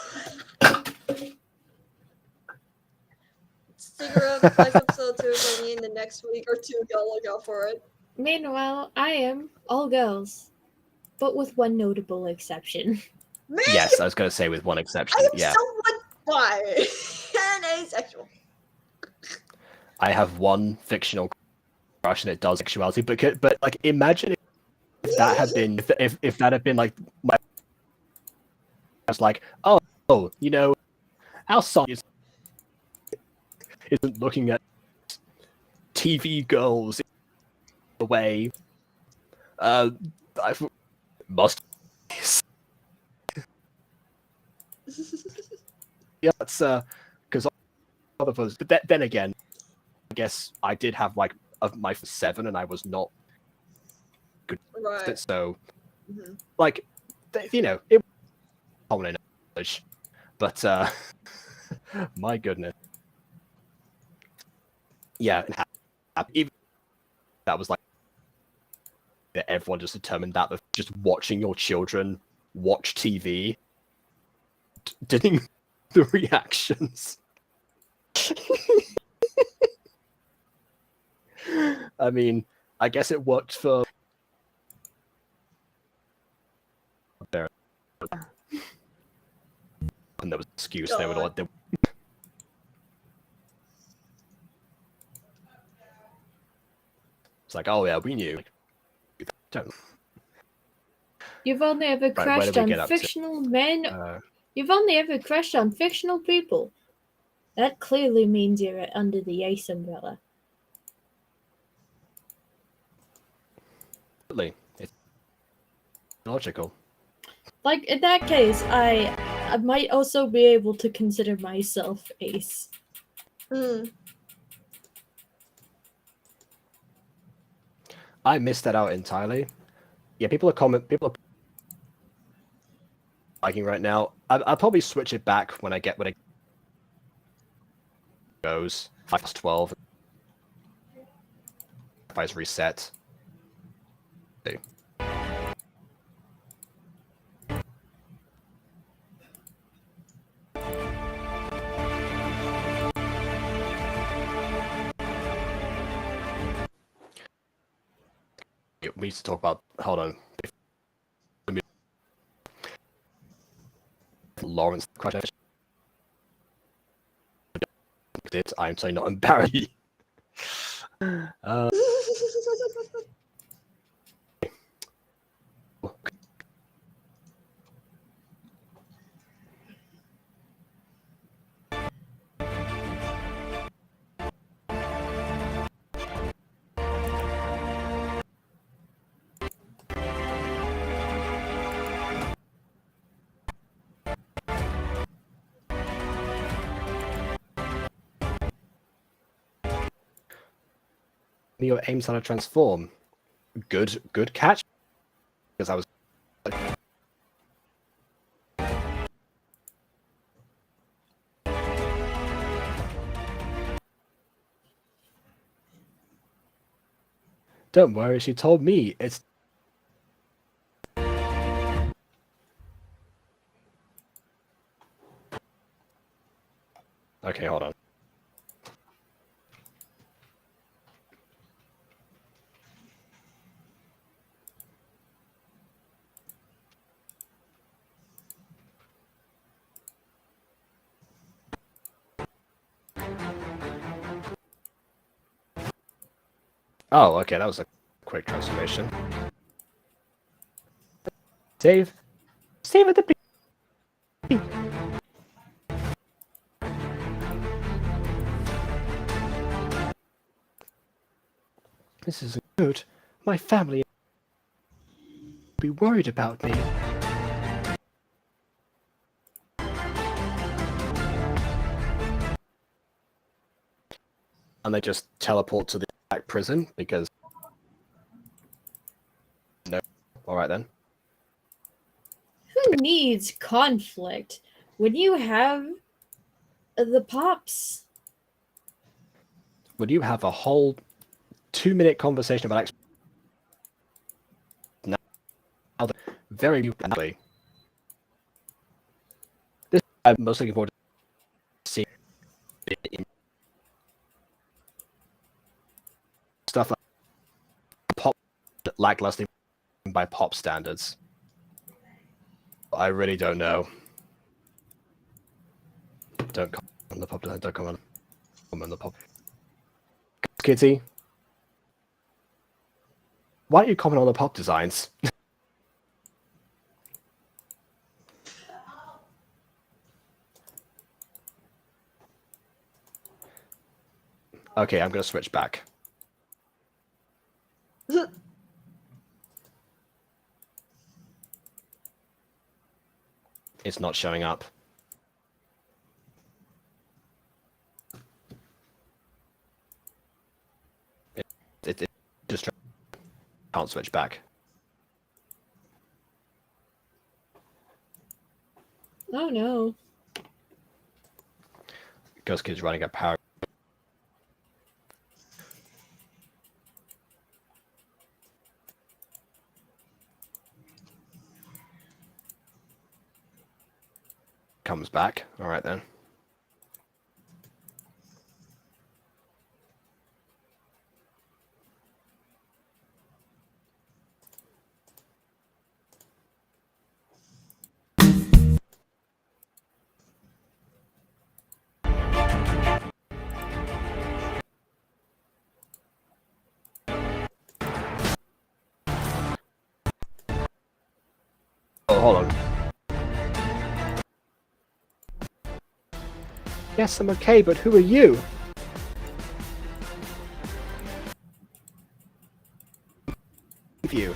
Speaker 3: Secret of Life episode 2 coming in the next week or two. Go look out for it.
Speaker 2: Meanwhile, I am all girls, but with one notable exception.
Speaker 3: Man,
Speaker 1: yes, I was going to say with one exception.
Speaker 3: I am
Speaker 1: Yeah,
Speaker 3: somewhat bi and asexual.
Speaker 1: I have one fictional crush and it does sexuality, but like imagine if that had been if that had been like my. I was like, oh, you know, our son isn't looking at TV girls the way I must. Yeah, that's because other others. But then again, I guess I did have like of my 7, and I was not good at it. So, like, you know, it was common knowledge, but my goodness, yeah, even that was like that everyone just determined that just watching your children watch TV, didn't the reactions. I mean, I guess it worked for. And there was an excuse. They would all. It's like, oh yeah, we knew. Don't.
Speaker 2: You've only ever crushed on
Speaker 1: get up to?
Speaker 2: fictional men. You've only ever crushed on fictional people. That clearly means you're under the ace umbrella.
Speaker 1: Absolutely. It's logical.
Speaker 2: Like, in that case, I might also be able to consider myself ace.
Speaker 1: I missed that out entirely. Yeah, people are liking right now. I'll probably switch it back when it goes 5 past 12. Device reset. We need to talk about. Hold on. Lawrence question. I'm so not embarrassed. Your aim's how to transform. Good catch. Because I was. Don't worry, she told me it's. Okay, hold on. Oh, okay, that was a quick transformation. Save. Save at the beginning. This isn't good. My family will be worried about me. And they just teleport to the back prison because. No. Alright then.
Speaker 2: Who needs conflict when you have the Pops?
Speaker 1: Would you have a whole 2-minute conversation about now very badly. This I'm most looking forward to seeing stuff like pop lackluster by pop standards. I really don't know. Don't comment on the pop. Don't comment on the pop. Kitty, why don't you comment on the pop designs? Okay, I'm gonna switch back. It's not showing up. It just can't switch back.
Speaker 2: Oh no.
Speaker 1: Ghost Kid's running a power. Comes back. All right then. Oh, hold on. Yes, I'm okay, but who are you? You.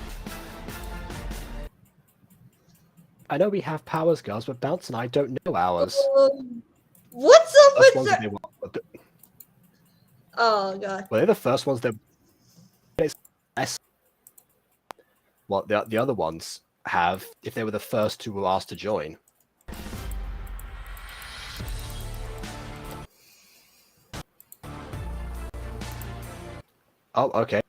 Speaker 1: I know we have powers, girls, but Bounce and I don't know ours.
Speaker 3: What's up
Speaker 1: First
Speaker 3: with
Speaker 1: ones
Speaker 3: that?
Speaker 1: they were,
Speaker 3: Oh god.
Speaker 1: well, they're the first ones that. Well, the other ones have if they were the first who were asked to join. Oh, okay.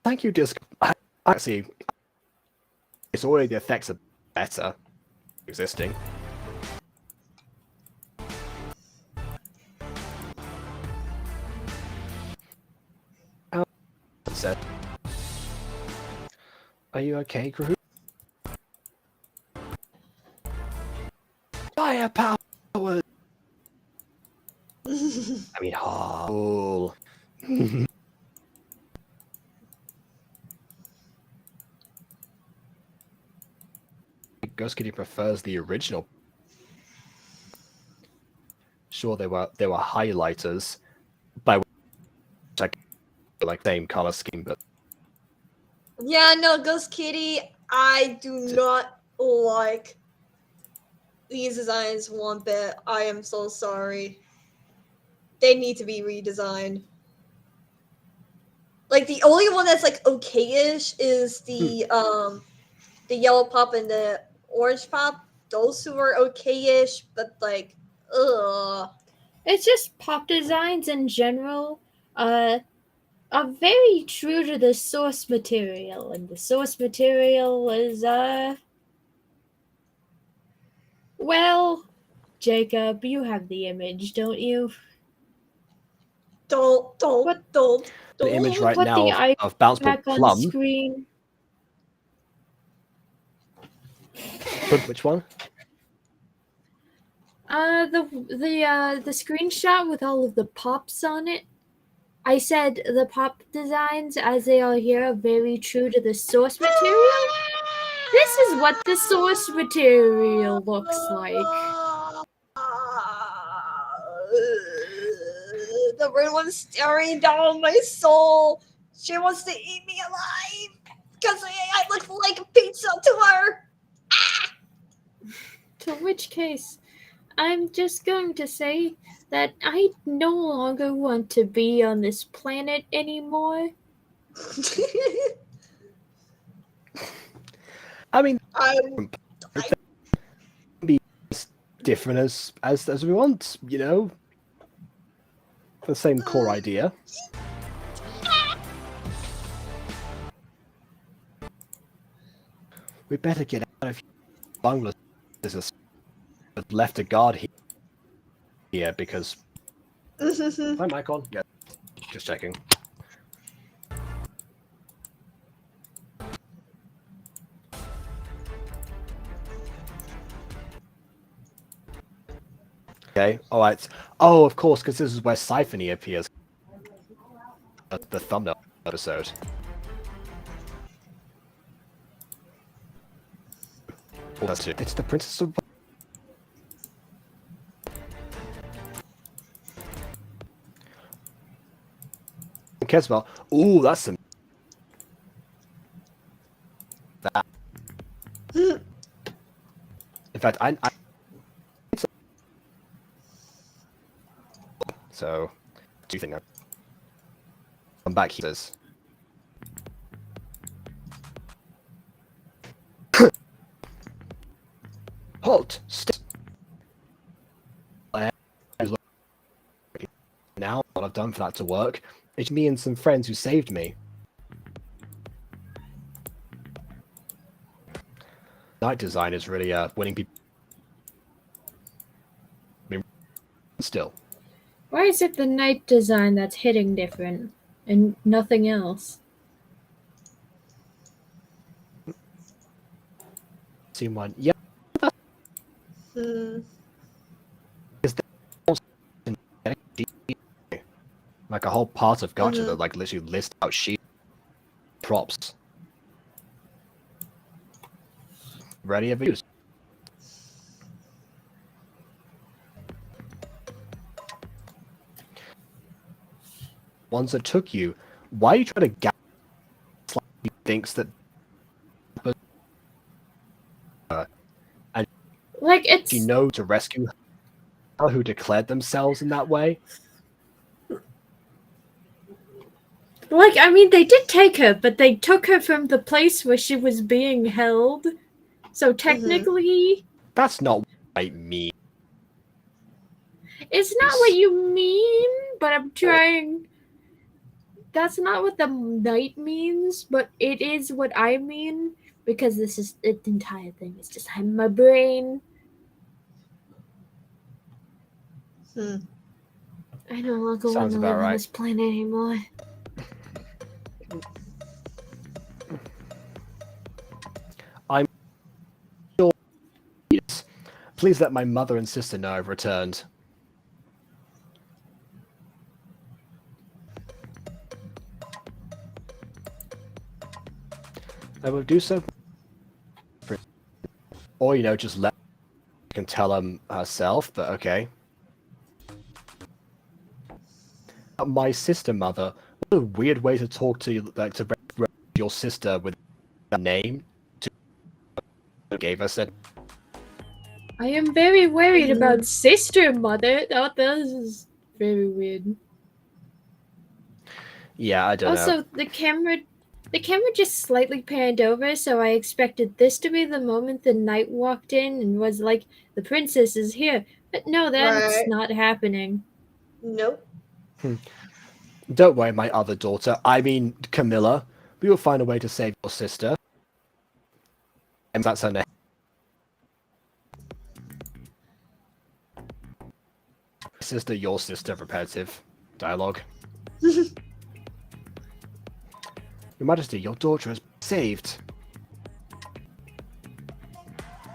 Speaker 1: Thank you, Disc. Actually, it's already the effects are better existing. Said, are you okay, Groot? Firepower. I mean, oh. Ghost Kitty prefers the original. Sure, they were highlighters, by which I like same color scheme, but
Speaker 3: Yeah, no, Ghost Kitty, I do not like these designs one bit. I am so sorry. They need to be redesigned. Like the only one that's like okay-ish is the yellow pop and the orange pop. Those two are okay-ish, but like, ugh.
Speaker 2: It's just pop designs in general are very true to the source material, and the source material is well, Jacob, you have the image, don't you?
Speaker 3: Don't.
Speaker 1: the image right
Speaker 2: Put
Speaker 1: now
Speaker 2: the eye
Speaker 1: of Bounce Ball
Speaker 2: back on
Speaker 1: Plum.
Speaker 2: screen.
Speaker 1: Which one?
Speaker 2: The screenshot with all of the pops on it. I said the pop designs as they are here are very true to the source material. This is what the source material looks like.
Speaker 3: The red one's staring down my soul. She wants to eat me alive because I look like a pizza to her.
Speaker 2: To which case, I'm just going to say that I no longer want to be on this planet anymore.
Speaker 1: I mean,
Speaker 3: I'm
Speaker 1: be as different as we want, you know. The same core idea. We better get out of here. Bungalow is left a guard here because. My mic on? Yeah, just checking. Okay, alright. Oh, of course, because this is where Siphony appears. The thumbnail episode. Oh, that's it. It's the Princess of... Who cares about... Ooh, that's some... That. In fact, I so, do you think I'm back here? Halt! Now, what I've done for that to work, it's me and some friends who saved me. Night design is really winning people. I mean, still.
Speaker 2: Why is it the night design that's hitting different and nothing else?
Speaker 1: Seen one. Yeah. Like a whole part of Gacha that like literally lists out sheet props. Ready of use. Ones that took you. Why are you trying to gaslight he thinks that and
Speaker 2: Like it's
Speaker 1: you know to rescue her who declared themselves in that way?
Speaker 2: like I mean they did take her, but they took her from the place where she was being held. So technically
Speaker 1: That's not what I mean.
Speaker 2: it's not what you mean, but I'm trying. that's not what the night means, but it is what I mean because this is the entire thing is just in my brain.
Speaker 3: Hmm.
Speaker 2: I no longer want
Speaker 1: Sounds
Speaker 2: to
Speaker 1: about
Speaker 2: live on
Speaker 1: right.
Speaker 2: this planet anymore.
Speaker 1: Please let my mother and sister know I've returned. I will do so. Or, just let her can tell him herself, but okay. My sister, mother. What a weird way to talk to you, like to your sister with a name. Gave us it.
Speaker 2: I am very worried about sister mother. Oh, this is very weird.
Speaker 1: Yeah, I don't know.
Speaker 2: Also, the camera just slightly panned over, so I expected this to be the moment the knight walked in and was like, "The princess is here." But no, that's
Speaker 3: Right.
Speaker 2: not happening.
Speaker 3: Nope.
Speaker 1: Don't worry, my other daughter. I mean, Camilla. We will find a way to save your sister. And that's her name. Sister, your sister, repetitive dialogue. Your Majesty, your daughter is saved.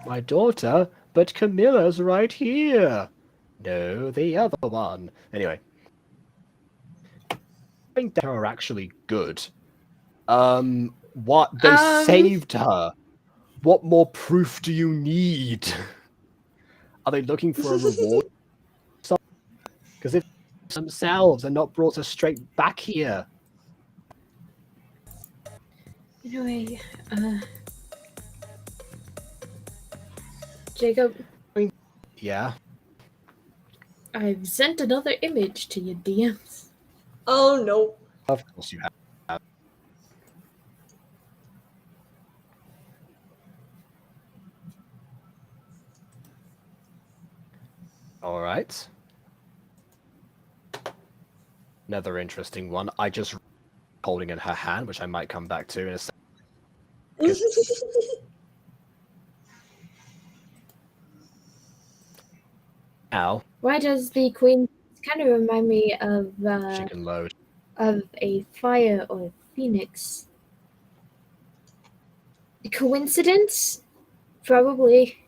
Speaker 1: My daughter? But Camilla's right here. No, the other one. Anyway. I think they are actually good. What? They saved her. What more proof do you need? Are they looking for a reward? Because if themselves and not brought us straight back here.
Speaker 2: Anyway, Jacob,
Speaker 1: Yeah.
Speaker 2: I've sent another image to your DMs.
Speaker 3: Oh no.
Speaker 1: Of course you have. All right. Another interesting one. I just holding in her hand, which I might come back to in a second. Now,
Speaker 2: Why does the queen kind of remind me of
Speaker 1: she can load.
Speaker 2: a fire or a phoenix? Coincidence? Probably.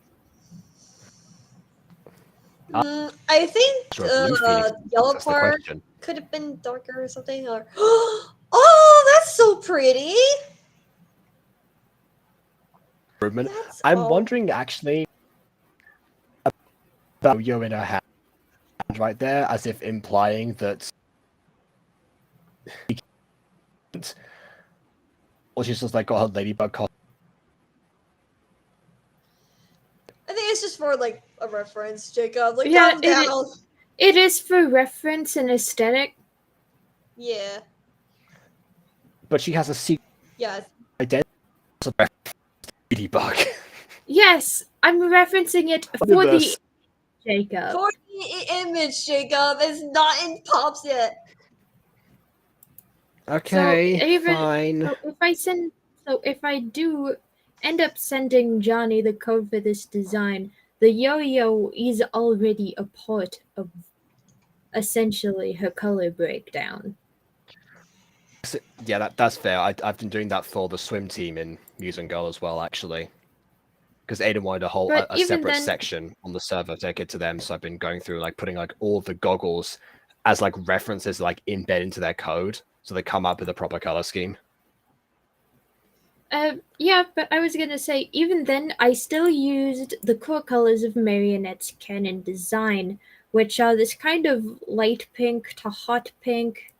Speaker 3: I think
Speaker 1: Or a blue phoenix.
Speaker 3: yellow
Speaker 1: That's the
Speaker 3: part
Speaker 1: question.
Speaker 3: could have been darker or something. Or oh, that's so pretty.
Speaker 1: Improvement.
Speaker 3: That's
Speaker 1: I'm
Speaker 3: all.
Speaker 1: wondering actually about yo in her hand right there, as if implying that. Or she's just like got her ladybug costume.
Speaker 3: I think it's just for like a reference, Jacob. Like,
Speaker 2: Yeah,
Speaker 3: calm down.
Speaker 2: It is for reference and aesthetic.
Speaker 3: Yeah.
Speaker 1: But she has a secret
Speaker 3: Yeah.
Speaker 1: identity. Ladybug.
Speaker 2: Yes, I'm referencing it for
Speaker 1: at
Speaker 2: the
Speaker 1: this.
Speaker 2: Jacob.
Speaker 3: For the image, Jacob, is not in Pops yet.
Speaker 1: Okay,
Speaker 2: even-
Speaker 1: fine.
Speaker 2: So if I do end up sending Johnny the code for this design, the yo-yo is already a part of essentially her color breakdown.
Speaker 1: Yeah, that's fair. I've been doing that for the swim team in Muse and Girl as well, actually. Because Aiden wanted
Speaker 2: But
Speaker 1: a
Speaker 2: even
Speaker 1: separate
Speaker 2: then-
Speaker 1: section on the server to get to them, so I've been going through like putting like all the goggles as like references like embed into their code, so they come up with a proper color scheme.
Speaker 2: Yeah, but I was gonna say, even then, I still used the core colors of Marionette's canon design, which are this kind of light pink to hot pink,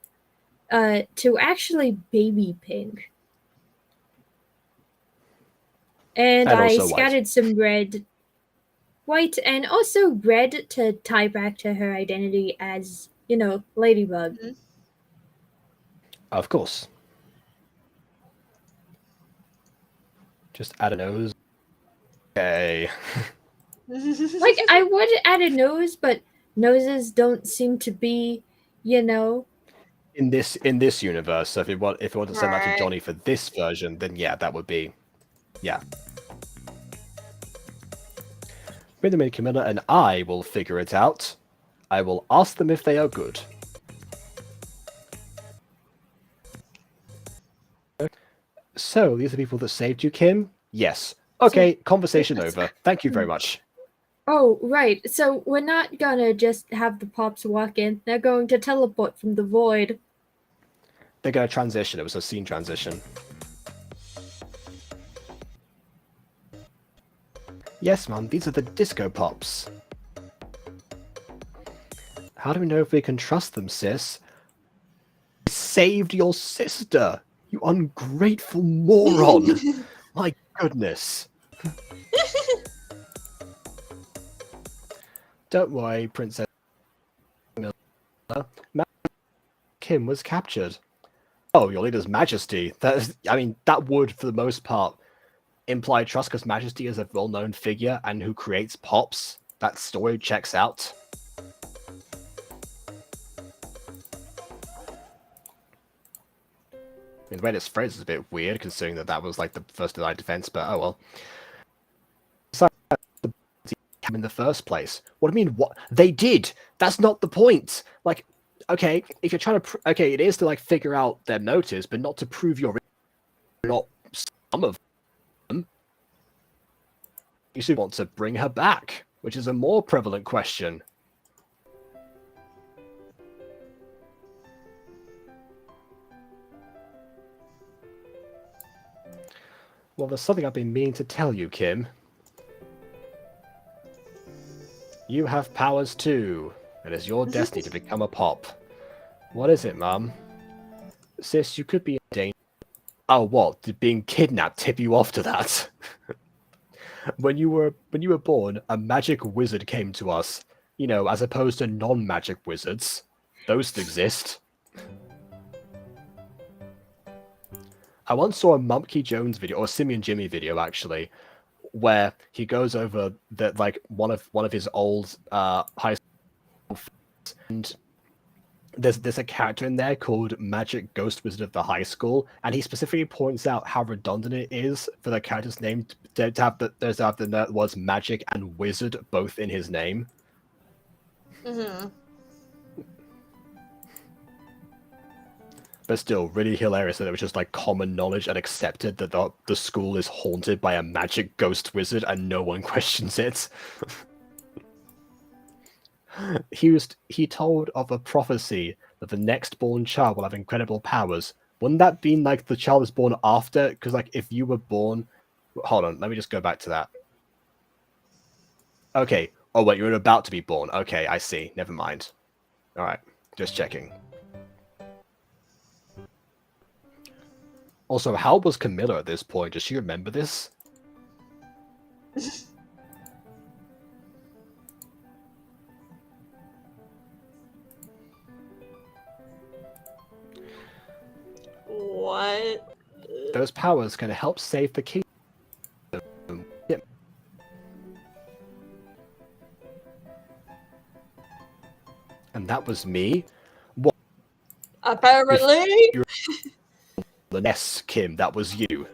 Speaker 2: to actually baby pink. And I
Speaker 1: also white.
Speaker 2: scattered some red, white, and also red to tie back to her identity as, Ladybug.
Speaker 1: Of course. Just add a nose. Okay.
Speaker 2: Like, I would add a nose, but noses don't seem to be,
Speaker 1: in this universe. So if it want to send that to
Speaker 3: Right.
Speaker 1: Jonny for this version, then yeah, that would be Bring them in, Camilla, and I will figure it out. I will ask them if they are good. So, these are people that saved you, Kim? Yes. Okay, conversation over. Thank you very much.
Speaker 2: Oh, right. So we're not gonna just have the Pops walk in. They're going to teleport from the void.
Speaker 1: They're going to transition. It was a scene transition. Yes, Mum, these are the Disco Pops. How do we know if we can trust them, sis? I saved your sister, you ungrateful moron. My goodness. Don't worry, Princess Camilla. Kim was captured. Oh, your leader's Majesty. That would, for the most part, imply trust, because Majesty is a well-known figure and who creates Pops. That story checks out. The way it's phrased is a bit weird, considering that was like the first line of defense, but oh well. In the first place. What do you mean? What they did? That's not the point. Like, okay, if you're trying to, okay, it is to like figure out their motives, but not to prove you're not some of them. You should want to bring her back, which is a more prevalent question. Well, there's something I've been meaning to tell you, Kim. You have powers too. It is your destiny to become a Pop. What is it, Mum? Sis, you could be in danger. Oh, what? Did being kidnapped tip you off to that? When you were born, a magic wizard came to us. You know, as opposed to non-magic wizards. Those exist. I once saw a Mumpkey Jones video, or a Simeon Jimmy video actually, where he goes over that like one of his old high school friends, and there's a character in there called Magic Ghost Wizard of the High School, and he specifically points out how redundant it is for the character's name to have the words magic and wizard both in his name.
Speaker 3: Mm-hmm.
Speaker 1: But still, really hilarious that it was just like common knowledge and accepted that the school is haunted by a magic ghost wizard and no one questions it. He told of a prophecy that the next born child will have incredible powers. Wouldn't that be like the child is born after? Because like if you were born, hold on, let me just go back to that. Okay. Oh wait, you're about to be born. Okay, I see. Never mind. All right, just checking. Also, how was Camilla at this point? Does she remember this?
Speaker 3: What?
Speaker 1: Those powers can help save the kingdom. Yep. And that was me? What?
Speaker 3: Apparently.
Speaker 1: Yes, Kim, that was you.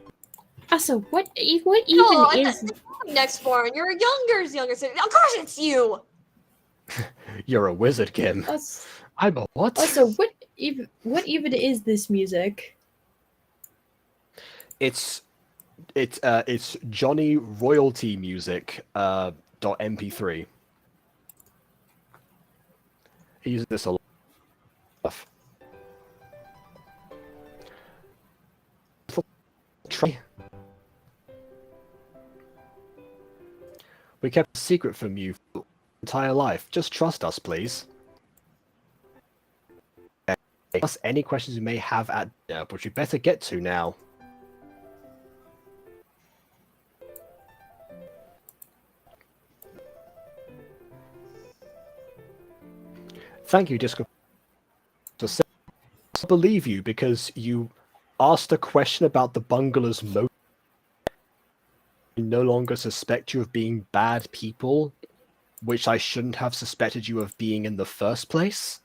Speaker 2: Also, what even
Speaker 3: No,
Speaker 2: is...
Speaker 3: Next born? You're younger sister. Of course it's you.
Speaker 1: You're a wizard, Kim.
Speaker 2: Also,
Speaker 1: I'm a what?
Speaker 2: also, what even is this music?
Speaker 1: It's Jonny royalty music .mp3. He uses this a lot. We kept a secret from you for your entire life. Just trust us, please. Ask any questions you may have at dinner, but you better get to now. Thank you, Disco. I believe you because you asked a question about the bungalow's motive. I no longer suspect you of being bad people, which I shouldn't have suspected you of being in the first place.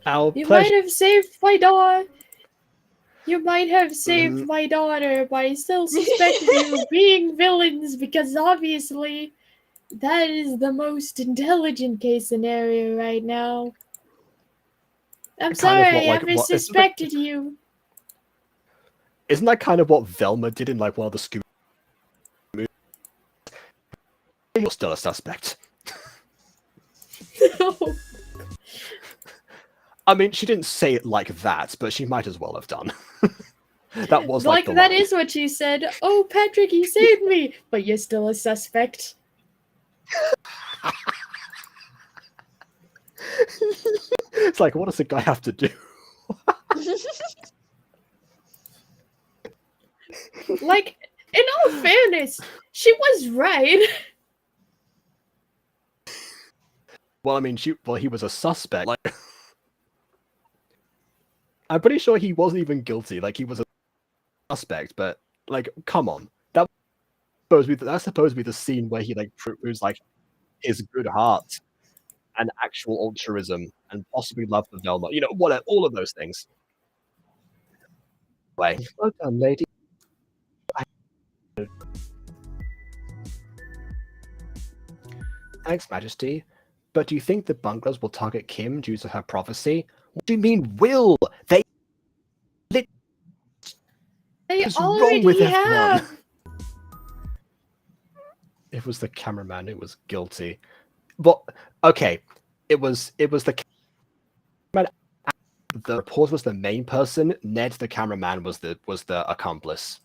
Speaker 1: Our
Speaker 2: You
Speaker 1: pleasure.
Speaker 2: might have saved my daughter. You might have saved my daughter, but I still suspect you of being villains because obviously that is the most intelligent case scenario right now. I'm
Speaker 1: Kind of
Speaker 2: sorry
Speaker 1: what,
Speaker 2: I
Speaker 1: like,
Speaker 2: ever
Speaker 1: what-
Speaker 2: suspected you.
Speaker 1: Isn't that kind of what Velma did in like one of the Scooby movies? You're still a suspect. I mean, she didn't say it like that, but she might as well have done. That was like the
Speaker 2: that
Speaker 1: line.
Speaker 2: is what she said. Oh, Patrick, you saved me, but you're still a suspect.
Speaker 1: It's like, what does a guy have to do?
Speaker 2: Like, in all fairness, she was right.
Speaker 1: Well, I mean, he was a suspect. Like, I'm pretty sure he wasn't even guilty. Like, he was a suspect, but like, come on, that's supposed to be the scene where he like proves like his good heart and actual altruism and possibly love for Velma. You know, what all of those things. Way, well done, lady. Thanks, Majesty. But do you think the bunglers will target Kim due to her prophecy? What do you mean, will? They What's wrong with
Speaker 2: already
Speaker 1: everyone?
Speaker 2: have.
Speaker 1: It was the cameraman who was guilty. But okay, it was the cameraman. The reporter was the main person. Ned, the cameraman, was the accomplice.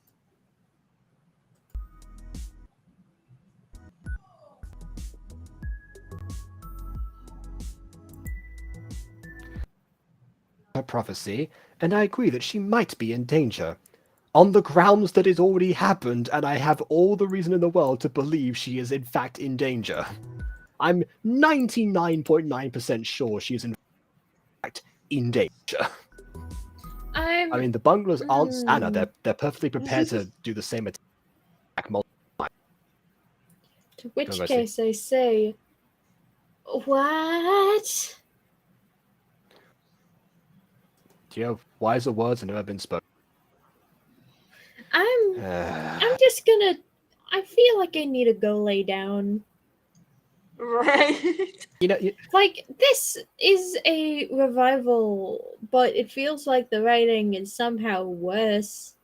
Speaker 1: Her prophecy, and I agree that she might be in danger. On the grounds that it already happened, and I have all the reason in the world to believe she is in fact in danger. I'm 99.9% sure she is in fact in danger. I mean, the bunglers aren't Santa. They're perfectly prepared to do the same attack multiple times.
Speaker 2: To which case I say, what?
Speaker 1: Do you know wiser words have never been spoken?
Speaker 2: I'm just gonna. I feel like I need to go lay down.
Speaker 3: Right.
Speaker 1: You know,
Speaker 2: Like, this is a revival, but it feels like the writing is somehow worse.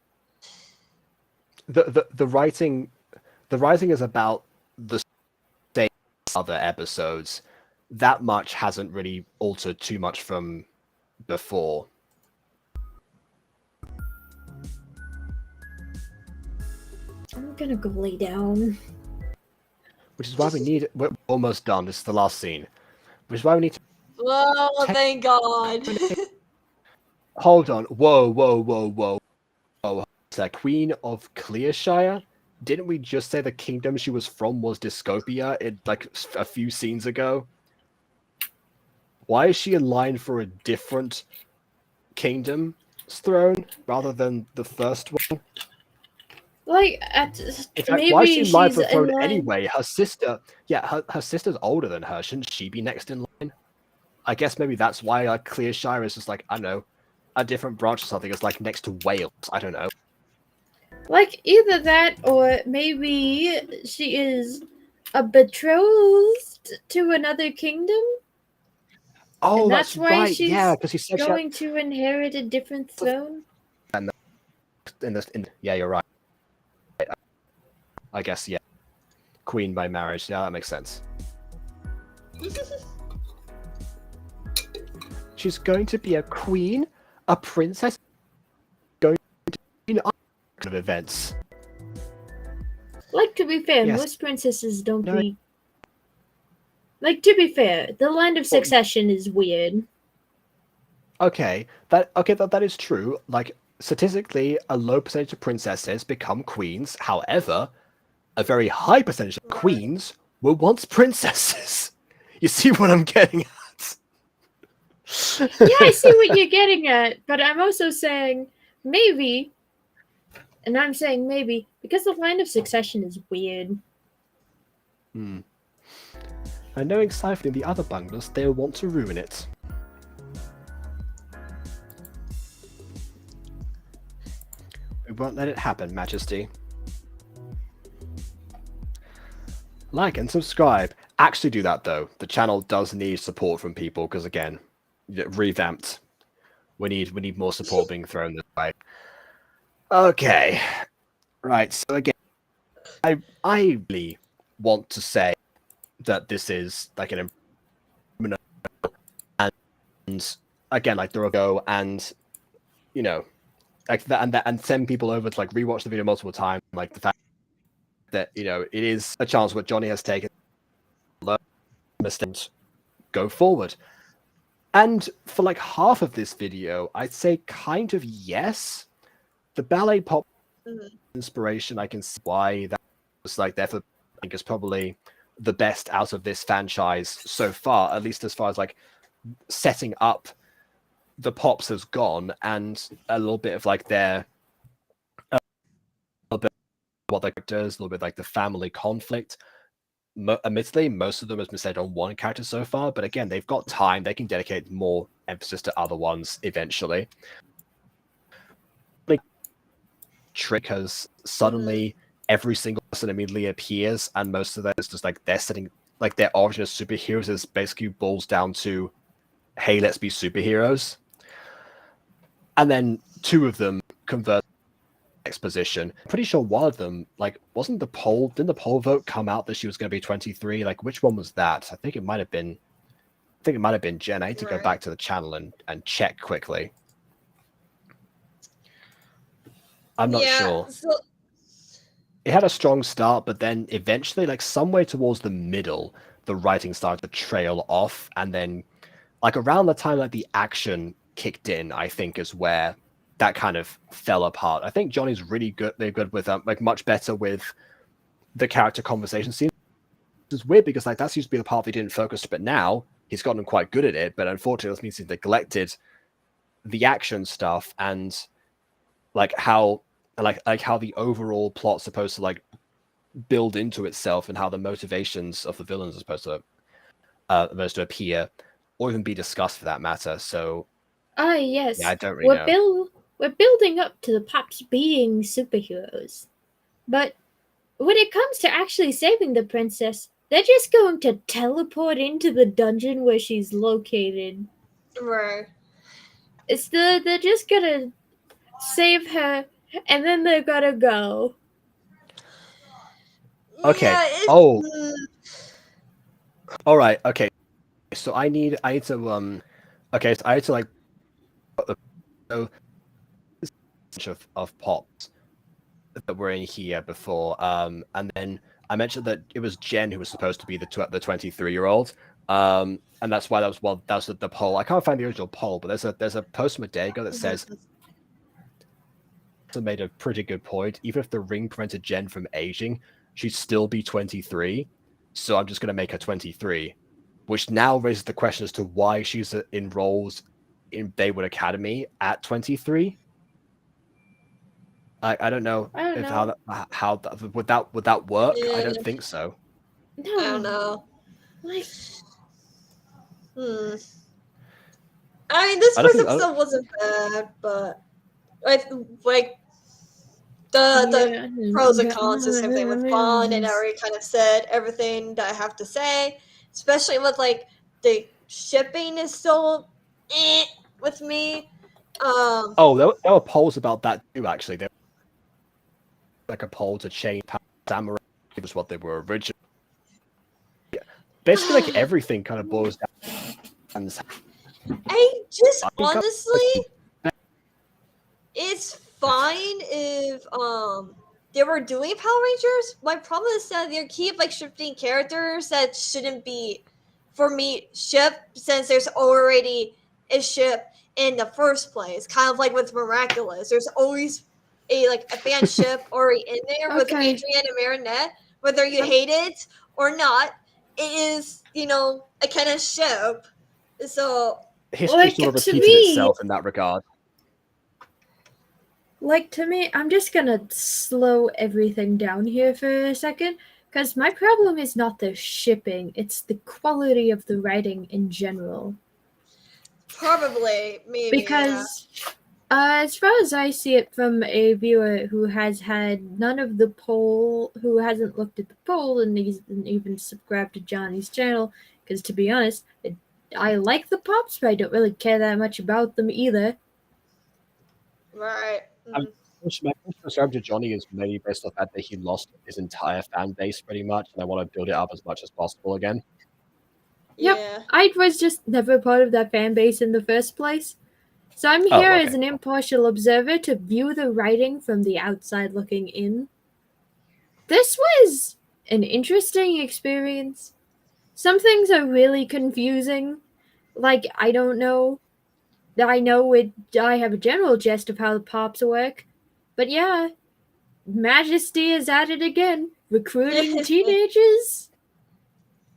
Speaker 1: the writing is about the same as other episodes. That much hasn't really altered too much from before.
Speaker 2: I'm gonna go lay down.
Speaker 1: Which is why we're almost done. This is the last scene. Which is why we need to...
Speaker 3: Well, thank God.
Speaker 1: Hold on. Whoa. The Queen of Clearshire? Didn't we just say the kingdom she was from was Discopia like a few scenes ago? Why is she in line for a different kingdom's throne rather than the first one?
Speaker 2: Like,
Speaker 1: In fact, why is she in line for the throne anyway? Her sister, her sister's older than her. Shouldn't she be next in line? I guess maybe that's why Clearshire is just like, I don't know, a different branch or something. It's like next to Wales. I don't know.
Speaker 2: Like, either that or maybe she is a betrothed to another kingdom.
Speaker 1: Oh,
Speaker 2: and
Speaker 1: that's
Speaker 2: why
Speaker 1: right.
Speaker 2: she's
Speaker 1: Yeah, because he said
Speaker 2: going to inherit a different throne.
Speaker 1: Yeah, you're right. I guess, yeah. Queen by marriage. Yeah, that makes sense. She's going to be a queen, a princess, going to be in kind of events.
Speaker 2: Like, to be fair,
Speaker 1: Yes.
Speaker 2: most princesses don't
Speaker 1: No.
Speaker 2: be... Like, to be fair, the land of succession is weird.
Speaker 1: Okay, that is true. Like, statistically, a low percentage of princesses become queens. However, a very high percentage of queens were once princesses. You see what I'm getting at?
Speaker 2: Yeah, I see what you're getting at, but I'm also saying maybe, and I'm saying maybe, because the line of succession is weird.
Speaker 1: And knowing Siphon and the other bunglers, they'll want to ruin it. We won't let it happen, Majesty. Like and subscribe. Actually do that though. The channel does need support from people because again, revamped. We need more support being thrown this way. Okay. Right, so again, I really want to say that this is like an improvement, and again, like the go and you know, like that and send people over to like rewatch the video multiple times. Like the fact that it is a chance what Jonny has taken, mistakes, go forward. And for like half of this video, I'd say kind of yes. The ballet pop inspiration, I can see why that was like there for. I think is probably the best out of this franchise so far, at least as far as like setting up the Pops has gone, and a little bit of like their a little bit what the characters, a little bit like the family conflict. Admittedly, most of them has been said on one character so far, but again, they've got time; they can dedicate more emphasis to other ones eventually. Like Trick has suddenly every single person immediately appears, and most of that is just like they're setting like their origin as superheroes is basically boils down to, hey, let's be superheroes. And then two of them convert exposition. I'm pretty sure one of them, like, didn't the poll vote come out that she was going to be 23? Like, which one was that? I think it might have been Jen. I need to go back to the channel and check quickly. I'm not sure.
Speaker 3: So...
Speaker 1: It had a strong start, but then eventually, like somewhere towards the middle, the writing started to trail off, and then like around the time like the action kicked in, I think is where that kind of fell apart. I think Jonny's really good. They're good with like much better with the character conversation scenes. It's weird because like that's used to be the part they didn't focus, but now he's gotten quite good at it. But unfortunately, this means he's neglected the action stuff and like how the overall plot's supposed to like build into itself, and how the motivations of the villains are supposed to appear or even be discussed for that matter. So
Speaker 2: yes.
Speaker 1: Yeah, I don't really know.
Speaker 2: We're building up to the Pops being superheroes. But when it comes to actually saving the princess, they're just going to teleport into the dungeon where she's located.
Speaker 3: Right.
Speaker 2: They're just gonna save her, and then they're gonna go.
Speaker 1: Okay.
Speaker 3: Yeah,
Speaker 1: All right. Okay. So I need to Okay. So I had to like of Pops that were in here before. And then I mentioned that it was Jen who was supposed to be the 23-year-old. And that's why that was the poll. I can't find the original poll, but there's a post from a day ago that says made a pretty good point. Even if the ring prevented Jen from aging, she'd still be 23. So I'm just going to make her 23, which now raises the question as to why she's enrolled in Baywood Academy at 23. I don't know if how that would that work.
Speaker 3: Yeah.
Speaker 1: I don't think so.
Speaker 2: No.
Speaker 3: I don't know.
Speaker 2: Like,
Speaker 3: I mean, this first episode wasn't bad, but like the pros and cons, the same thing with Bond, and I already kind of said everything that I have to say, especially with like the shipping is still with me.
Speaker 1: There were polls about that too. Actually, there was like a poll to change Samurai. It was what they were originally. Basically, like everything kind of boils down.
Speaker 3: I just honestly, it's fine if they were doing Power Rangers. My problem is that they keep like shifting characters that shouldn't be, for me, shipped, since there's already a ship in the first place. Kind of like with Miraculous, there's always a fan ship already in there with Adrian and Marinette. Whether you hate it or not, it is, a kind of ship. So
Speaker 1: history sort of repeated itself in that regard.
Speaker 2: Like, to me, I'm just gonna slow everything down here for a second, because my problem is not the shipping, it's the quality of the writing in general.
Speaker 3: Probably, maybe.
Speaker 2: Because As far as I see it from a viewer who has had none of the poll, who hasn't looked at the poll and isn't even subscribed to Johnny's channel, because to be honest, I like the Pops, but I don't really care that much about them either.
Speaker 3: Right.
Speaker 1: My first subscribe to Jonny is mainly based on the fact that he lost his entire fan base pretty much, and I want to build it up as much as possible again.
Speaker 2: Yep.
Speaker 3: Yeah.
Speaker 2: I was just never part of that fan base in the first place. So I'm here as an impartial observer to view the writing from the outside looking in. This was an interesting experience. Some things are really confusing. Like, I don't know. I have a general gist of how the Pops work. But yeah, Majesty is at it again, recruiting teenagers.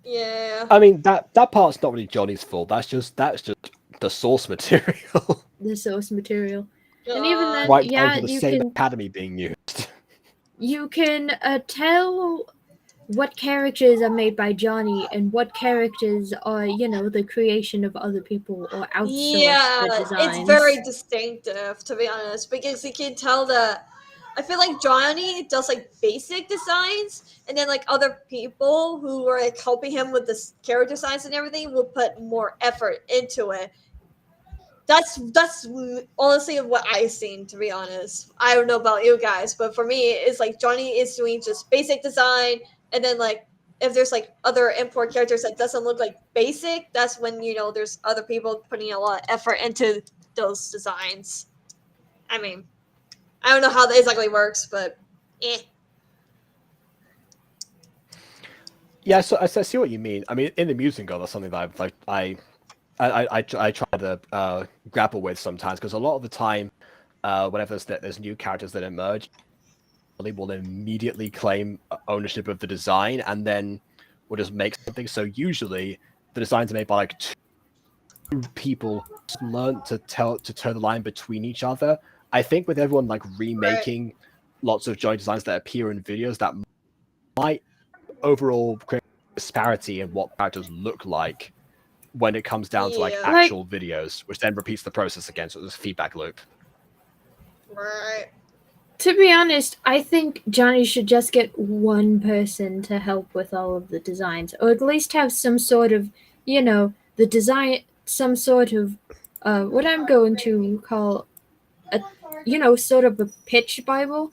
Speaker 3: Yeah.
Speaker 1: I mean, that part's not really Johnny's fault. That's just the source material.
Speaker 2: The source material. And even then,
Speaker 1: Right
Speaker 2: yeah,
Speaker 1: down to the
Speaker 2: you
Speaker 1: same
Speaker 2: can
Speaker 1: academy being used.
Speaker 2: you can tell what characters are made by Johnny and what characters are, the creation of other people or outsourced
Speaker 3: Yeah,
Speaker 2: the designs.
Speaker 3: it's very distinctive, to be honest, because you can tell that. I feel like Johnny does like basic designs, and then like other people who are like helping him with the character designs and everything will put more effort into it. That's honestly what I've seen, to be honest. I don't know about you guys, but for me, it's like Johnny is doing just basic design, and then like if there's like other import characters that doesn't look like basic, that's when there's other people putting a lot of effort into those designs. I mean, I don't know how that exactly works, but eh.
Speaker 1: Yeah, so I see what you mean. I mean, in the music girl, that's something that I try to grapple with sometimes, because a lot of the time, whenever there's new characters that emerge, they will immediately claim ownership of the design, and then will just make something. So usually, the designs are made by like two people who learn to toe the line between each other. I think with everyone like remaking lots of joint designs that appear in videos, that might overall create disparity in what characters look like when it comes down to like
Speaker 3: Yeah.
Speaker 1: actual videos, which then repeats the process again. So there's a feedback loop.
Speaker 3: Right.
Speaker 2: To be honest, I think Johnny should just get one person to help with all of the designs, or at least have some sort of, the design, some sort of, what I'm going to call sort of a pitch Bible.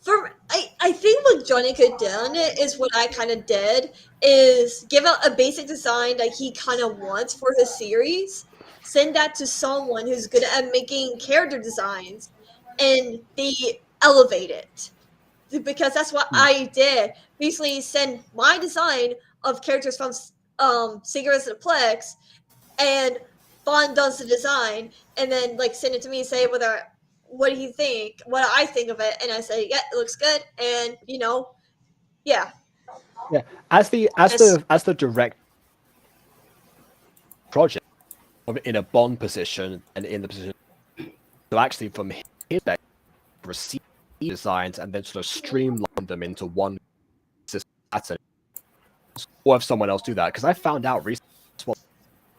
Speaker 3: I think what Johnny could have done is what I kind of did, is give out a basic design that he kind of wants for his series, send that to someone who's good at making character designs, and they elevate it. Because that's what I did. Basically send my design of characters from Cigarettes and Plex, and Bond does the design, and then like send it to me and say what do you think, what I think of it, and I say, yeah, it looks good, and yeah.
Speaker 1: Yeah, as the direct project in a Bond position and in the position, so actually from his perspective, receive designs and then sort of streamline them into one system, or have someone else do that, because I found out recently what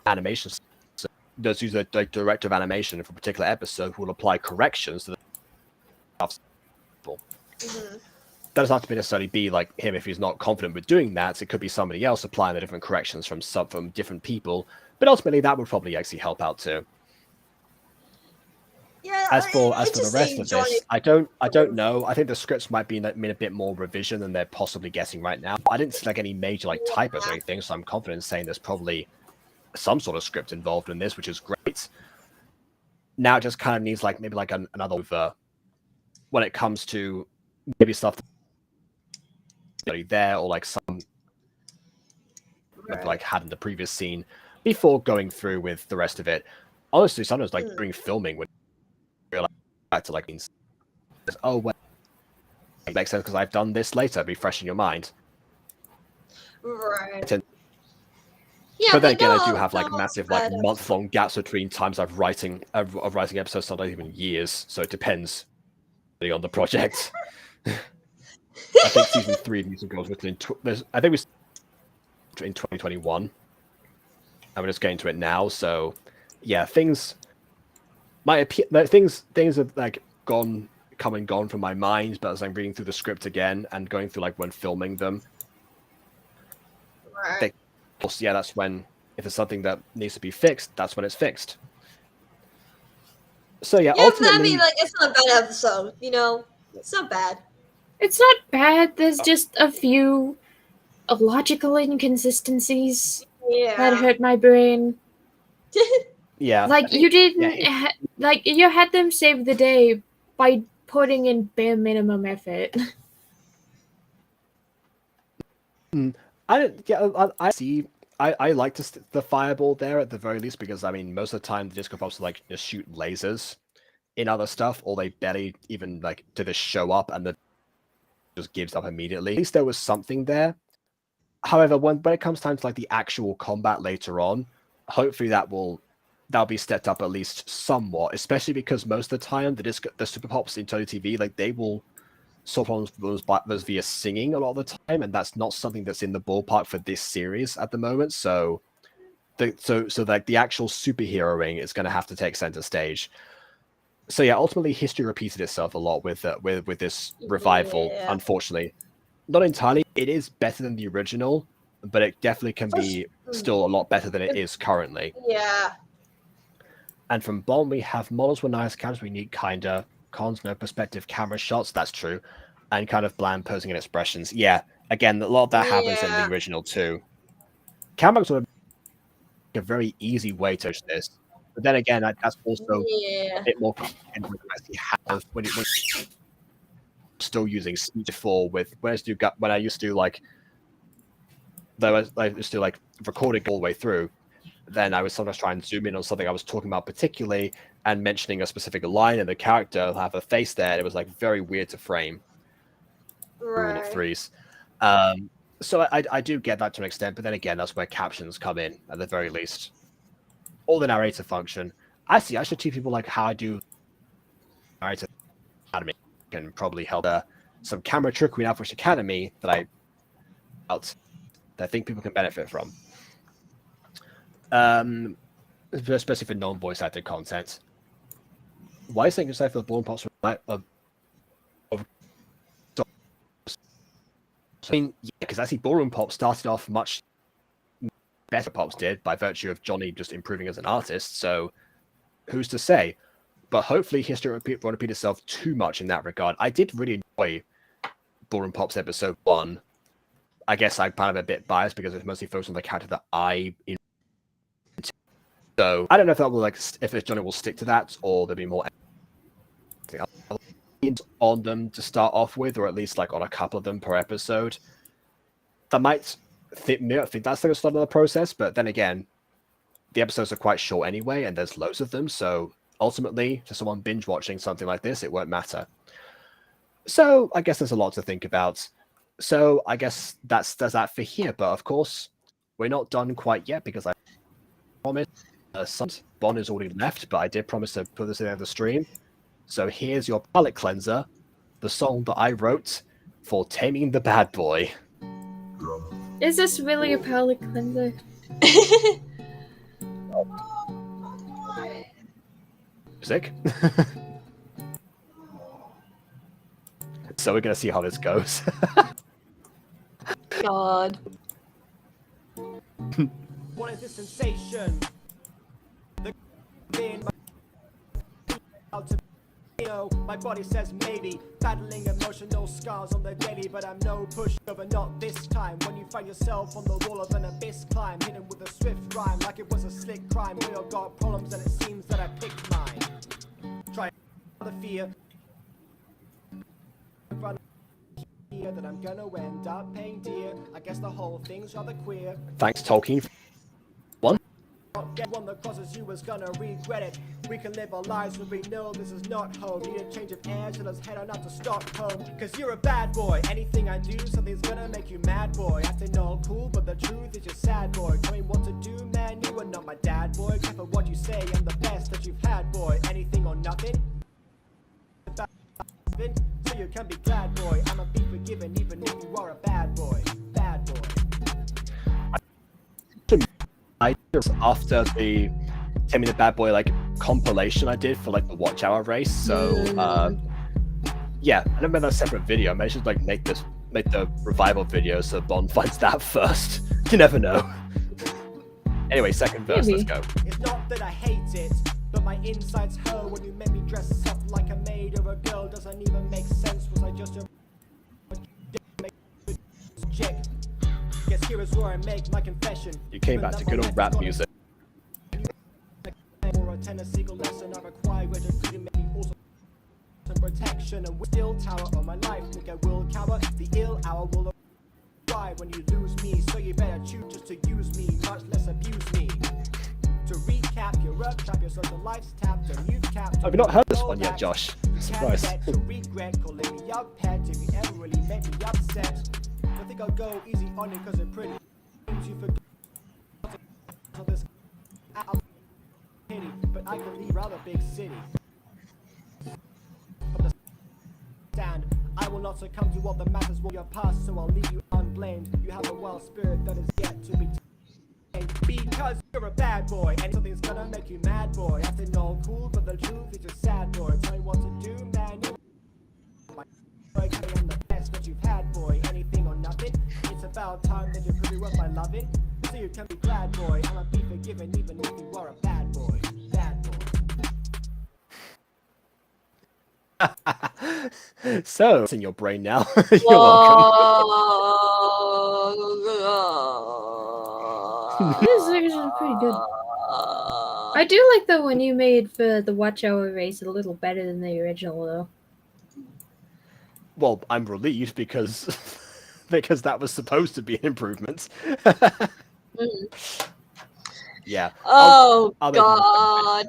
Speaker 1: animation does use a director of animation for a particular episode who will apply corrections to the
Speaker 3: Mm-hmm.
Speaker 1: That doesn't have to necessarily be like him if he's not confident with doing that. It could be somebody else applying the different corrections from different people, but ultimately that would probably actually help out too.
Speaker 3: Yeah.
Speaker 1: As for the rest of this, I don't know. I think the scripts might be a bit more revision than they're possibly getting right now. I didn't see like any major like typos or anything, so I'm confident in saying there's probably some sort of script involved in this, which is great. Now it just kind of needs like maybe like another over when it comes to maybe stuff there, or like some like had in the previous scene before going through with the rest of it. Honestly, sometimes like during filming when you're like to like oh well, it makes sense because I've done this later, be fresh in your mind.
Speaker 3: Right.
Speaker 1: Yeah, but then again, I do have like massive like month-long gaps between times of writing episodes, sometimes even years. So it depends on the project. I think season 3 of Music Girls was written I think it was in 2021. I'm just getting to it now. So yeah, things things have like come and gone from my mind, but as I'm reading through the script again and going through like when filming them,
Speaker 3: Right.
Speaker 1: yeah, that's when if there's something that needs to be fixed, that's when it's fixed. So yeah,
Speaker 3: Yeah, but
Speaker 1: ultimately,
Speaker 3: I mean, like, it's not a bad episode, you know? It's not bad.
Speaker 2: It's not bad. There's just a few logical inconsistencies that
Speaker 3: Yeah.
Speaker 2: hurt my brain.
Speaker 1: yeah,
Speaker 2: Like you didn't,
Speaker 1: yeah,
Speaker 2: like you had them save the day by putting in bare minimum effort.
Speaker 1: I see. I like the fireball there at the very least because I mean most of the time the disco pops like just shoot lasers in other stuff, or they barely even like to just show up and then just gives up immediately. At least there was something there. However, when it comes time to like the actual combat later on, hopefully that'll be stepped up at least somewhat, especially because most of the time the super pops in Tony TV like they will solve problems via singing a lot of the time, and that's not something that's in the ballpark for this series at the moment. So like the actual superheroing is going to have to take center stage. So yeah, ultimately history repeated itself a lot with this revival.
Speaker 3: Yeah.
Speaker 1: Unfortunately, not entirely. It is better than the original, but it definitely can be still a lot better than it is currently.
Speaker 3: Yeah.
Speaker 1: And from Bond, we have models with nice cameras. We need kinda cons, no perspective camera shots. That's true, and kind of bland posing and expressions. Yeah, again, a lot of that happens in the original too. Cameras were a very easy way to do this, but then again, that's also a bit more complicated when you actually have when still using C4 with when I used to like recording all the way through. Then I would sometimes try and zoom in on something I was talking about particularly and mentioning a specific line, and the character will have a face there, and it was like very weird to frame. Rule of threes. So I do get that to an extent, but then again, that's where captions come in at the very least. Or the narrator function. I should teach people like how I do narrator Academy can probably help some camera trickery in Alpha Academy that I think people can benefit from. Especially for non-voice acted content. Why is it yourself for the Born Pops I mean, yeah, because actually Ballroom Pop started off much better Pops did by virtue of Jonny just improving as an artist, so who's to say? But hopefully history won't repeat itself too much in that regard. I did really enjoy Ballroom Pop's episode 1. I guess I'm kind of a bit biased because it's mostly focused on the character that I so I don't know if that will if Jonny will stick to that or there'll be more on them to start off with, or at least like on a couple of them per episode. That might think that's like a start of the process, but then again, the episodes are quite short anyway, and there's loads of them, so ultimately, to someone binge watching something like this, it won't matter. So I guess there's a lot to think about. So I guess does that for here, but of course, we're not done quite yet because I promised Bon is already left, but I did promise to put this in the stream. So here's your palate cleanser, the song that I wrote for Taming the Bad Boy.
Speaker 2: Is this really a palate cleanser?
Speaker 1: Music. So we're gonna see how this goes.
Speaker 3: God.
Speaker 6: What is this sensation? My body says maybe, battling emotional scars on the daily, but I'm no pushover, not this time. When you find yourself on the wall of an abyss climb, hidden with a swift rhyme, like it was a slick crime. We all got problems and it seems that I picked mine. Try the fear that I'm gonna end up paying dear. I guess the whole thing's rather queer.
Speaker 1: Thanks, Tolkien.
Speaker 6: Get one that crosses you is gonna regret it. We can live our lives when we know this is not home. Need a change of air, so let's head on out to Stockholm. Cause you're a bad boy, anything I do, something's gonna make you mad boy. Acting all cool, but the truth is you're sad boy. Tell me what to do, man, you are not my dad boy. Careful what you say, I'm the best that you've had boy. Anything or nothing, so you can be glad boy. I'ma be forgiven even if you are a bad boy. Bad boy.
Speaker 1: I just after the Taming the Bad Boy compilation I did for like the watch hour race. So yeah, and I made a separate video. I may just like make the revival video so Bond finds that first. You never know. Anyway, second verse,
Speaker 2: Maybe.
Speaker 1: let's go.
Speaker 6: It's not that I hate it, but my insides hurt when you make me dress up like a maid or a girl. Doesn't even make sense. Was I just a chick? Guess here is where I make my confession.
Speaker 1: You came back to good old rap music.
Speaker 6: For a Tennessee lesson, I require greater freedom, make me also some protection. And still tower on my life, nigga will cower. The ill hour will arrive when you lose me. So you better choose just to use me, much less abuse me. To recap, your work trap, your social life's tapped, and you've capped.
Speaker 1: Have you not heard this one yet, Josh? Surprise.
Speaker 6: To regret calling me up pet if you ever really make me upset. I think I'll go easy on it cause it's pretty. You forgot this pity, but I can leave rather big city. Stand, I will not succumb to what the matters will your past, so I'll leave you unblamed. You have a wild spirit that is yet to be tamed. Because you're a bad boy, and something's gonna make you mad, boy. I think all cool, but the truth is you're sad, boy. Tell me what to do, man. You I am the best that you've had, boy. Anything or nothing. It's about time that you're pretty worth my loving. So you can be glad, boy. I'ma be forgiven even if you are a bad boy. Bad boy.
Speaker 1: So it's in your brain now. You're welcome.
Speaker 2: This is actually pretty good. I do like the one you made for the watch hour race a little better than the original, though.
Speaker 1: Well, I'm relieved because because that was supposed to be an improvement. Yeah.
Speaker 3: Oh
Speaker 1: I'll make it
Speaker 3: God.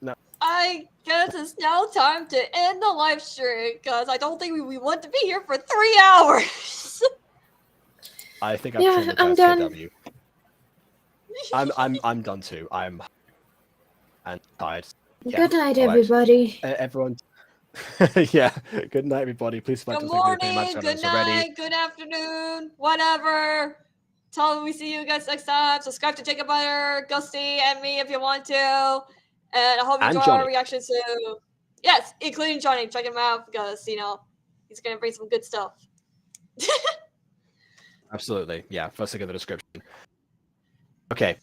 Speaker 1: No.
Speaker 3: I guess it's now time to end the live stream because I don't think we want to be here for 3 hours.
Speaker 1: I think I've
Speaker 2: Yeah,
Speaker 1: trimmed the
Speaker 2: I'm
Speaker 1: best
Speaker 2: done.
Speaker 1: KW. I'm done too. I'm tired. Yeah,
Speaker 2: Good night,
Speaker 1: all right.
Speaker 2: everybody.
Speaker 1: Everyone. Yeah. Good night, everybody. Please
Speaker 3: Good
Speaker 1: subscribe to
Speaker 3: morning,
Speaker 1: my channel
Speaker 3: good
Speaker 1: already.
Speaker 3: night, good afternoon, whatever. Tell them we see you guys next time. Subscribe to Jacob Butter, Gusty, and me if you want to. And I hope you
Speaker 1: And
Speaker 3: enjoy
Speaker 1: Jonny.
Speaker 3: our reactions to, yes, including Johnny. Check him out because, you know, he's going to bring some good stuff.
Speaker 1: Absolutely. Yeah. First link in the description. Okay.